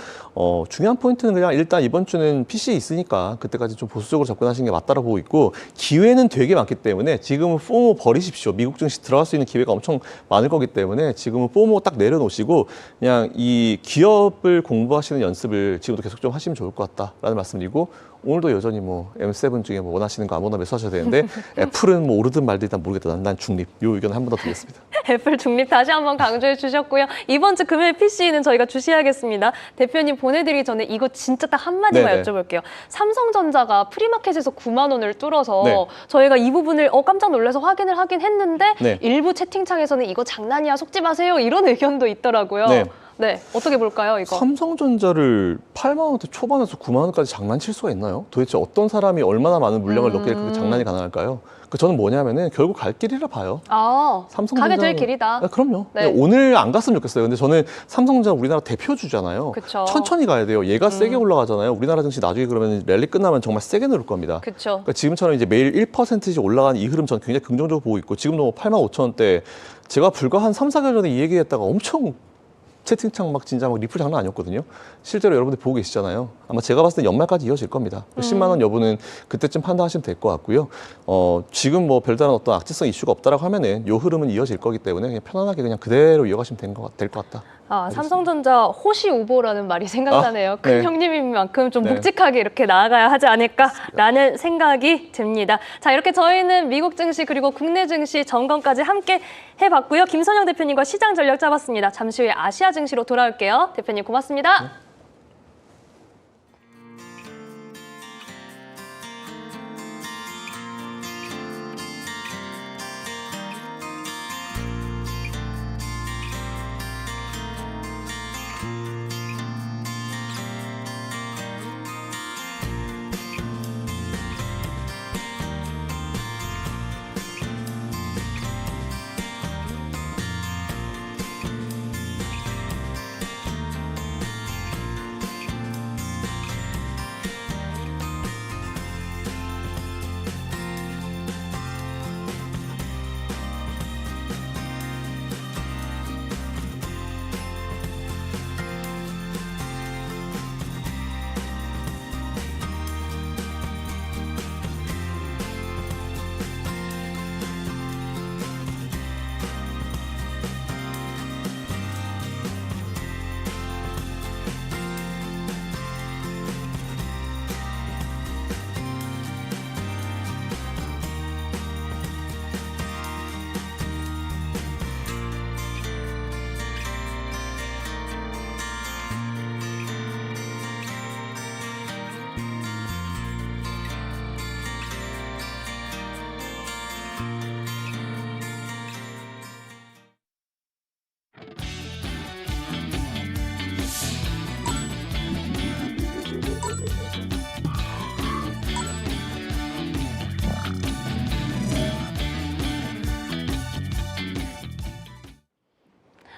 Speaker 4: 중요한 포인트는 그냥 일단 이번 주는 PC 있으니까 그때까지 좀 보수적으로 접근하시는 게 맞다고 보고 있고 기회는 되게 많기 때문에 지금은 포모 버리십시오. 미국 증시 들어갈 수 있는 기회가 엄청 많을 거기 때문에 지금은 포모 딱 내려놓으시고 그냥 이 기업을 공부하시는 연습을 지금도 계속 좀 하시면 좋을 것 같다라는 말씀드리고 오늘도 여전히 뭐 M7 중에 뭐 원하시는 거 아무거나 매수하셔야 되는데 애플은 뭐 오르든 말든 일단 모르겠다. 난 중립. 요 의견 한 번 더 드리겠습니다.
Speaker 1: 애플 중립 다시 한번 강조해 주셨고요. 이번 주 금요일 PC는 저희가 주시하겠습니다. 대표님 보내드리기 전에 이거 진짜 딱 한마디만
Speaker 4: 네네.
Speaker 1: 여쭤볼게요. 삼성전자가 프리마켓에서 9만 원을 뚫어서
Speaker 4: 네.
Speaker 1: 저희가 이 부분을 깜짝 놀라서 확인을 하긴 했는데
Speaker 4: 네.
Speaker 1: 일부 채팅창에서는 이거 장난이야 속지 마세요 이런 의견도 있더라고요.
Speaker 4: 네.
Speaker 1: 네, 어떻게 볼까요 이거?
Speaker 4: 삼성전자를 8만 원대 초반에서 9만 원까지 장난칠 수가 있나요? 도대체 어떤 사람이 얼마나 많은 물량을 넣기에 그렇게 장난이 가능할까요? 저는 뭐냐면은 결국 갈 길이라 봐요.
Speaker 1: 가게 될 길이다.
Speaker 4: 그럼요.
Speaker 1: 네.
Speaker 4: 오늘 안 갔으면 좋겠어요. 근데 저는 삼성전자 우리나라 대표주잖아요.
Speaker 1: 그쵸.
Speaker 4: 천천히 가야 돼요. 얘가 세게 올라가잖아요. 우리나라 증시 나중에 그러면 랠리 끝나면 정말 세게 누를 겁니다.
Speaker 1: 그렇죠.
Speaker 4: 그러니까 지금처럼 이제 매일 1%씩 올라가는 이 흐름 저는 굉장히 긍정적으로 보고 있고 지금도 뭐 8만 5천 원대 제가 불과 한 3, 4개월 전에 이 얘기했다가 엄청 채팅창 진짜 리플 장난 아니었거든요. 실제로 여러분들 보고 계시잖아요. 아마 제가 봤을 때 연말까지 이어질 겁니다. 10만 원 여부는 그때쯤 판단하시면 될 것 같고요. 지금 뭐 별다른 어떤 악재성 이슈가 없다라고 하면은 요 흐름은 이어질 거기 때문에 그냥 편안하게 그냥 그대로 이어가시면 될 것 같다.
Speaker 1: 삼성전자 호시 우보라는 말이 생각나네요. 큰
Speaker 4: 네.
Speaker 1: 형님인 만큼 좀
Speaker 4: 네.
Speaker 1: 묵직하게 이렇게 나아가야 하지 않을까라는 생각이 듭니다. 자, 이렇게 저희는 미국 증시 그리고 국내 증시 점검까지 함께 해봤고요. 김선영 대표님과 시장 전략 짜봤습니다. 잠시 후에 아시아 증시로 돌아올게요. 대표님 고맙습니다.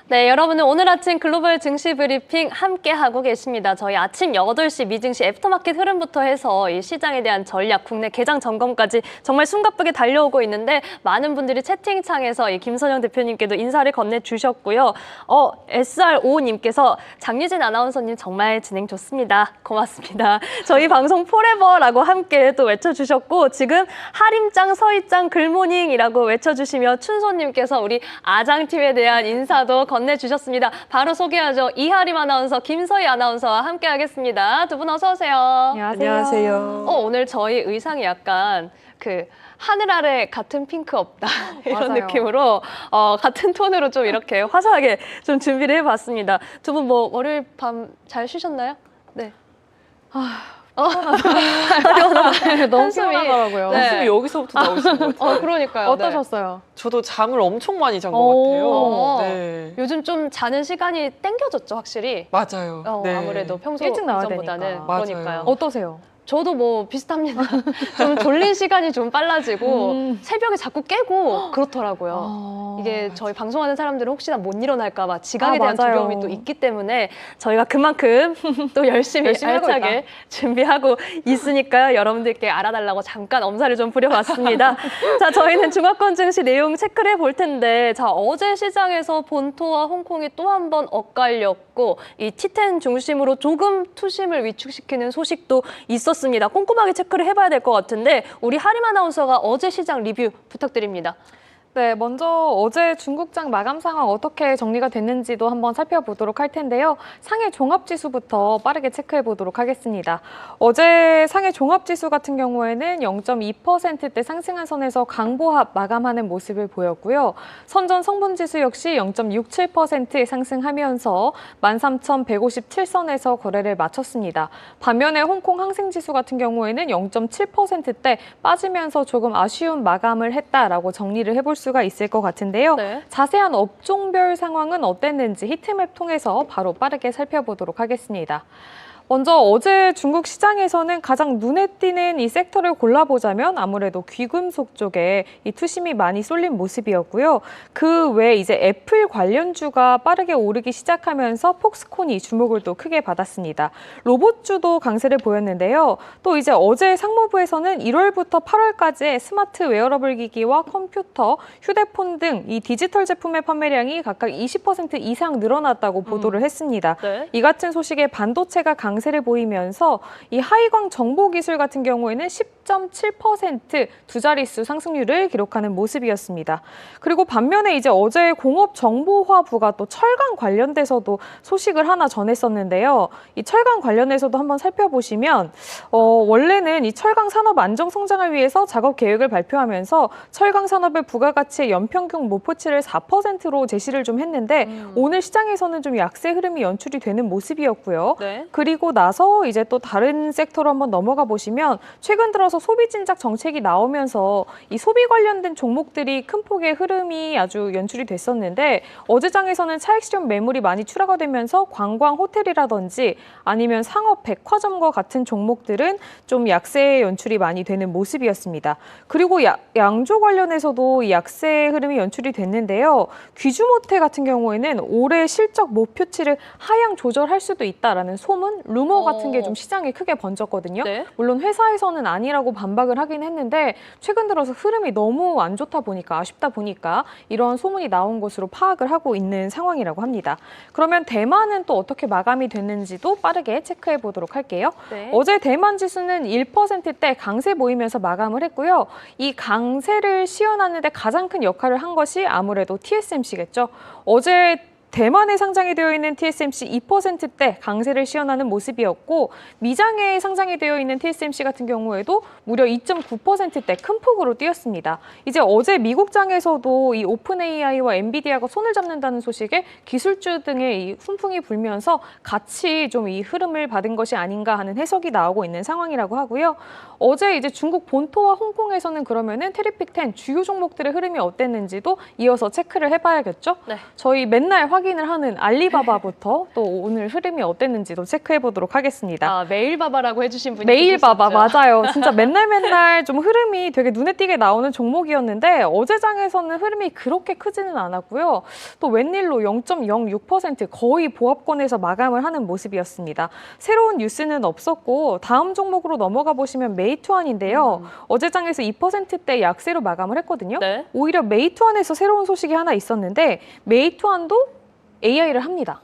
Speaker 1: 네, 여러분은 오늘 아침 글로벌 증시 브리핑 함께하고 계십니다. 저희 아침 8시 미증시 애프터마켓 흐름부터 해서 이 시장에 대한 전략, 국내 개장 점검까지 정말 숨가쁘게 달려오고 있는데 많은 분들이 채팅창에서 이 김선영 대표님께도 인사를 건네주셨고요. SR5님께서 장유진 아나운서님 정말 진행 좋습니다. 고맙습니다. 저희 방송 포레버라고 함께 또 외쳐주셨고 지금 하림짱, 서희짱, 글모닝이라고 외쳐주시며 춘소님께서 우리 아장팀에 대한 인사도 건네주셨습니다. 바로 소개하죠. 이하림 아나운서, 김서희 아나운서와 함께하겠습니다. 두 분 어서 오세요.
Speaker 3: 안녕하세요.
Speaker 1: 오늘 저희 의상이 약간 하늘 아래 같은 핑크 없다 이런
Speaker 3: 맞아요.
Speaker 1: 느낌으로 같은 톤으로 좀 이렇게 화사하게 좀 준비를 해봤습니다. 두 분 뭐 월요일 밤 잘 쉬셨나요? 네.
Speaker 3: 너무
Speaker 1: 한숨이.
Speaker 3: 피곤하더라고요.
Speaker 1: 네.
Speaker 2: 한숨이 여기서부터 나오신 것 같아요.
Speaker 1: 그러니까요.
Speaker 3: 어떠셨어요?
Speaker 2: 저도 잠을 엄청 많이 잔 것
Speaker 1: 오.
Speaker 2: 같아요. 네.
Speaker 1: 요즘 좀 자는 시간이 땡겨졌죠, 확실히.
Speaker 2: 맞아요. 네.
Speaker 1: 아무래도 평소
Speaker 3: 일찍 나와야
Speaker 1: 이전보다는
Speaker 3: 되니까.
Speaker 1: 그러니까요.
Speaker 2: 맞아요.
Speaker 3: 어떠세요?
Speaker 1: 저도 뭐 비슷합니다. 좀 졸린 시간이 좀 빨라지고 새벽에 자꾸 깨고 그렇더라고요. 이게 저희 방송하는 사람들은 혹시나 못 일어날까 봐 지각에 대한
Speaker 3: 맞아요.
Speaker 1: 두려움이 또 있기 때문에 저희가 그만큼 또 열심히
Speaker 3: 하고
Speaker 1: 알차게 준비하고 있으니까 여러분들께 알아달라고 잠깐 엄살을 좀 부려봤습니다. 자, 저희는 중화권 증시 내용 체크를 해볼 텐데 자, 어제 시장에서 본토와 홍콩이 또 한 번 엇갈렸고 이 T10 중심으로 조금 투심을 위축시키는 소식도 있었습니다. 꼼꼼하게 체크를 해봐야 될 것 같은데 우리 하림 아나운서가 어제 시장 리뷰 부탁드립니다.
Speaker 3: 네, 먼저 어제 중국장 마감 상황 어떻게 정리가 됐는지도 한번 살펴보도록 할 텐데요. 상해 종합지수부터 빠르게 체크해 보도록 하겠습니다. 어제 상해 종합지수 같은 경우에는 0.2%대 상승한 선에서 강보합 마감하는 모습을 보였고요. 선전 성분지수 역시 0.67% 상승하면서 13,157선에서 거래를 마쳤습니다. 반면에 홍콩 항생지수 같은 경우에는 0.7%대 빠지면서 조금 아쉬운 마감을 했다라고 정리를 해볼 수가 있을 것 같은데요.
Speaker 1: 네.
Speaker 3: 자세한 업종별 상황은 어땠는지 히트맵 통해서 바로 빠르게 살펴보도록 하겠습니다. 먼저 어제 중국 시장에서는 가장 눈에 띄는 이 섹터를 골라보자면 아무래도 귀금속 쪽에 이 투심이 많이 쏠린 모습이었고요. 그 외에 이제 애플 관련주가 빠르게 오르기 시작하면서 폭스콘이 주목을 또 크게 받았습니다. 로봇주도 강세를 보였는데요. 또 이제 어제 상무부에서는 1월부터 8월까지 스마트 웨어러블 기기와 컴퓨터, 휴대폰 등 이 디지털 제품의 판매량이 각각 20% 이상 늘어났다고 보도를 했습니다.
Speaker 1: 네.
Speaker 3: 이 같은 소식에 반도체가 강세를 보이면서 이 하이광 정보기술 같은 경우에는 10.7% 두 자릿수 상승률을 기록하는 모습이었습니다. 그리고 반면에 이제 어제 공업정보화부가 또 철강 관련돼서도 소식을 하나 전했었는데요. 이 철강 관련해서도 한번 살펴보시면 원래는 이 철강 산업 안정 성장을 위해서 작업 계획을 발표하면서 철강 산업의 부가가치의 연평균 목표치를 4%로 제시를 좀 했는데 오늘 시장에서는 좀 약세 흐름이 연출이 되는 모습이었고요.
Speaker 1: 네.
Speaker 3: 그리고 나서 이제 또 다른 섹터로 한번 넘어가 보시면 최근 들어서 소비 진작 정책이 나오면서 이 소비 관련된 종목들이 큰 폭의 흐름이 아주 연출이 됐었는데 어제 장에서는 차익 실현 매물이 많이 출하가 되면서 관광 호텔이라든지 아니면 상업 백화점과 같은 종목들은 좀 약세 연출이 많이 되는 모습이었습니다. 그리고 양조 관련해서도 이 약세 흐름이 연출이 됐는데요. 귀주모텔 같은 경우에는 올해 실적 목표치를 하향 조절할 수도 있다라는 소문, 루머 같은 게 좀 시장에 크게 번졌거든요.
Speaker 1: 네.
Speaker 3: 물론 회사에서는 아니라고 반박을 하긴 했는데 최근 들어서 흐름이 너무 안 좋다 보니까 아쉽다 보니까 이런 소문이 나온 것으로 파악을 하고 있는 상황이라고 합니다. 그러면 대만은 또 어떻게 마감이 됐는지도 빠르게 체크해 보도록 할게요.
Speaker 1: 네.
Speaker 3: 어제 대만 지수는 1%대 강세 모이면서 마감을 했고요. 이 강세를 시연하는 데 가장 큰 역할을 한 것이 아무래도 TSMC겠죠. 어제 대만에 상장이 되어 있는 TSMC 2%대 강세를 시연하는 모습이었고 미장에 상장이 되어 있는 TSMC 같은 경우에도 무려 2.9%대 큰 폭으로 뛰었습니다. 이제 어제 미국장에서도 이 오픈 AI와 엔비디아가 손을 잡는다는 소식에 기술주 등의 이 훈풍이 불면서 같이 좀 이 흐름을 받은 것이 아닌가 하는 해석이 나오고 있는 상황이라고 하고요. 어제 이제 중국 본토와 홍콩에서는 그러면은 테리픽 10 주요 종목들의 흐름이 어땠는지도 이어서 체크를 해봐야겠죠.
Speaker 1: 네.
Speaker 3: 저희 맨날 확인을 하는 알리바바부터 또 오늘 흐름이 어땠는지도 체크해 보도록 하겠습니다.
Speaker 1: 아, 매일바바라고 해주신 분이
Speaker 3: 매일바바
Speaker 1: 계셨었죠.
Speaker 3: 맞아요. 진짜 맨날 좀 흐름이 되게 눈에 띄게 나오는 종목이었는데 어제 장에서는 흐름이 그렇게 크지는 않았고요. 또 웬일로 0.06% 거의 보합권에서 마감을 하는 모습이었습니다. 새로운 뉴스는 없었고 다음 종목으로 넘어가 보시면 메이투안인데요. 어제 장에서 2%대 약세로 마감을 했거든요.
Speaker 1: 네.
Speaker 3: 오히려 메이투안에서 새로운 소식이 하나 있었는데 메이투안도 AI를 합니다.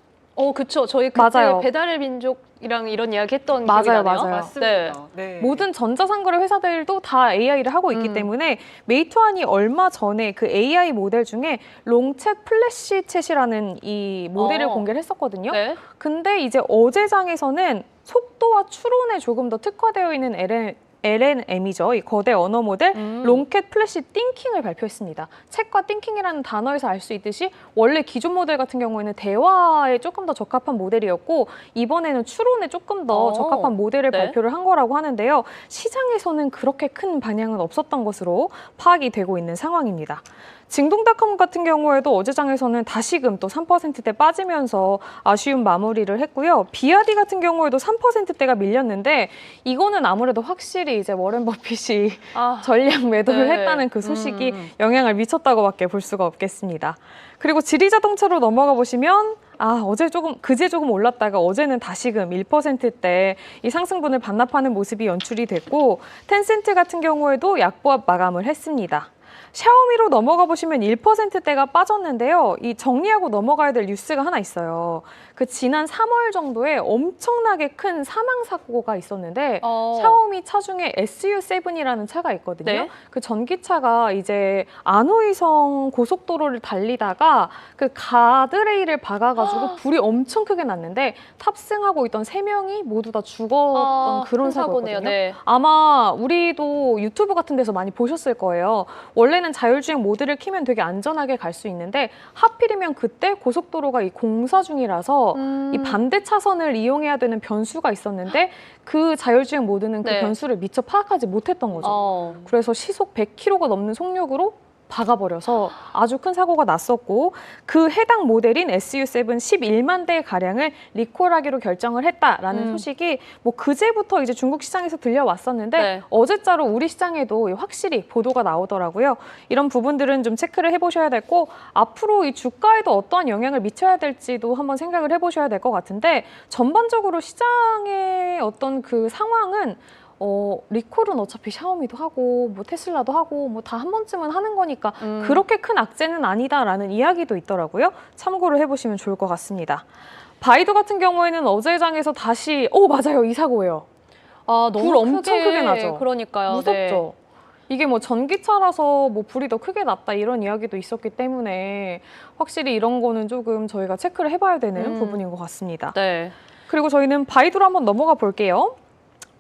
Speaker 1: 그쵸. 저희 그때
Speaker 3: 맞아요.
Speaker 1: 배달의 민족이랑 이런 이야기 했던
Speaker 3: 맞아요,
Speaker 1: 기억이 나네요.
Speaker 3: 맞아요.
Speaker 1: 네.
Speaker 2: 네.
Speaker 3: 모든 전자상거래 회사들도 다 AI를 하고 있기 때문에 메이투안이 얼마 전에 그 AI 모델 중에 롱챗 플래시 챗이라는 이 모델을 공개를 했었거든요.
Speaker 1: 네.
Speaker 3: 근데 이제 어제 장에서는 속도와 추론에 조금 더 특화되어 있는 LNM이죠. 이 거대 언어 모델 롱캣 플래시 띵킹을 발표했습니다. 챗과 띵킹이라는 단어에서 알 수 있듯이 원래 기존 모델 같은 경우에는 대화에 조금 더 적합한 모델이었고 이번에는 추론에 조금 더 적합한 모델을
Speaker 1: 네.
Speaker 3: 발표를 한 거라고 하는데요. 시장에서는 그렇게 큰 반향은 없었던 것으로 파악이 되고 있는 상황입니다. 징동닷컴 같은 경우에도 어제 장에서는 다시금 또 3%대 빠지면서 아쉬운 마무리를 했고요. 비아디 같은 경우에도 3%대가 밀렸는데 이거는 아무래도 확실히 이제 워렌 버핏이 전량 매도를
Speaker 1: 네.
Speaker 3: 했다는 그 소식이 영향을 미쳤다고밖에 볼 수가 없겠습니다. 그리고 지리자동차로 넘어가 보시면 그제 조금 올랐다가 어제는 다시금 1%대 이 상승분을 반납하는 모습이 연출이 됐고 텐센트 같은 경우에도 약보합 마감을 했습니다. 샤오미로 넘어가 보시면 1%대가 빠졌는데요. 이 정리하고 넘어가야 될 뉴스가 하나 있어요. 그 지난 3월 정도에 엄청나게 큰 사망 사고가 있었는데 샤오미 차 중에 SU7이라는 차가 있거든요.
Speaker 1: 네.
Speaker 3: 그 전기차가 이제 안후이성 고속도로를 달리다가 그 가드레일을 박아가지고 불이 엄청 크게 났는데 탑승하고 있던 3명이 모두 다 죽었던 그런
Speaker 1: 큰
Speaker 3: 사고였거든요.
Speaker 1: 사고네요. 네.
Speaker 3: 아마 우리도 유튜브 같은 데서 많이 보셨을 거예요. 원래는 자율주행 모드를 키면 되게 안전하게 갈 수 있는데 하필이면 그때 고속도로가 이 공사 중이라서 이 반대 차선을 이용해야 되는 변수가 있었는데 그 자율주행 모드는 그
Speaker 1: 네.
Speaker 3: 변수를 미처 파악하지 못했던 거죠. 그래서 시속 100km가 넘는 속력으로 박아버려서 아주 큰 사고가 났었고 그 해당 모델인 SU7 11만 대 가량을 리콜하기로 결정을 했다라는 소식이 뭐 그제부터 이제 중국 시장에서 들려왔었는데
Speaker 1: 네.
Speaker 3: 어제자로 우리 시장에도 확실히 보도가 나오더라고요. 이런 부분들은 좀 체크를 해보셔야 되고 앞으로 이 주가에도 어떠한 영향을 미쳐야 될지도 한번 생각을 해보셔야 될 것 같은데 전반적으로 시장의 어떤 그 상황은 리콜은 어차피 샤오미도 하고 뭐 테슬라도 하고 뭐 다 한 번쯤은 하는 거니까 그렇게 큰 악재는 아니다라는 이야기도 있더라고요. 참고를 해보시면 좋을 것 같습니다. 바이두 같은 경우에는 어제 장에서 다시 맞아요. 이 사고예요.
Speaker 1: 너무
Speaker 3: 불 엄청 크게 나죠.
Speaker 1: 그러니까요.
Speaker 3: 무섭죠.
Speaker 1: 네.
Speaker 3: 이게 뭐 전기차라서 뭐 불이 더 크게 났다 이런 이야기도 있었기 때문에 확실히 이런 거는 조금 저희가 체크를 해봐야 되는 부분인 것 같습니다.
Speaker 1: 네.
Speaker 3: 그리고 저희는 바이두로 한번 넘어가 볼게요.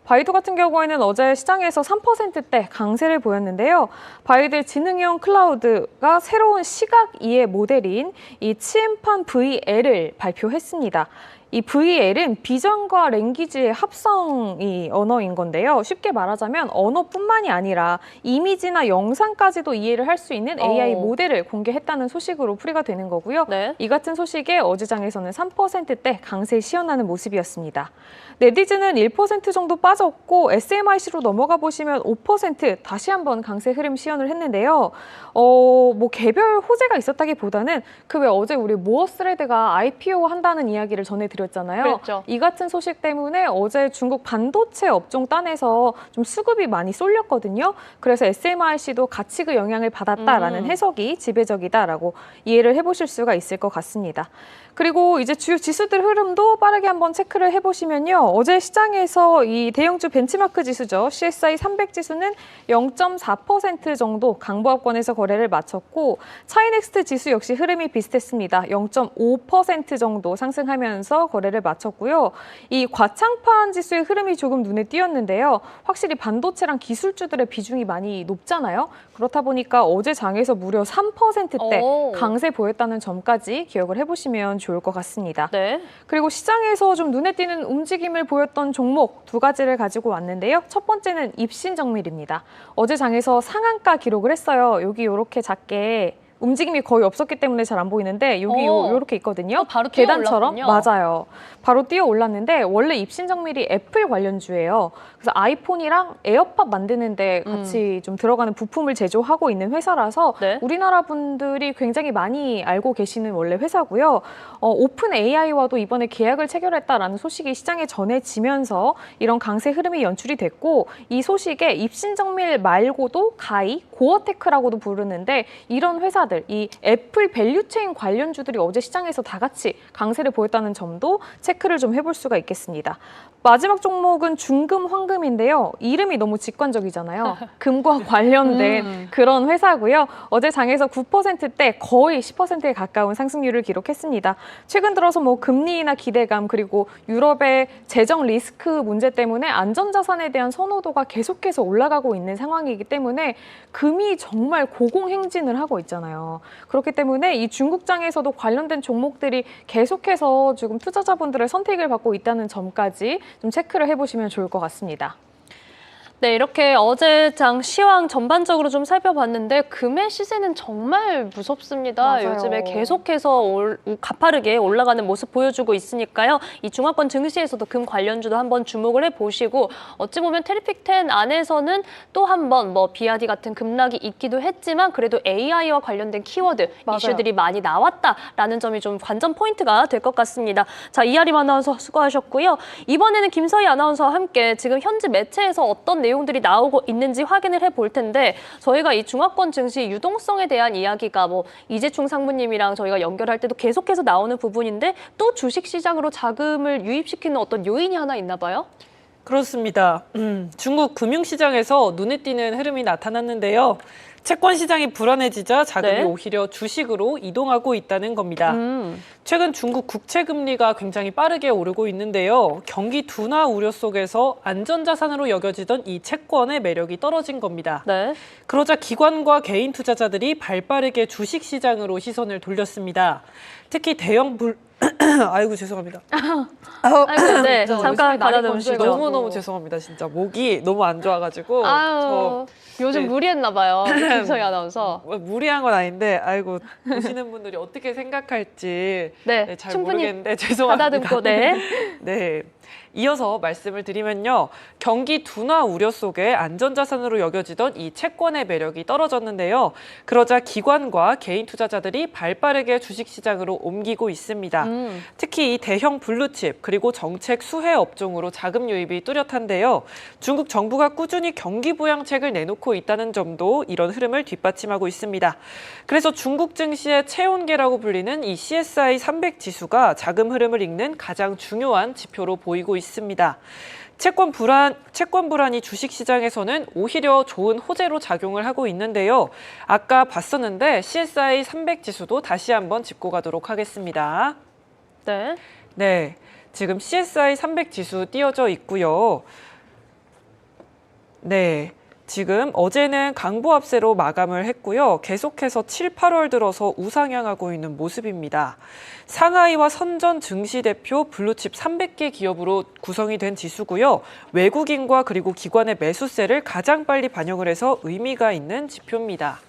Speaker 3: 바이두 같은 경우에는 어제 시장에서 3%대 강세를 보였는데요. 바이두의 지능형 클라우드가 새로운 시각 이해 모델인 이 치엠판 VL을 발표했습니다. 이 VL은 비전과 랭귀지의 합성이 언어인 건데요. 쉽게 말하자면 언어뿐만이 아니라 이미지나 영상까지도 이해를 할 수 있는 AI 모델을 공개했다는 소식으로 풀이가 되는 거고요.
Speaker 1: 네.
Speaker 3: 이 같은 소식에 어제장에서는 3%대 강세 시연하는 모습이었습니다. 네디즈는 1% 정도 빠졌고 SMIC로 넘어가 보시면 5% 다시 한번 강세 흐름 시연을 했는데요. 뭐 개별 호재가 있었다기보다는 그 왜 어제 우리 모어스레드가 IPO 한다는 이야기를 전해드렸잖아요.
Speaker 1: 그랬죠.
Speaker 3: 이 같은 소식 때문에 어제 중국 반도체 업종 딴에서 좀 수급이 많이 쏠렸거든요. 그래서 SMIC도 같이 그 영향을 받았다라는 해석이 지배적이다라고 이해를 해보실 수가 있을 것 같습니다. 그리고 이제 주요 지수들 흐름도 빠르게 한번 체크를 해보시면요. 어제 시장에서 이 대형주 벤치마크 지수죠. CSI 300 지수는 0.4% 정도 강보합권에서 거래를 마쳤고 차이넥스트 지수 역시 흐름이 비슷했습니다. 0.5% 정도 상승하면서 거래를 마쳤고요. 이 과창판 지수의 흐름이 조금 눈에 띄었는데요. 확실히 반도체랑 기술주들의 비중이 많이 높잖아요. 그렇다 보니까 어제 장에서 무려 3%대 강세 보였다는 점까지 기억을 해보시면 좋을 것 같습니다.
Speaker 1: 네.
Speaker 3: 그리고 시장에서 좀 눈에 띄는 움직임을 보였던 종목 두 가지를 가지고 왔는데요. 첫 번째는 입신정밀입니다. 어제 장에서 상한가 기록을 했어요. 여기 이렇게 작게 움직임이 거의 없었기 때문에 잘 안 보이는데 여기 요렇게 있거든요.
Speaker 1: 바로 뛰어
Speaker 3: 계단처럼.
Speaker 1: 올랐군요.
Speaker 3: 맞아요. 바로 뛰어 올랐는데 원래 입신정밀이 애플 관련주예요. 그래서 아이폰이랑 에어팟 만드는데 같이 좀 들어가는 부품을 제조하고 있는 회사라서
Speaker 1: 네.
Speaker 3: 우리나라 분들이 굉장히 많이 알고 계시는 원래 회사고요. 오픈 AI와도 이번에 계약을 체결했다라는 소식이 시장에 전해지면서 이런 강세 흐름이 연출이 됐고 이 소식에 입신정밀 말고도 가이, 고어테크라고도 부르는데 이런 회사들, 이 애플 밸류체인 관련주들이 어제 시장에서 다 같이 강세를 보였다는 점도 체크를 좀 해볼 수가 있겠습니다. 마지막 종목은 중금 황금인데요. 이름이 너무 직관적이잖아요. 금과 관련된 그런 회사고요. 어제 장에서 9%대 거의 10%에 가까운 상승률을 기록했습니다. 최근 들어서 뭐 금리나 기대감 그리고 유럽의 재정 리스크 문제 때문에 안전자산에 대한 선호도가 계속해서 올라가고 있는 상황이기 때문에 금이 정말 고공행진을 하고 있잖아요. 그렇기 때문에 이 중국장에서도 관련된 종목들이 계속해서 지금 투자자분들의 선택을 받고 있다는 점까지 좀 체크를 해보시면 좋을 것 같습니다.
Speaker 1: 네, 이렇게 어제 장 시황 전반적으로 좀 살펴봤는데 금의 시세는 정말 무섭습니다.
Speaker 3: 맞아요.
Speaker 1: 요즘에 계속해서 가파르게 올라가는 모습 보여주고 있으니까요. 이 중화권 증시에서도 금 관련주도 한번 주목을 해보시고 어찌 보면 트리픽10 안에서는 또 한번 뭐 BRD 같은 급락이 있기도 했지만 그래도 AI와 관련된 키워드
Speaker 3: 맞아요.
Speaker 1: 이슈들이 많이 나왔다라는 점이 좀 관전 포인트가 될 것 같습니다. 자, 이하림 아나운서 수고하셨고요. 이번에는 김서희 아나운서와 함께 지금 현지 매체에서 어떤 내용들이 나오고 있는지 확인을 해볼 텐데 저희가 이 중화권 증시 유동성에 대한 이야기가 뭐 이재충 상무님이랑 저희가 연결할 때도 계속해서 나오는 부분인데 또 주식시장으로 자금을 유입시키는 어떤 요인이 하나 있나 봐요?
Speaker 5: 그렇습니다. 중국 금융시장에서 눈에 띄는 흐름이 나타났는데요. 채권 시장이 불안해지자 자금이
Speaker 1: 네.
Speaker 5: 오히려 주식으로 이동하고 있다는 겁니다. 최근 중국 국채 금리가 굉장히 빠르게 오르고 있는데요. 경기 둔화 우려 속에서 안전자산으로 여겨지던 이 채권의 매력이 떨어진 겁니다.
Speaker 1: 네.
Speaker 5: 그러자 기관과 개인 투자자들이 발빠르게 주식 시장으로 시선을 돌렸습니다. 특히 대형 아이고 죄송합니다.
Speaker 1: 아이고, 네.
Speaker 3: 진짜
Speaker 1: 잠깐
Speaker 3: 요즘에 날이
Speaker 1: 가다듬으시죠.
Speaker 3: 건조해가지고.
Speaker 5: 너무너무 죄송합니다. 진짜 목이 너무 안 좋아가지고
Speaker 1: 아유, 요즘
Speaker 5: 네.
Speaker 1: 무리했나 봐요. 김서희 아나운서.
Speaker 5: 무리한 건 아닌데 아이고 보시는 분들이 어떻게 생각할지
Speaker 1: 네,
Speaker 5: 잘
Speaker 1: 충분히
Speaker 5: 모르겠는데 죄송합니다.
Speaker 1: 가다듬고, 네.
Speaker 5: 네. 이어서 말씀을 드리면요. 경기 둔화 우려 속에 안전자산으로 여겨지던 이 채권의 매력이 떨어졌는데요. 그러자 기관과 개인 투자자들이 발빠르게 주식시장으로 옮기고 있습니다. 특히 이 대형 블루칩 그리고 정책 수혜 업종으로 자금 유입이 뚜렷한데요. 중국 정부가 꾸준히 경기 부양책을 내놓고 있다는 점도 이런 흐름을 뒷받침하고 있습니다. 그래서 중국 증시의 체온계라고 불리는 이 CSI 300 지수가 자금 흐름을 읽는 가장 중요한 지표로 보이고 있습니다. 채권 불안이 주식시장에서는 오히려 좋은 호재로 작용을 하고 있는데요. 아까 봤었는데 CSI 300 지수도 다시 한번 짚고 가도록 하겠습니다.
Speaker 1: 네.
Speaker 5: 네, 지금 CSI 300 지수 띄어져 있고요. 네. 지금 어제는 강보합세로 마감을 했고요. 계속해서 7, 8월 들어서 우상향하고 있는 모습입니다. 상하이와 선전 증시 대표 블루칩 300개 기업으로 구성이 된 지수고요. 외국인과 그리고 기관의 매수세를 가장 빨리 반영을 해서 의미가 있는 지표입니다.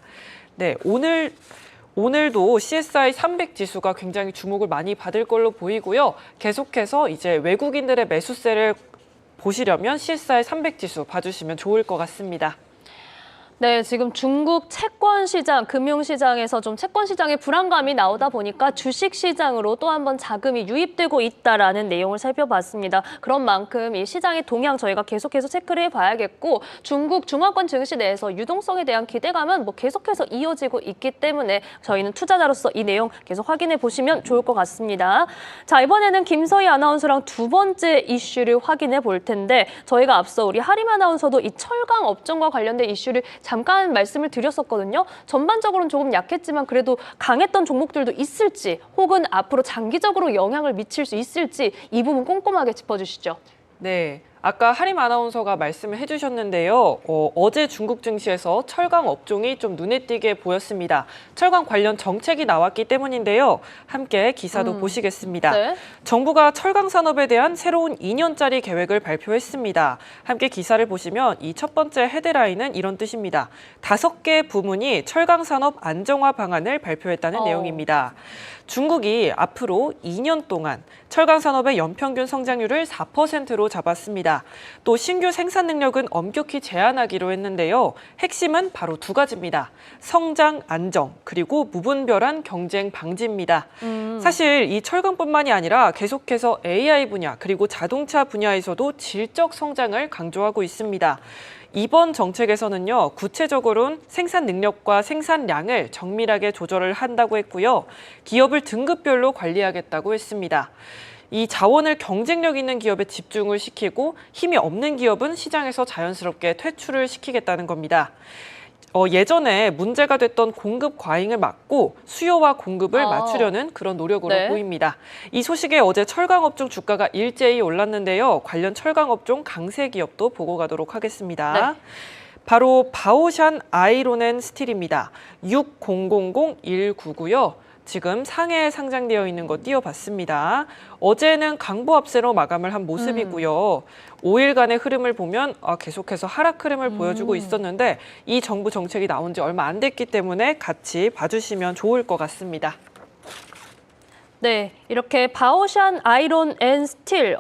Speaker 5: 네, 오늘도 CSI 300 지수가 굉장히 주목을 많이 받을 걸로 보이고요. 계속해서 이제 외국인들의 매수세를 보시려면 CSI 300 지수 봐주시면 좋을 것 같습니다.
Speaker 1: 네, 지금 중국 채권 시장, 금융 시장에서 좀 채권 시장의 불안감이 나오다 보니까 주식 시장으로 또 한 번 자금이 유입되고 있다라는 내용을 살펴봤습니다. 그런 만큼 이 시장의 동향 저희가 계속해서 체크를 해봐야겠고 중국 중화권 증시 내에서 유동성에 대한 기대감은 뭐 계속해서 이어지고 있기 때문에 저희는 투자자로서 이 내용 계속 확인해 보시면 좋을 것 같습니다. 자, 이번에는 김서희 아나운서랑 두 번째 이슈를 확인해 볼 텐데 저희가 앞서 우리 하림 아나운서도 이 철강 업종과 관련된 이슈를 잠깐 말씀을 드렸었거든요. 전반적으로는 조금 약했지만 그래도 강했던 종목들도 있을지 혹은 앞으로 장기적으로 영향을 미칠 수 있을지 이 부분 꼼꼼하게 짚어주시죠.
Speaker 5: 네, 아까 하림 아나운서가 말씀을 해주셨는데요. 어제 중국 증시에서 철강 업종이 좀 눈에 띄게 보였습니다. 철강 관련 정책이 나왔기 때문인데요. 함께 기사도 보시겠습니다.
Speaker 1: 네.
Speaker 5: 정부가 철강 산업에 대한 새로운 2년짜리 계획을 발표했습니다. 함께 기사를 보시면 이 첫 번째 헤드라인은 이런 뜻입니다. 5개 부문이 철강 산업 안정화 방안을 발표했다는 내용입니다. 중국이 앞으로 2년 동안 철강 산업의 연평균 성장률을 4%로 잡았습니다. 또 신규 생산 능력은 엄격히 제한하기로 했는데요. 핵심은 바로 2가지입니다. 성장 안정, 그리고 무분별한 경쟁 방지입니다. 사실 이 철강뿐만이 아니라 계속해서 AI 분야, 그리고 자동차 분야에서도 질적 성장을 강조하고 있습니다. 이번 정책에서는요, 구체적으로는 생산 능력과 생산량을 정밀하게 조절을 한다고 했고요. 기업을 등급별로 관리하겠다고 했습니다. 이 자원을 경쟁력 있는 기업에 집중을 시키고 힘이 없는 기업은 시장에서 자연스럽게 퇴출을 시키겠다는 겁니다. 예전에 문제가 됐던 공급 과잉을 막고 수요와 공급을 맞추려는 그런 노력으로
Speaker 1: 네.
Speaker 5: 보입니다. 이 소식에 어제 철강업종 주가가 일제히 올랐는데요. 관련 철강업종 강세 기업도 보고 가도록 하겠습니다.
Speaker 1: 네.
Speaker 5: 바로 바오샨 아이론 앤 스틸입니다. 6000-199고요. 지금 상해에 상장되어 있는 거 띄워봤습니다. 어제는 강보 압세로 마감을 한 모습이고요. 5일간의 흐름을 보면 계속해서 하락 흐름을 보여주고 있었는데 이 정부 정책이 나온 지 얼마 안 됐기 때문에 같이 봐주시면 좋을 것 같습니다.
Speaker 1: 네, 이렇게 바오샨 아이론 앤 스틸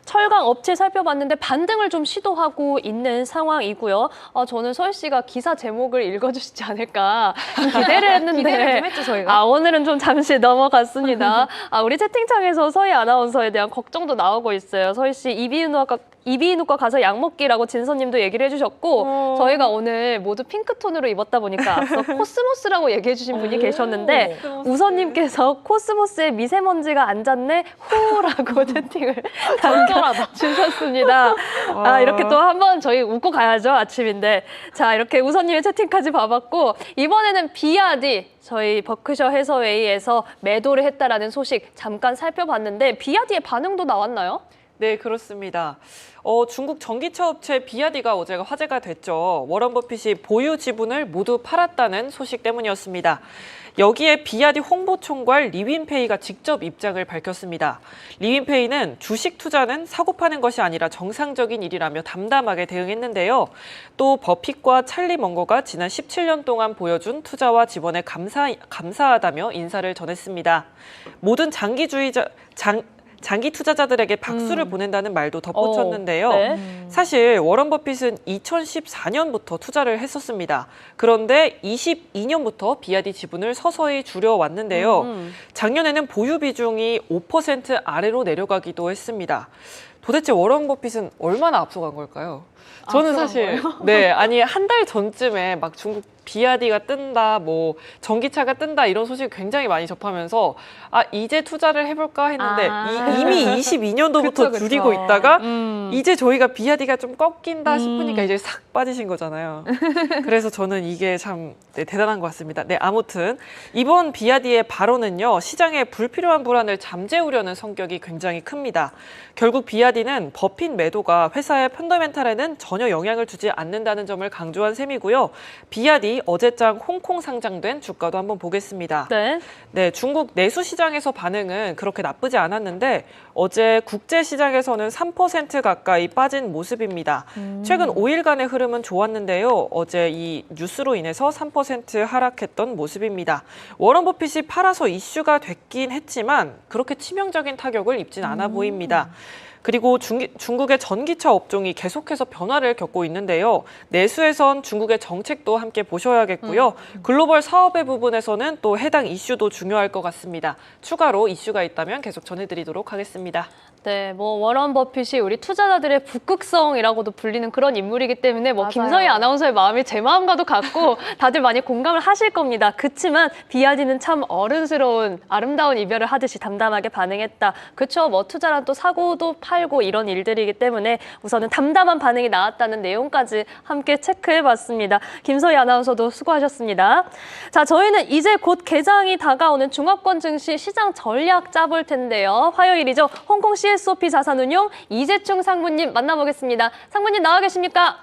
Speaker 1: 철강 업체 살펴봤는데 반등을 좀 시도하고 있는 상황이고요. 저는 서희 씨가 기사 제목을 읽어주시지 않을까 기대를 했는데
Speaker 3: 기대를 좀 했죠, 저희가.
Speaker 1: 오늘은 좀 잠시 넘어갔습니다. 우리 채팅창에서 서희 아나운서에 대한 걱정도 나오고 있어요. 서희 씨 이비인후과 가서 약 먹기라고 진서님도 얘기를 해주셨고 저희가 오늘 모두 핑크톤으로 입었다 보니까 앞서 코스모스라고 얘기해주신 분이 계셨는데 우선님께서 코스모스에 미세먼지가 안 잤네 호라고 채팅을 주셨습니다. 이렇게 또 한번 저희 웃고 가야죠, 아침인데. 자, 이렇게 우선님의 채팅까지 봐봤고 이번에는 비아디 저희 버크셔 해서웨이에서 매도를 했다라는 소식 잠깐 살펴봤는데 비아디의 반응도 나왔나요?
Speaker 5: 네, 그렇습니다. 중국 전기차 업체 비아디가 어제가 화제가 됐죠. 워런 버핏이 보유 지분을 모두 팔았다는 소식 때문이었습니다. 여기에 비아디 홍보총괄 리윈페이가 직접 입장을 밝혔습니다. 리윈페이는 주식 투자는 사고 파는 것이 아니라 정상적인 일이라며 담담하게 대응했는데요. 또 버핏과 찰리 먼거가 지난 17년 동안 보여준 투자와 지원에 감사하다며 인사를 전했습니다. 모든 장기 투자자들에게 박수를 보낸다는 말도 덧붙였는데요.
Speaker 1: 네.
Speaker 5: 사실 워런 버핏은 2014년부터 투자를 했었습니다. 그런데 22년부터 비아디 지분을 서서히 줄여왔는데요. 작년에는 보유 비중이 5% 아래로 내려가기도 했습니다. 도대체 워런 버핏은 얼마나 앞서간 걸까요? 저는 사실 한 달 전쯤에 막 중국 비아디가 뜬다, 뭐 전기차가 뜬다 이런 소식 굉장히 많이 접하면서 이제 투자를 해볼까 했는데 이미 22년도부터
Speaker 3: 그쵸.
Speaker 5: 줄이고 있다가 이제 저희가 비아디가 좀 꺾인다 싶으니까 이제 싹 빠지신 거잖아요. 그래서 저는 이게 참 대단한 것 같습니다. 네, 아무튼 이번 비아디의 발언은요, 시장의 불필요한 불안을 잠재우려는 성격이 굉장히 큽니다. 결국 비아디는 버핏 매도가 회사의 펀더멘탈에는 전혀 영향을 주지 않는다는 점을 강조한 셈이고요. 비아디 어제장 홍콩 상장된 주가도 한번 보겠습니다. 네, 중국 내수 시장에서 반응은 그렇게 나쁘지 않았는데 어제 국제 시장에서는 3% 가까이 빠진 모습입니다. 최근 5일간의 흐름은 좋았는데요. 어제 이 뉴스로 인해서 3% 하락했던 모습입니다. 워런 버핏이 팔아서 이슈가 됐긴 했지만 그렇게 치명적인 타격을 입진 않아 보입니다. 그리고 중국의 전기차 업종이 계속해서 변화를 겪고 있는데요. 내수에선 중국의 정책도 함께 보셔야겠고요. 글로벌 사업의 부분에서는 또 해당 이슈도 중요할 것 같습니다. 추가로 이슈가 있다면 계속 전해드리도록 하겠습니다.
Speaker 1: 네, 워런 버핏이 우리 투자자들의 북극성이라고도 불리는 그런 인물이기 때문에 김서희 아나운서의 마음이 제 마음과도 같고 다들 많이 공감을 하실 겁니다. 그치만 비아디는 참 어른스러운 아름다운 이별을 하듯이 담담하게 반응했다. 그렇죠. 투자란 또 사고도 팔고 이런 일들이기 때문에 우선은 담담한 반응이 나왔다는 내용까지 함께 체크해봤습니다. 김소희 아나운서도 수고하셨습니다. 자, 저희는 이제 곧 개장이 다가오는 중화권 증시 시장 전략 짜볼 텐데요. 화요일이죠. 홍콩 CSOP 자산운용 이재충 상무님 만나보겠습니다. 상무님 나와 계십니까?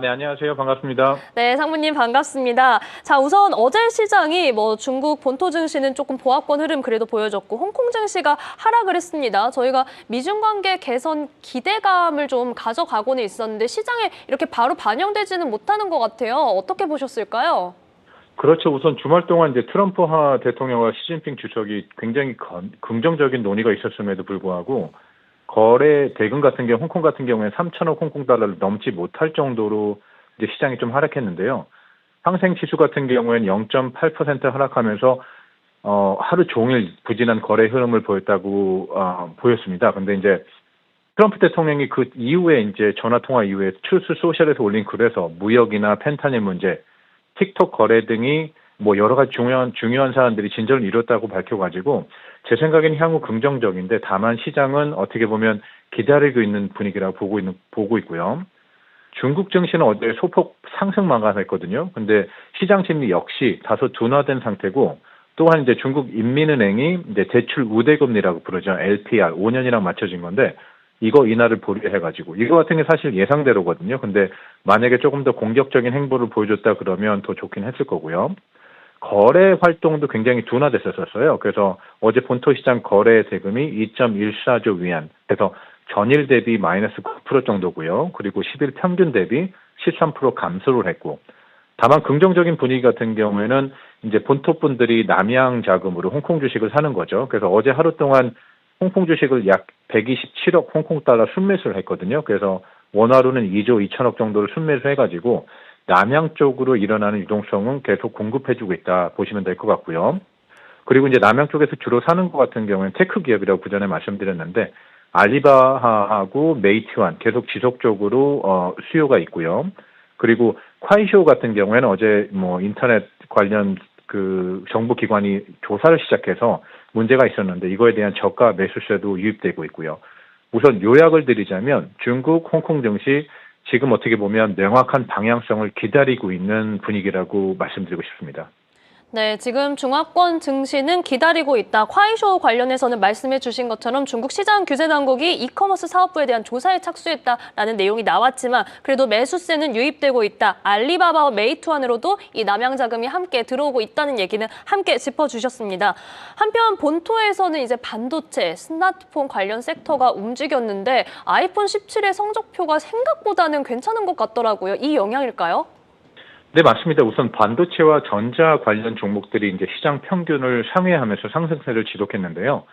Speaker 6: 네, 안녕하세요. 반갑습니다.
Speaker 1: 네, 상무님 반갑습니다. 자, 우선 어제 시장이 중국 본토 증시는 조금 보합권 흐름 그래도 보여줬고 홍콩 증시가 하락을 했습니다. 저희가 미중 관계 개선 기대감을 좀 가져가고는 있었는데 시장에 이렇게 바로 반영되지는 못하는 것 같아요. 어떻게 보셨을까요?
Speaker 6: 그렇죠. 우선 주말 동안 이제 트럼프 대통령과 시진핑 주석이 굉장히 긍정적인 논의가 있었음에도 불구하고 거래 대금 같은 경우 홍콩 같은 경우에 3천억 홍콩 달러를 넘지 못할 정도로 이제 시장이 좀 하락했는데요. 상생 지수 같은 경우에는 0.8% 하락하면서 하루 종일 부진한 거래 흐름을 보였다고 보였습니다. 근데 이제 트럼프 대통령이 그 이후에 이제 전화 통화 이후에 트루스 소셜에서 올린 글에서 무역이나 펜타닐 문제, 틱톡 거래 등이 여러 가지 중요한 사안들이 진전을 이뤘다고 밝혀가지고 제 생각엔 향후 긍정적인데 다만 시장은 어떻게 보면 기다리고 있는 분위기라고 보고 있고요. 중국 증시는 어제 소폭 상승 마감했거든요. 근데 시장 심리 역시 다소 둔화된 상태고 또한 이제 중국 인민은행이 이제 대출 우대금리라고 부르죠. LPR 5년이랑 맞춰진 건데 이거 인하를 보류해가지고 이거 같은 게 사실 예상대로거든요. 근데 만약에 조금 더 공격적인 행보를 보여줬다 그러면 더 좋긴 했을 거고요. 거래 활동도 굉장히 둔화됐었어요. 그래서 어제 본토 시장 거래 대금이 2.14조 위안, 그래서 전일 대비 마이너스 9% 정도고요. 그리고 10일 평균 대비 13% 감소를 했고, 다만 긍정적인 분위기 같은 경우에는 이제 본토 분들이 남양 자금으로 홍콩 주식을 사는 거죠. 그래서 어제 하루 동안 홍콩 주식을 약 127억 홍콩 달러 순매수를 했거든요. 그래서 원화로는 2조 2천억 정도를 순매수 해가지고 남양 쪽으로 일어나는 유동성은 계속 공급해주고 있다 보시면 될 것 같고요. 그리고 이제 남양 쪽에서 주로 사는 것 같은 경우는 테크 기업이라고 그전에 말씀드렸는데 알리바바하고 메이트완 계속 지속적으로 수요가 있고요. 그리고 콰이쇼 같은 경우에는 어제 인터넷 관련 그 정부기관이 조사를 시작해서 문제가 있었는데 이거에 대한 저가 매수세도 유입되고 있고요. 우선 요약을 드리자면 중국, 홍콩 증시 지금 어떻게 보면 명확한 방향성을 기다리고 있는 분위기라고 말씀드리고 싶습니다.
Speaker 1: 네, 지금 중화권 증시는 기다리고 있다. 콰이쇼 관련해서는 말씀해 주신 것처럼 중국 시장 규제 당국이 이커머스 사업부에 대한 조사에 착수했다라는 내용이 나왔지만 그래도 매수세는 유입되고 있다. 알리바바와 메이투안으로도 이 남양 자금이 함께 들어오고 있다는 얘기는 함께 짚어주셨습니다. 한편 본토에서는 이제 반도체, 스마트폰 관련 섹터가 움직였는데 아이폰 17의 성적표가 생각보다는 괜찮은 것 같더라고요. 이 영향일까요?
Speaker 6: 네, 맞습니다. 우선 반도체와 전자 관련 종목들이 이제 시장 평균을 상회하면서 상승세를 지속했는데요.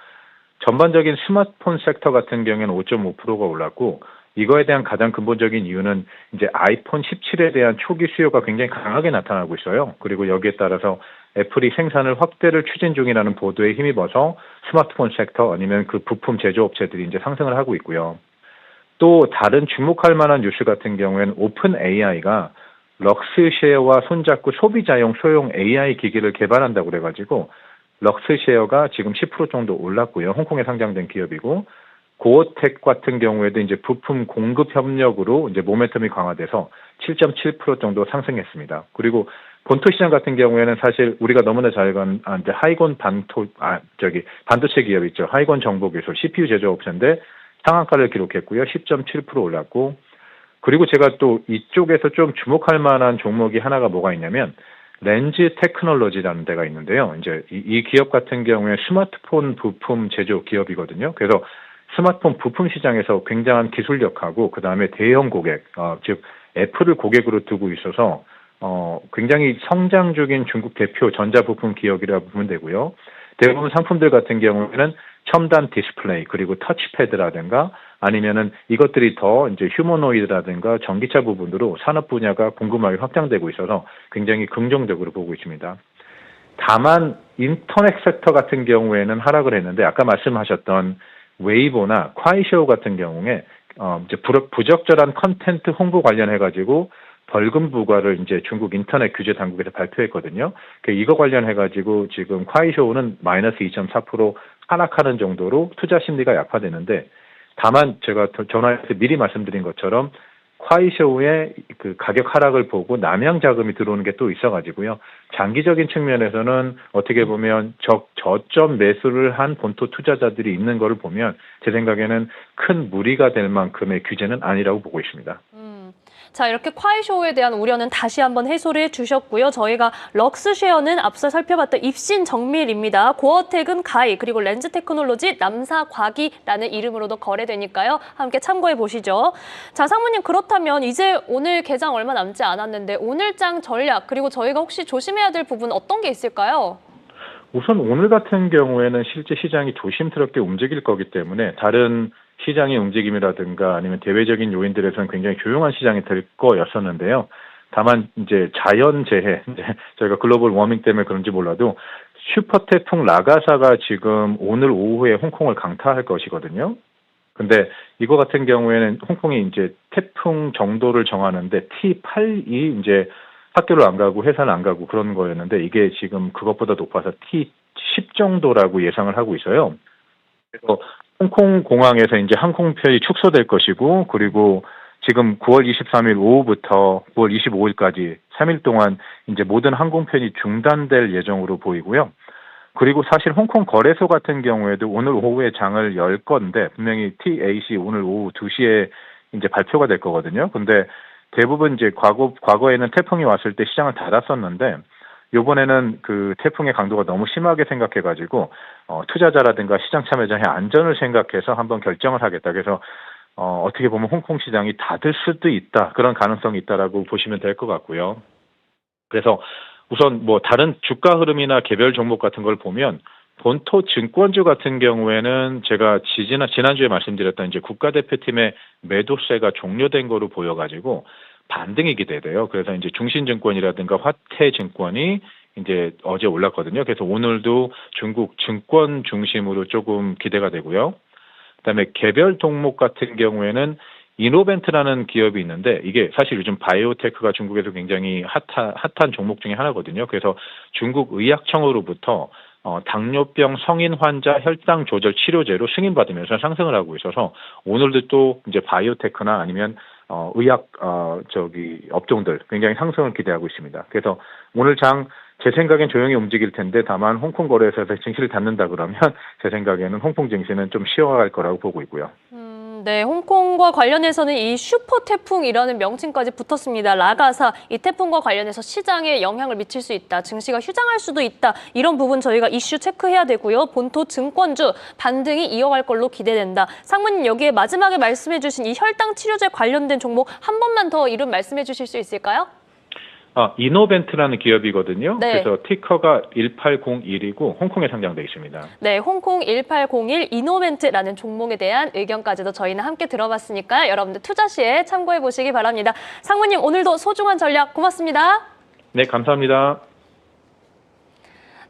Speaker 6: 전반적인 스마트폰 섹터 같은 경우에는 5.5%가 올랐고, 이거에 대한 가장 근본적인 이유는 이제 아이폰 17에 대한 초기 수요가 굉장히 강하게 나타나고 있어요. 그리고 여기에 따라서 애플이 생산을 확대를 추진 중이라는 보도에 힘입어서 스마트폰 섹터 아니면 그 부품 제조업체들이 이제 상승을 하고 있고요. 또 다른 주목할 만한 뉴스 같은 경우에는 오픈 AI가 럭스쉐어와 손잡고 소비자용 소형 AI 기기를 개발한다고 그래가지고 럭스쉐어가 지금 10% 정도 올랐고요. 홍콩에 상장된 기업이고 고어텍 같은 경우에도 이제 부품 공급 협력으로 이제 모멘텀이 강화돼서 7.7% 정도 상승했습니다. 그리고 본토 시장 같은 경우에는 사실 우리가 너무나 잘 아는 이제 하이건 반도체 기업 있죠. 하이건 정보기술 CPU 제조업체인데 상한가를 기록했고요. 10.7% 올랐고. 그리고 제가 또 이쪽에서 좀 주목할 만한 종목이 하나가 뭐가 있냐면 렌즈 테크놀로지라는 데가 있는데요. 이제 이 기업 같은 경우에 스마트폰 부품 제조 기업이거든요. 그래서 스마트폰 부품 시장에서 굉장한 기술력하고 그다음에 대형 고객, 즉 애플을 고객으로 두고 있어서 굉장히 성장 중인 중국 대표 전자부품 기업이라고 보면 되고요. 대부분 상품들 같은 경우에는 첨단 디스플레이 그리고 터치패드라든가 아니면은 이것들이 더 이제 휴머노이드라든가 전기차 부분으로 산업 분야가 궁금하게 확장되고 있어서 굉장히 긍정적으로 보고 있습니다. 다만 인터넷 섹터 같은 경우에는 하락을 했는데 아까 말씀하셨던 웨이보나 콰이쇼 같은 경우에 이제 부적절한 컨텐츠 홍보 관련해 가지고 벌금 부과를 이제 중국 인터넷 규제 당국에서 발표했거든요. 이거 관련해 가지고 지금 콰이쇼는 마이너스 2.4% 하락하는 정도로 투자 심리가 약화되는데 다만 제가 전화해서 미리 말씀드린 것처럼 콰이쇼의 그 가격 하락을 보고 남양 자금이 들어오는 게 또 있어가지고요. 장기적인 측면에서는 어떻게 보면 저점 매수를 한 본토 투자자들이 있는 거를 보면 제 생각에는 큰 무리가 될 만큼의 규제는 아니라고 보고 있습니다.
Speaker 1: 자, 이렇게 콰이쇼에 대한 우려는 다시 한번 해소를 해주셨고요. 저희가 럭스쉐어는 앞서 살펴봤던 입신 정밀입니다. 고어텍은 가이, 그리고 렌즈테크놀로지, 남사과기라는 이름으로도 거래되니까요. 함께 참고해 보시죠. 자, 상무님, 그렇다면 이제 오늘 개장 얼마 남지 않았는데 오늘장 전략, 그리고 저희가 혹시 조심해야 될 부분 어떤 게 있을까요?
Speaker 6: 우선 오늘 같은 경우에는 실제 시장이 조심스럽게 움직일 거기 때문에 다른 시장의 움직임이라든가 아니면 대외적인 요인들에서는 굉장히 조용한 시장이 될 거였었는데요. 다만 이제 자연재해, 저희가 글로벌 워밍 때문에 그런지 몰라도 슈퍼 태풍 라가사가 지금 오늘 오후에 홍콩을 강타할 것이거든요. 근데 이거 같은 경우에는 홍콩이 이제 태풍 정도를 정하는데 T8이 이제 학교를 안 가고 회사를 안 가고 그런 거였는데 이게 지금 그것보다 높아서 T10 정도라고 예상을 하고 있어요. 그래서 홍콩 공항에서 이제 항공편이 축소될 것이고, 그리고 지금 9월 23일 오후부터 9월 25일까지 3일 동안 이제 모든 항공편이 중단될 예정으로 보이고요. 그리고 사실 홍콩 거래소 같은 경우에도 오늘 오후에 장을 열 건데, 분명히 TAC 오늘 오후 2시에 이제 발표가 될 거거든요. 근데 대부분 이제 과거에는 태풍이 왔을 때 시장을 닫았었는데, 요번에는 그 태풍의 강도가 너무 심하게 생각해가지고 투자자라든가 시장 참여자의 안전을 생각해서 한번 결정을 하겠다. 그래서 어떻게 보면 홍콩 시장이 닫을 수도 있다. 그런 가능성이 있다라고 보시면 될 것 같고요. 그래서 우선 뭐 다른 주가 흐름이나 개별 종목 같은 걸 보면 본토 증권주 같은 경우에는 제가 지난주에 말씀드렸던 이제 국가대표팀의 매도세가 종료된 거로 보여가지고 반등이 기대돼요. 그래서 이제 중신증권이라든가 화태증권이 이제 어제 올랐거든요. 그래서 오늘도 중국 증권 중심으로 조금 기대가 되고요. 그다음에 개별 종목 같은 경우에는 이노벤트라는 기업이 있는데 이게 사실 요즘 바이오테크가 중국에서 굉장히 핫한 종목 중에 하나거든요. 그래서 중국 의약청으로부터 당뇨병 성인 환자 혈당 조절 치료제로 승인받으면서 상승을 하고 있어서 오늘도 또 이제 바이오테크나 아니면 의학 업종들 굉장히 상승을 기대하고 있습니다. 그래서 오늘 장 제 생각엔 조용히 움직일 텐데 다만 홍콩 거래소에서 증시를 닫는다 그러면 제 생각에는 홍콩 증시는 좀 쉬어갈 거라고 보고 있고요.
Speaker 1: 네, 홍콩과 관련해서는 이 슈퍼 태풍이라는 명칭까지 붙었습니다. 라가사, 이 태풍과 관련해서 시장에 영향을 미칠 수 있다. 증시가 휴장할 수도 있다. 이런 부분 저희가 이슈 체크해야 되고요. 본토 증권주 반등이 이어갈 걸로 기대된다. 상무님, 여기에 마지막에 말씀해 주신 이 혈당 치료제 관련된 종목 한 번만 더 이름 말씀해 주실 수 있을까요?
Speaker 6: 이노벤트라는 기업이거든요.
Speaker 1: 네.
Speaker 6: 그래서 티커가 1801이고 홍콩에 상장돼 있습니다.
Speaker 1: 네, 홍콩 1801 이노벤트라는 종목에 대한 의견까지도 저희는 함께 들어봤으니까요. 여러분들 투자 시에 참고해 보시기 바랍니다. 상무님, 오늘도 소중한 전략 고맙습니다.
Speaker 6: 네, 감사합니다.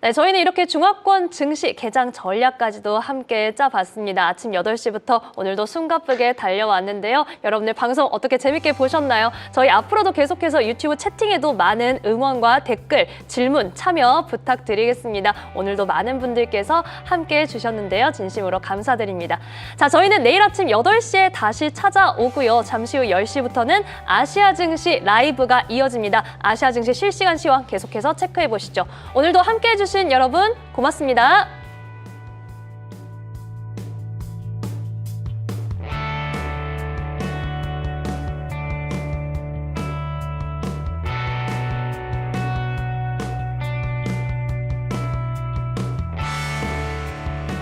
Speaker 1: 네, 저희는 이렇게 중화권 증시 개장 전략까지도 함께 짜봤습니다. 아침 8시부터 오늘도 숨가쁘게 달려왔는데요. 여러분들 방송 어떻게 재밌게 보셨나요? 저희 앞으로도 계속해서 유튜브 채팅에도 많은 응원과 댓글, 질문, 참여 부탁드리겠습니다. 오늘도 많은 분들께서 함께 해주셨는데요. 진심으로 감사드립니다. 자, 저희는 내일 아침 8시에 다시 찾아오고요. 잠시 후 10시부터는 아시아 증시 라이브가 이어집니다. 아시아 증시 실시간 시황 계속해서 체크해 보시죠. 오늘도 함께 해주신 여러분 고맙습니다.